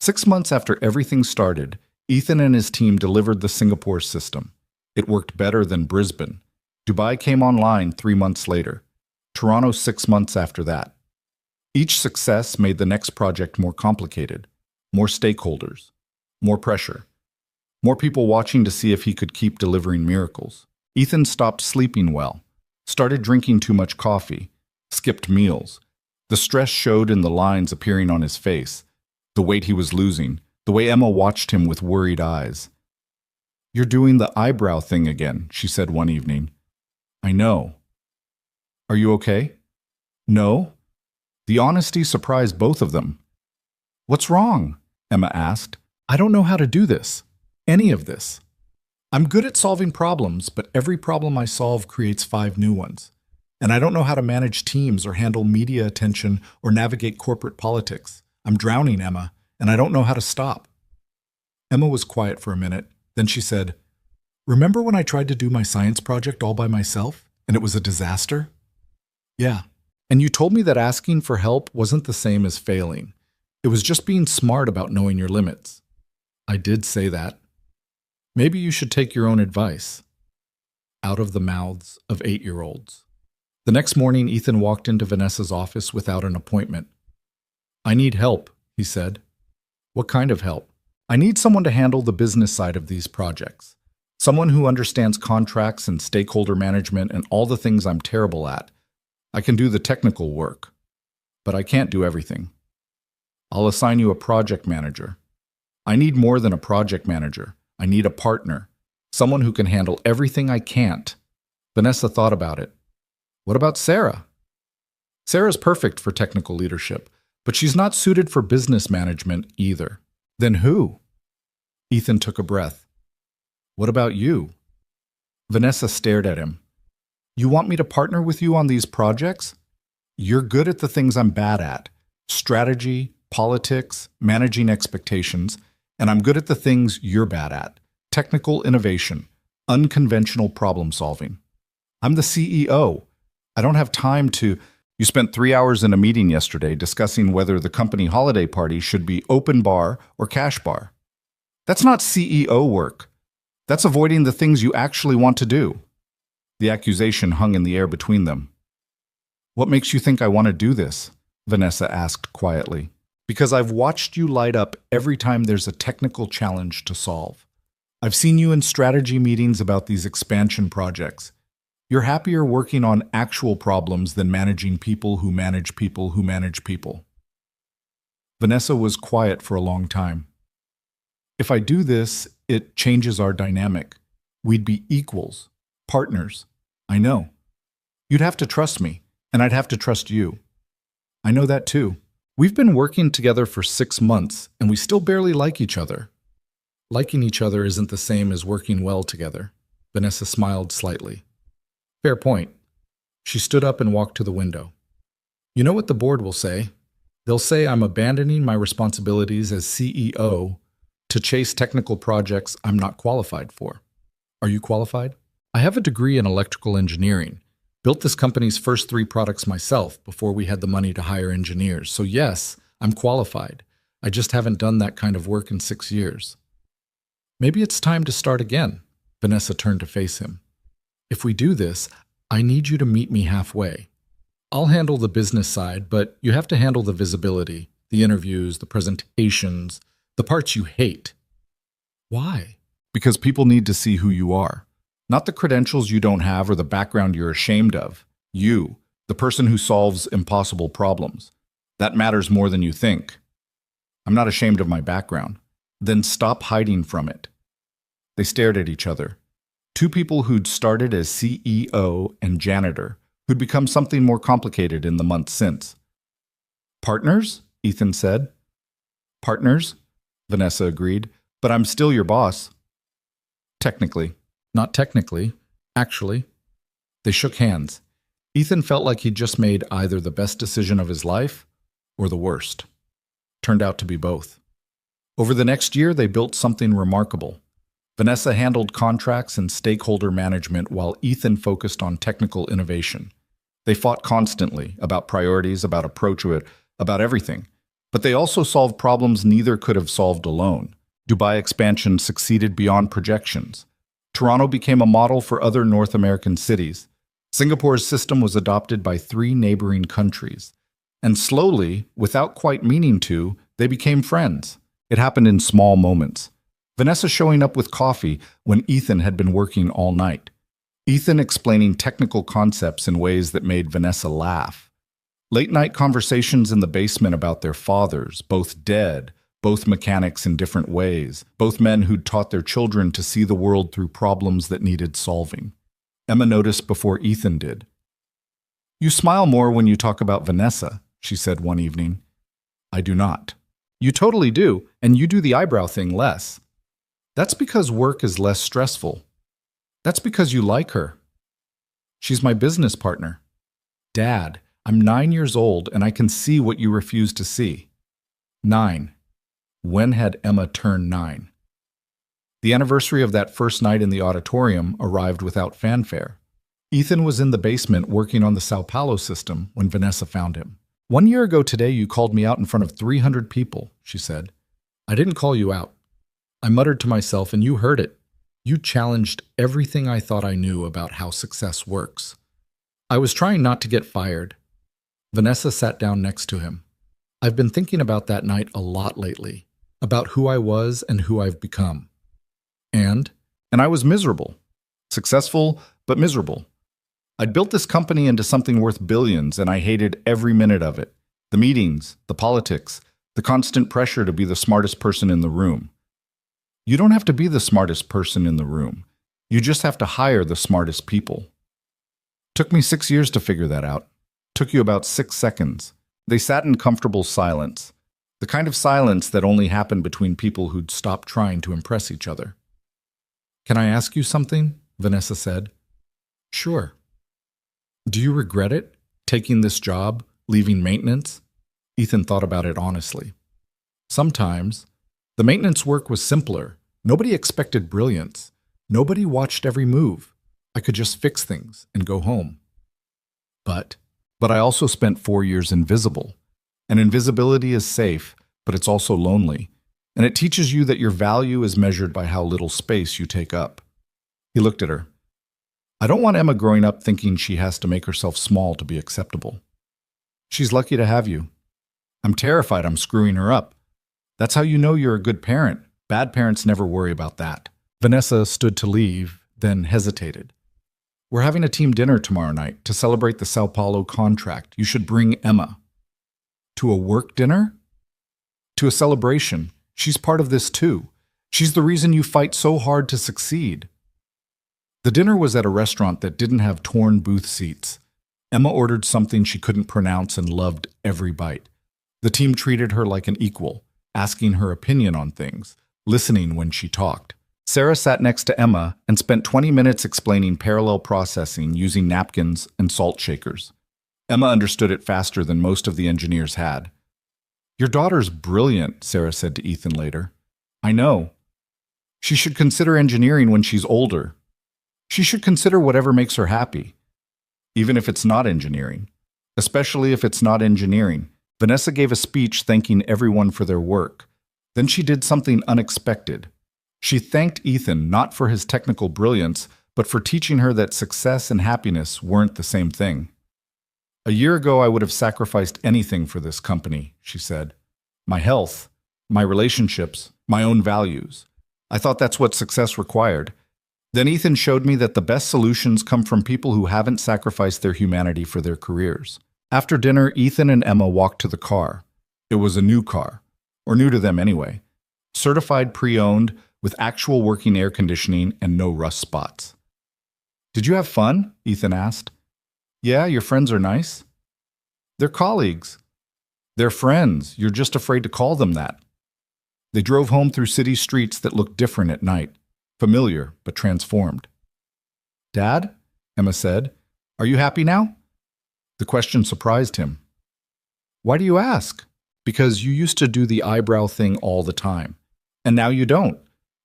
6 months after everything started, Ethan and his team delivered the Singapore system. It worked better than Brisbane. Dubai came online 3 months later. Toronto 6 months after that. Each success made the next project more complicated. More stakeholders. More pressure. More people watching to see if he could keep delivering miracles. Ethan stopped sleeping well. Started drinking too much coffee. Skipped meals. The stress showed in the lines appearing on his face. The weight he was losing. The way Emma watched him with worried eyes. "You're doing the eyebrow thing again," she said one evening. "I know." "Are you okay?" "No." The honesty surprised both of them. "What's wrong?" Emma asked. "I don't know how to do this. Any of this. I'm good at solving problems, but every problem I solve creates 5 new ones. And I don't know how to manage teams or handle media attention or navigate corporate politics. I'm drowning, Emma, and I don't know how to stop." Emma was quiet for a minute. Then she said, "Remember when I tried to do my science project all by myself, and it was a disaster?" "Yeah. And you told me that asking for help wasn't the same as failing. It was just being smart about knowing your limits. I did say that. Maybe you should take your own advice. Out of the mouths of 8-year-olds. The next morning, Ethan walked into Vanessa's office without an appointment. I need help, he said. What kind of help? I need someone to handle the business side of these projects. Someone who understands contracts and stakeholder management and all the things I'm terrible at. I can do the technical work, but I can't do everything. I'll assign you a project manager. I need more than a project manager. I need a partner. Someone who can handle everything I can't. Vanessa thought about it. What about Sarah? Sarah's perfect for technical leadership, but she's not suited for business management either. Then who? Ethan took a breath. What about you? Vanessa stared at him. You want me to partner with you on these projects? You're good at the things I'm bad at. Strategy, politics, managing expectations, and I'm good at the things you're bad at. Technical innovation, unconventional problem solving. I'm the CEO. I don't have time to... You spent 3 hours in a meeting yesterday discussing whether the company holiday party should be open bar or cash bar. That's not CEO work. That's avoiding the things you actually want to do. The accusation hung in the air between them. What makes you think I want to do this? Vanessa asked quietly. Because I've watched you light up every time there's a technical challenge to solve. I've seen you in strategy meetings about these expansion projects. You're happier working on actual problems than managing people who manage people who manage people. Vanessa was quiet for a long time. If I do this, it changes our dynamic. We'd be equals, partners. I know. You'd have to trust me, and I'd have to trust you. I know that too. We've been working together for 6 months, and we still barely like each other. Liking each other isn't the same as working well together. Vanessa smiled slightly. Fair point. She stood up and walked to the window. You know what the board will say? They'll say I'm abandoning my responsibilities as CEO to chase technical projects I'm not qualified for. Are you qualified? I have a degree in electrical engineering. Built this company's first 3 products myself before we had the money to hire engineers. So yes, I'm qualified. I just haven't done that kind of work in 6 years. Maybe it's time to start again. Vanessa turned to face him. If we do this, I need you to meet me halfway. I'll handle the business side, but you have to handle the visibility, the interviews, the presentations, the parts you hate. Why? Because people need to see who you are. Not the credentials you don't have or the background you're ashamed of. You, the person who solves impossible problems. That matters more than you think. I'm not ashamed of my background. Then stop hiding from it. They stared at each other. 2 people who'd started as CEO and janitor, who'd become something more complicated in the months since. Partners? Ethan said. Partners? Vanessa agreed. But I'm still your boss. Technically. Not technically. Actually. They shook hands. Ethan felt like he'd just made either the best decision of his life or the worst. Turned out to be both. Over the next year, they built something remarkable. Vanessa handled contracts and stakeholder management while Ethan focused on technical innovation. They fought constantly about priorities, about approach to it, about everything. But they also solved problems neither could have solved alone. Dubai expansion succeeded beyond projections. Toronto became a model for other North American cities. Singapore's system was adopted by 3 neighboring countries. And slowly, without quite meaning to, they became friends. It happened in small moments. Vanessa showing up with coffee when Ethan had been working all night. Ethan explaining technical concepts in ways that made Vanessa laugh. Late-night conversations in the basement about their fathers, both dead, both mechanics in different ways, both men who'd taught their children to see the world through problems that needed solving. Emma noticed before Ethan did. You smile more when you talk about Vanessa, she said one evening. I do not. You totally do, and you do the eyebrow thing less. That's because work is less stressful. That's because you like her. She's my business partner. Dad, I'm 9 years old and I can see what you refuse to see. 9. When had Emma turned 9? The anniversary of that first night in the auditorium arrived without fanfare. Ethan was in the basement working on the Sao Paulo system when Vanessa found him. 1 year ago today, you called me out in front of 300 people, she said. I didn't call you out. I muttered to myself, and you heard it. You challenged everything I thought I knew about how success works. I was trying not to get fired. Vanessa sat down next to him. I've been thinking about that night a lot lately, about who I was and who I've become. And I was miserable. Successful, but miserable. I'd built this company into something worth billions, and I hated every minute of it. The meetings, the politics, the constant pressure to be the smartest person in the room. You don't have to be the smartest person in the room. You just have to hire the smartest people. Took me 6 years to figure that out. Took you about 6 seconds. They sat in comfortable silence. The kind of silence that only happened between people who'd stopped trying to impress each other. Can I ask you something? Vanessa said. Sure. Do you regret it? Taking this job? Leaving maintenance? Ethan thought about it honestly. Sometimes. The maintenance work was simpler. Nobody expected brilliance. Nobody watched every move. I could just fix things and go home. But I also spent 4 years invisible. And invisibility is safe, but it's also lonely. And it teaches you that your value is measured by how little space you take up. He looked at her. I don't want Emma growing up thinking she has to make herself small to be acceptable. She's lucky to have you. I'm terrified I'm screwing her up. That's how you know you're a good parent. Bad parents never worry about that. Vanessa stood to leave, then hesitated. We're having a team dinner tomorrow night to celebrate the Sao Paulo contract. You should bring Emma. To a work dinner? To a celebration. She's part of this too. She's the reason you fight so hard to succeed. The dinner was at a restaurant that didn't have torn booth seats. Emma ordered something she couldn't pronounce and loved every bite. The team treated her like an equal, asking her opinion on things, listening when she talked. Sarah sat next to Emma and spent 20 minutes explaining parallel processing using napkins and salt shakers. Emma understood it faster than most of the engineers had. Your daughter's brilliant, Sarah said to Ethan later. I know. She should consider engineering when she's older. She should consider whatever makes her happy, even if it's not engineering. Especially if it's not engineering. Vanessa gave a speech thanking everyone for their work. Then she did something unexpected. She thanked Ethan not for his technical brilliance, but for teaching her that success and happiness weren't the same thing. A year ago, I would have sacrificed anything for this company, she said. My health, my relationships, my own values. I thought that's what success required. Then Ethan showed me that the best solutions come from people who haven't sacrificed their humanity for their careers. After dinner, Ethan and Emma walked to the car. It was a new car, or new to them anyway. Certified pre-owned, with actual working air conditioning and no rust spots. Did you have fun? Ethan asked. Yeah, your friends are nice. They're colleagues. They're friends. You're just afraid to call them that. They drove home through city streets that looked different at night, familiar but transformed. Dad? Emma said. Are you happy now? The question surprised him. Why do you ask? Because you used to do the eyebrow thing all the time, and now you don't.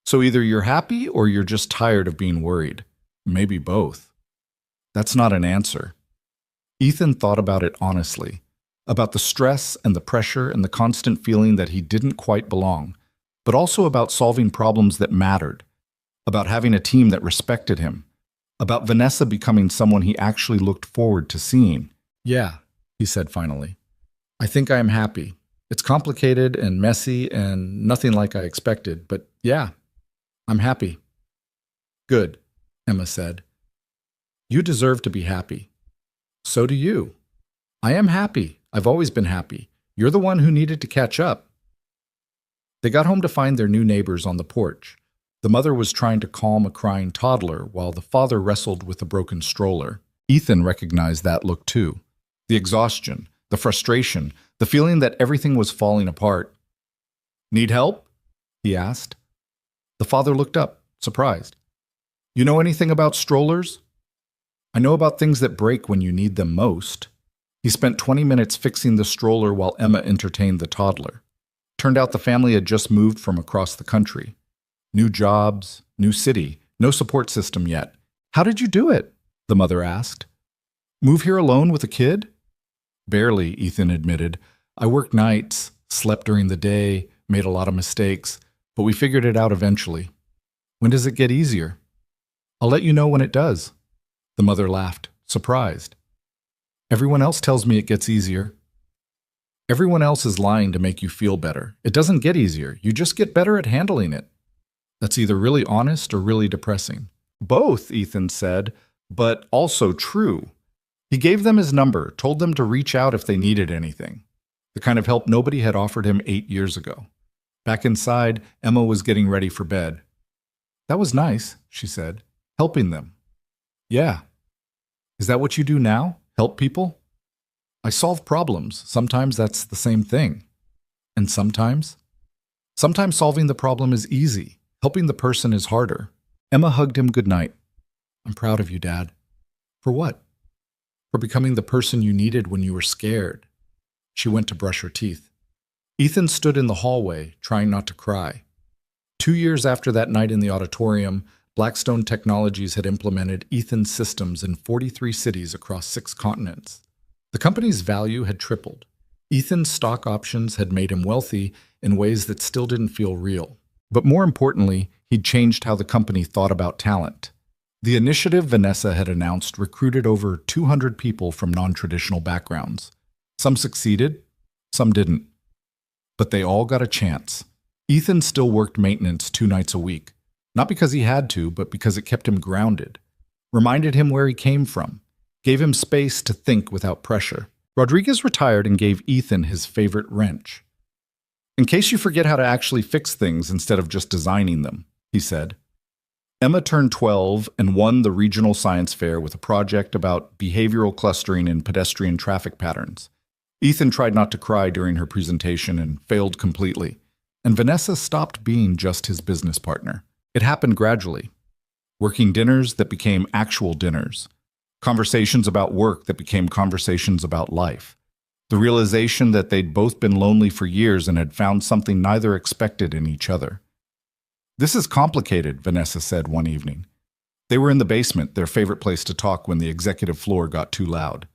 So either you're happy or you're just tired of being worried. Maybe both. That's not an answer. Ethan thought about it honestly, about the stress and the pressure and the constant feeling that he didn't quite belong, but also about solving problems that mattered, about having a team that respected him, about Vanessa becoming someone he actually looked forward to seeing. Yeah, he said finally. I think I am happy. It's complicated and messy and nothing like I expected, but yeah, I'm happy. Good, Emma said. You deserve to be happy. So do you. I am happy. I've always been happy. You're the one who needed to catch up. They got home to find their new neighbors on the porch. The mother was trying to calm a crying toddler while the father wrestled with a broken stroller. Ethan recognized that look too. The exhaustion, the frustration, the feeling that everything was falling apart. Need help? He asked. The father looked up, surprised. You know anything about strollers? I know about things that break when you need them most. He spent 20 minutes fixing the stroller while Emma entertained the toddler. Turned out the family had just moved from across the country. New jobs, new city, no support system yet. How did you do it? The mother asked. Move here alone with a kid? Barely, Ethan admitted. I worked nights, slept during the day, made a lot of mistakes, but we figured it out eventually. When does it get easier? I'll let you know when it does. The mother laughed, surprised. Everyone else tells me it gets easier. Everyone else is lying to make you feel better. It doesn't get easier. You just get better at handling it. That's either really honest or really depressing. Both, Ethan said, but also true. He gave them his number, told them to reach out if they needed anything. The kind of help nobody had offered him 8 years ago. Back inside, Emma was getting ready for bed. That was nice, she said, helping them. Yeah. Is that what you do now? Help people? I solve problems. Sometimes that's the same thing. And sometimes solving the problem is easy. Helping the person is harder. Emma hugged him goodnight. I'm proud of you, Dad. For what? For becoming the person you needed when you were scared. She went to brush her teeth. Ethan stood in the hallway, trying not to cry. 2 years after that night in the auditorium, Blackstone Technologies had implemented Ethan's systems in 43 cities across 6 continents. The company's value had tripled. Ethan's stock options had made him wealthy in ways that still didn't feel real. But more importantly, he'd changed how the company thought about talent. The initiative Vanessa had announced recruited over 200 people from non-traditional backgrounds. Some succeeded, some didn't. But they all got a chance. Ethan still worked maintenance 2 nights a week, not because he had to, but because it kept him grounded, reminded him where he came from, gave him space to think without pressure. Rodriguez retired and gave Ethan his favorite wrench. In case you forget how to actually fix things instead of just designing them, he said. Emma turned 12 and won the regional science fair with a project about behavioral clustering in pedestrian traffic patterns. Ethan tried not to cry during her presentation and failed completely. And Vanessa stopped being just his business partner. It happened gradually. Working dinners that became actual dinners. Conversations about work that became conversations about life. The realization that they'd both been lonely for years and had found something neither expected in each other. This is complicated, Vanessa said one evening. They were in the basement, their favorite place to talk when the executive floor got too loud.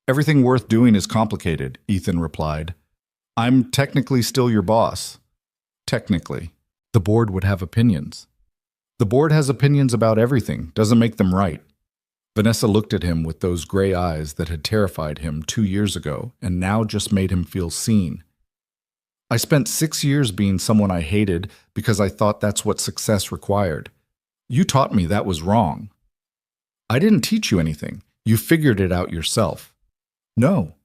Everything worth doing is complicated, Ethan replied. I'm technically still your boss. Technically. The board would have opinions. The board has opinions about everything, doesn't make them right. Vanessa looked at him with those gray eyes that had terrified him 2 years ago and now just made him feel seen. I spent 6 years being someone I hated because I thought that's what success required. You taught me that was wrong. I didn't teach you anything. You figured it out yourself. No.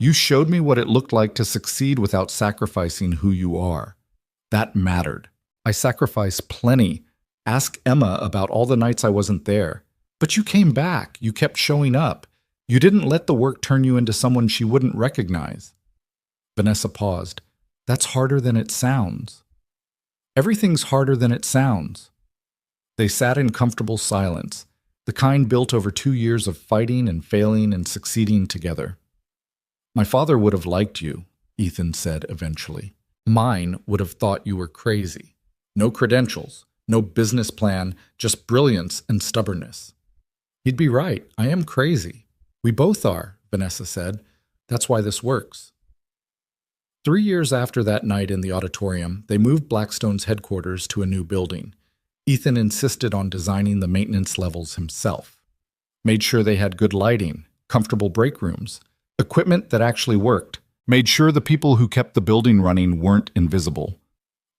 You showed me what it looked like to succeed without sacrificing who you are. That mattered. I sacrificed plenty. Ask Emma about all the nights I wasn't there. But you came back. You kept showing up. You didn't let the work turn you into someone she wouldn't recognize. Vanessa paused. That's harder than it sounds. Everything's harder than it sounds. They sat in comfortable silence, the kind built over 2 years of fighting and failing and succeeding together. My father would have liked you, Ethan said eventually. Mine would have thought you were crazy. No credentials, no business plan, just brilliance and stubbornness. He'd be right. I am crazy. We both are, Vanessa said. That's why this works. 3 years after that night in the auditorium, they moved Blackstone's headquarters to a new building. Ethan insisted on designing the maintenance levels himself. Made sure they had good lighting, comfortable break rooms, equipment that actually worked. Made sure the people who kept the building running weren't invisible.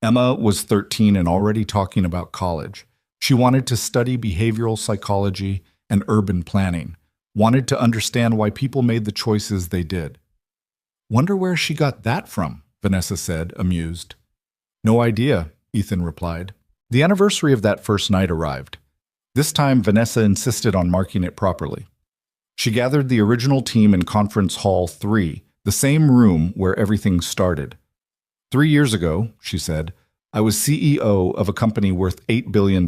Emma was 13 and already talking about college. She wanted to study behavioral psychology and urban planning, wanted to understand why people made the choices they did. Wonder where she got that from, Vanessa said, amused. No idea, Ethan replied. The anniversary of that first night arrived. This time, Vanessa insisted on marking it properly. She gathered the original team in Conference Hall 3, the same room where everything started. 3 years ago, she said, I was CEO of a company worth $8 billion.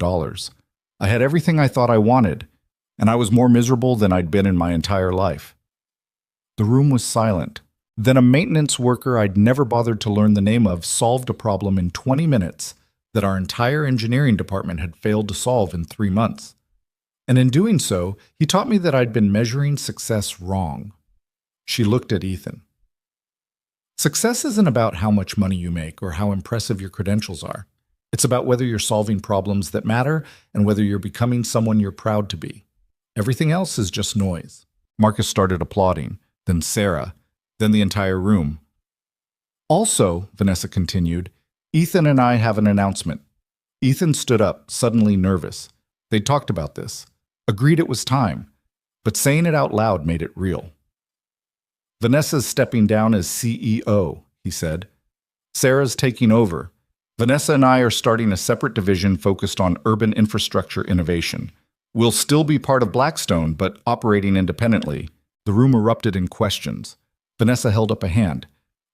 I had everything I thought I wanted, and I was more miserable than I'd been in my entire life. The room was silent. Then a maintenance worker I'd never bothered to learn the name of solved a problem in 20 minutes that our entire engineering department had failed to solve in 3 months. And in doing so, he taught me that I'd been measuring success wrong. She looked at Ethan. Success isn't about how much money you make or how impressive your credentials are. It's about whether you're solving problems that matter and whether you're becoming someone you're proud to be. Everything else is just noise. Marcus started applauding, then Sarah, then the entire room. Also, Vanessa continued, Ethan and I have an announcement. Ethan stood up, suddenly nervous. They'd talked about this, agreed it was time, but saying it out loud made it real. Vanessa's stepping down as CEO, he said. Sarah's taking over. Vanessa and I are starting a separate division focused on urban infrastructure innovation. We'll still be part of Blackstone, but operating independently. The room erupted in questions. Vanessa held up a hand.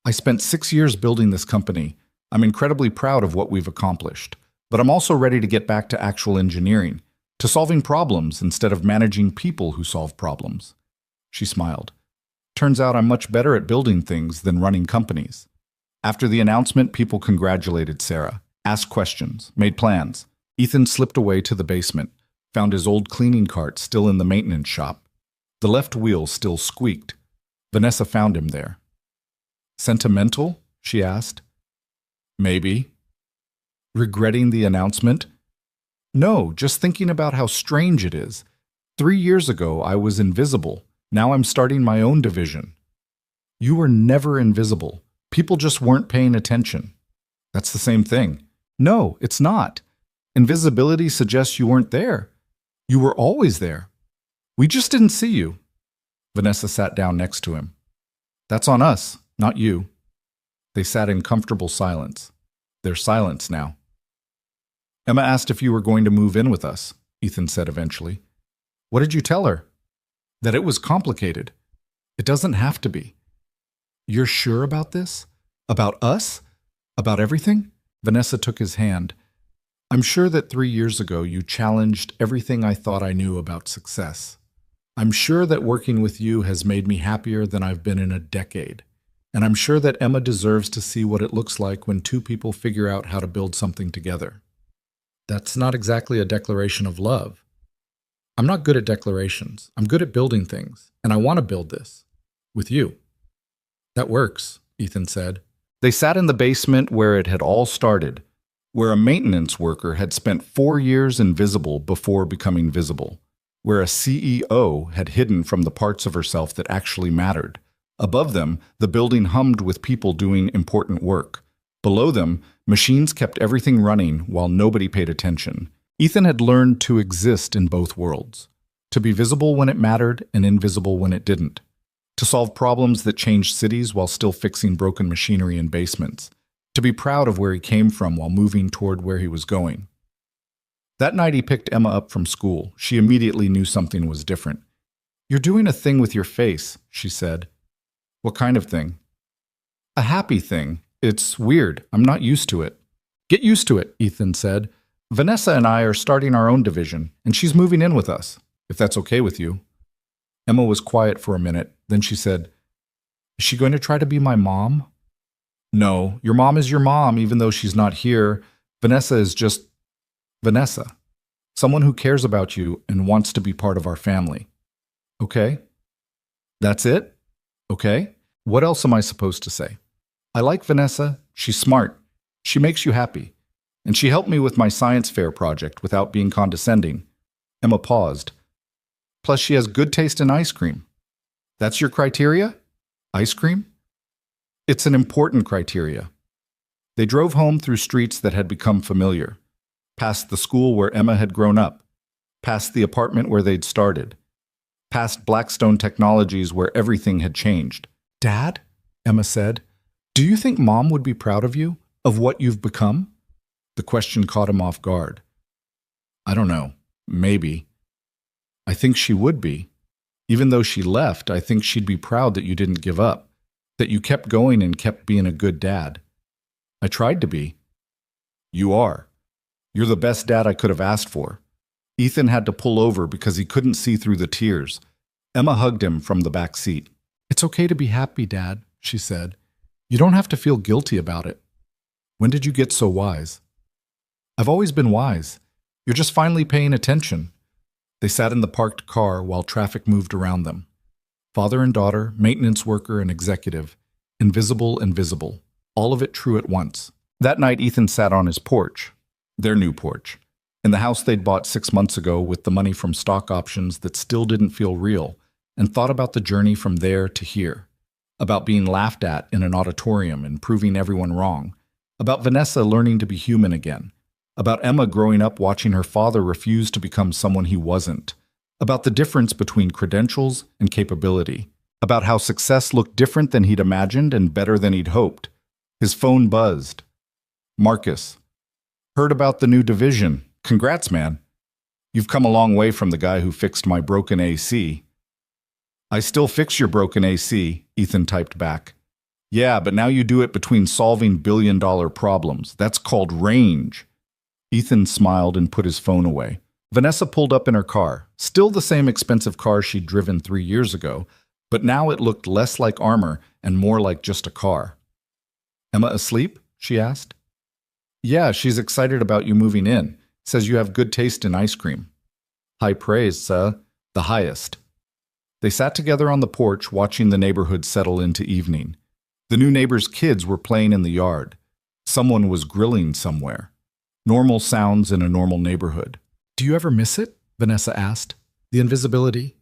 I spent 6 years building this company. I'm incredibly proud of what we've accomplished. But I'm also ready to get back to actual engineering, to solving problems instead of managing people who solve problems. She smiled. Turns out I'm much better at building things than running companies. After the announcement, people congratulated Sarah, asked questions, made plans. Ethan slipped away to the basement, found his old cleaning cart still in the maintenance shop. The left wheel still squeaked. Vanessa found him there. Sentimental? She asked. Maybe. Regretting the announcement? No, just thinking about how strange it is. 3 years ago, I was invisible. Now I'm starting my own division. You were never invisible. People just weren't paying attention. That's the same thing. No, it's not. Invisibility suggests you weren't there. You were always there. We just didn't see you. Vanessa sat down next to him. That's on us, not you. They sat in comfortable silence. They're silence now. Emma asked if you were going to move in with us, Ethan said eventually. What did you tell her? That it was complicated. It doesn't have to be. You're sure about this? About us? About everything? Vanessa took his hand. I'm sure that 3 years ago you challenged everything I thought I knew about success. I'm sure that working with you has made me happier than I've been in a decade. And I'm sure that Emma deserves to see what it looks like when two people figure out how to build something together. That's not exactly a declaration of love. I'm not good at declarations. I'm good at building things, and I want to build this. With you. That works, Ethan said. They sat in the basement where it had all started, where a maintenance worker had spent 4 years invisible before becoming visible, where a CEO had hidden from the parts of herself that actually mattered. Above them, the building hummed with people doing important work. Below them, machines kept everything running while nobody paid attention. Ethan had learned to exist in both worlds, to be visible when it mattered and invisible when it didn't, to solve problems that changed cities while still fixing broken machinery in basements, to be proud of where he came from while moving toward where he was going. That night he picked Emma up from school. She immediately knew something was different. You're doing a thing with your face, she said. What kind of thing? A happy thing. It's weird. I'm not used to it. Get used to it, Ethan said. Vanessa and I are starting our own division, and she's moving in with us, if that's okay with you. Emma was quiet for a minute. Then she said, Is she going to try to be my mom? No, your mom is your mom, even though she's not here. Vanessa is just Vanessa, someone who cares about you and wants to be part of our family. Okay? That's it? Okay? What else am I supposed to say? I like Vanessa. She's smart. She makes you happy. And she helped me with my science fair project without being condescending. Emma paused. Plus, she has good taste in ice cream. That's your criteria? Ice cream? It's an important criteria. They drove home through streets that had become familiar, past the school where Emma had grown up, past the apartment where they'd started, past Blackstone Technologies where everything had changed. Dad, Emma said, do you think Mom would be proud of you, of what you've become? The question caught him off guard. I don't know. Maybe. I think she would be. Even though she left, I think she'd be proud that you didn't give up, that you kept going and kept being a good dad. I tried to be. You are. You're the best dad I could have asked for. Ethan had to pull over because he couldn't see through the tears. Emma hugged him from the back seat. It's okay to be happy, Dad, she said. You don't have to feel guilty about it. When did you get so wise? I've always been wise. You're just finally paying attention. They sat in the parked car while traffic moved around them. Father and daughter, maintenance worker and executive, invisible and visible, all of it true at once. That night, Ethan sat on his porch, their new porch, in the house they'd bought 6 months ago with the money from stock options that still didn't feel real, and thought about the journey from there to here, about being laughed at in an auditorium and proving everyone wrong, about Vanessa learning to be human again, about Emma growing up watching her father refuse to become someone he wasn't, about the difference between credentials and capability, about how success looked different than he'd imagined and better than he'd hoped. His phone buzzed. Marcus. Heard about the new division. Congrats, man. You've come a long way from the guy who fixed my broken AC. I still fix your broken AC, Ethan typed back. Yeah, but now you do it between solving billion-dollar problems. That's called range. Ethan smiled and put his phone away. Vanessa pulled up in her car, still the same expensive car she'd driven 3 years ago, but now it looked less like armor and more like just a car. Emma asleep? She asked. Yeah, she's excited about you moving in. Says you have good taste in ice cream. High praise, sir. The highest. They sat together on the porch watching the neighborhood settle into evening. The new neighbor's kids were playing in the yard. Someone was grilling somewhere. Normal sounds in a normal neighborhood. Do you ever miss it? Vanessa asked. The invisibility?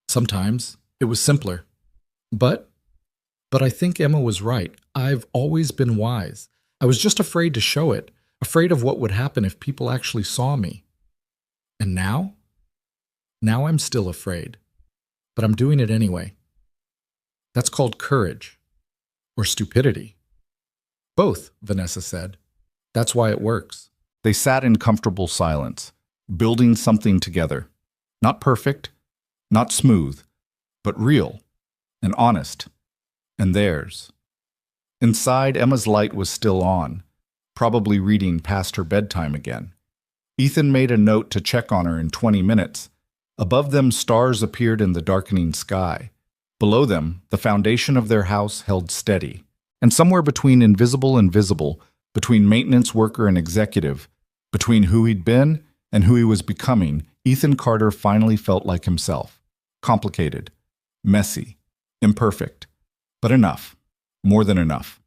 Sometimes. It was simpler. But I think Emma was right. I've always been wise. I was just afraid to show it, afraid of what would happen if people actually saw me. And now? Now I'm still afraid. But I'm doing it anyway. That's called courage. Or stupidity. Both, Vanessa said. That's why it works. They sat in comfortable silence, building something together. Not perfect, not smooth, but real and honest, and theirs. Inside, Emma's light was still on, probably reading past her bedtime again. Ethan made a note to check on her in 20 minutes. Above them, stars appeared in the darkening sky. Below them, the foundation of their house held steady. And somewhere between invisible and visible, between maintenance worker and executive, between who he'd been and who he was becoming, Ethan Carter finally felt like himself. Complicated, messy, imperfect, but enough, more than enough.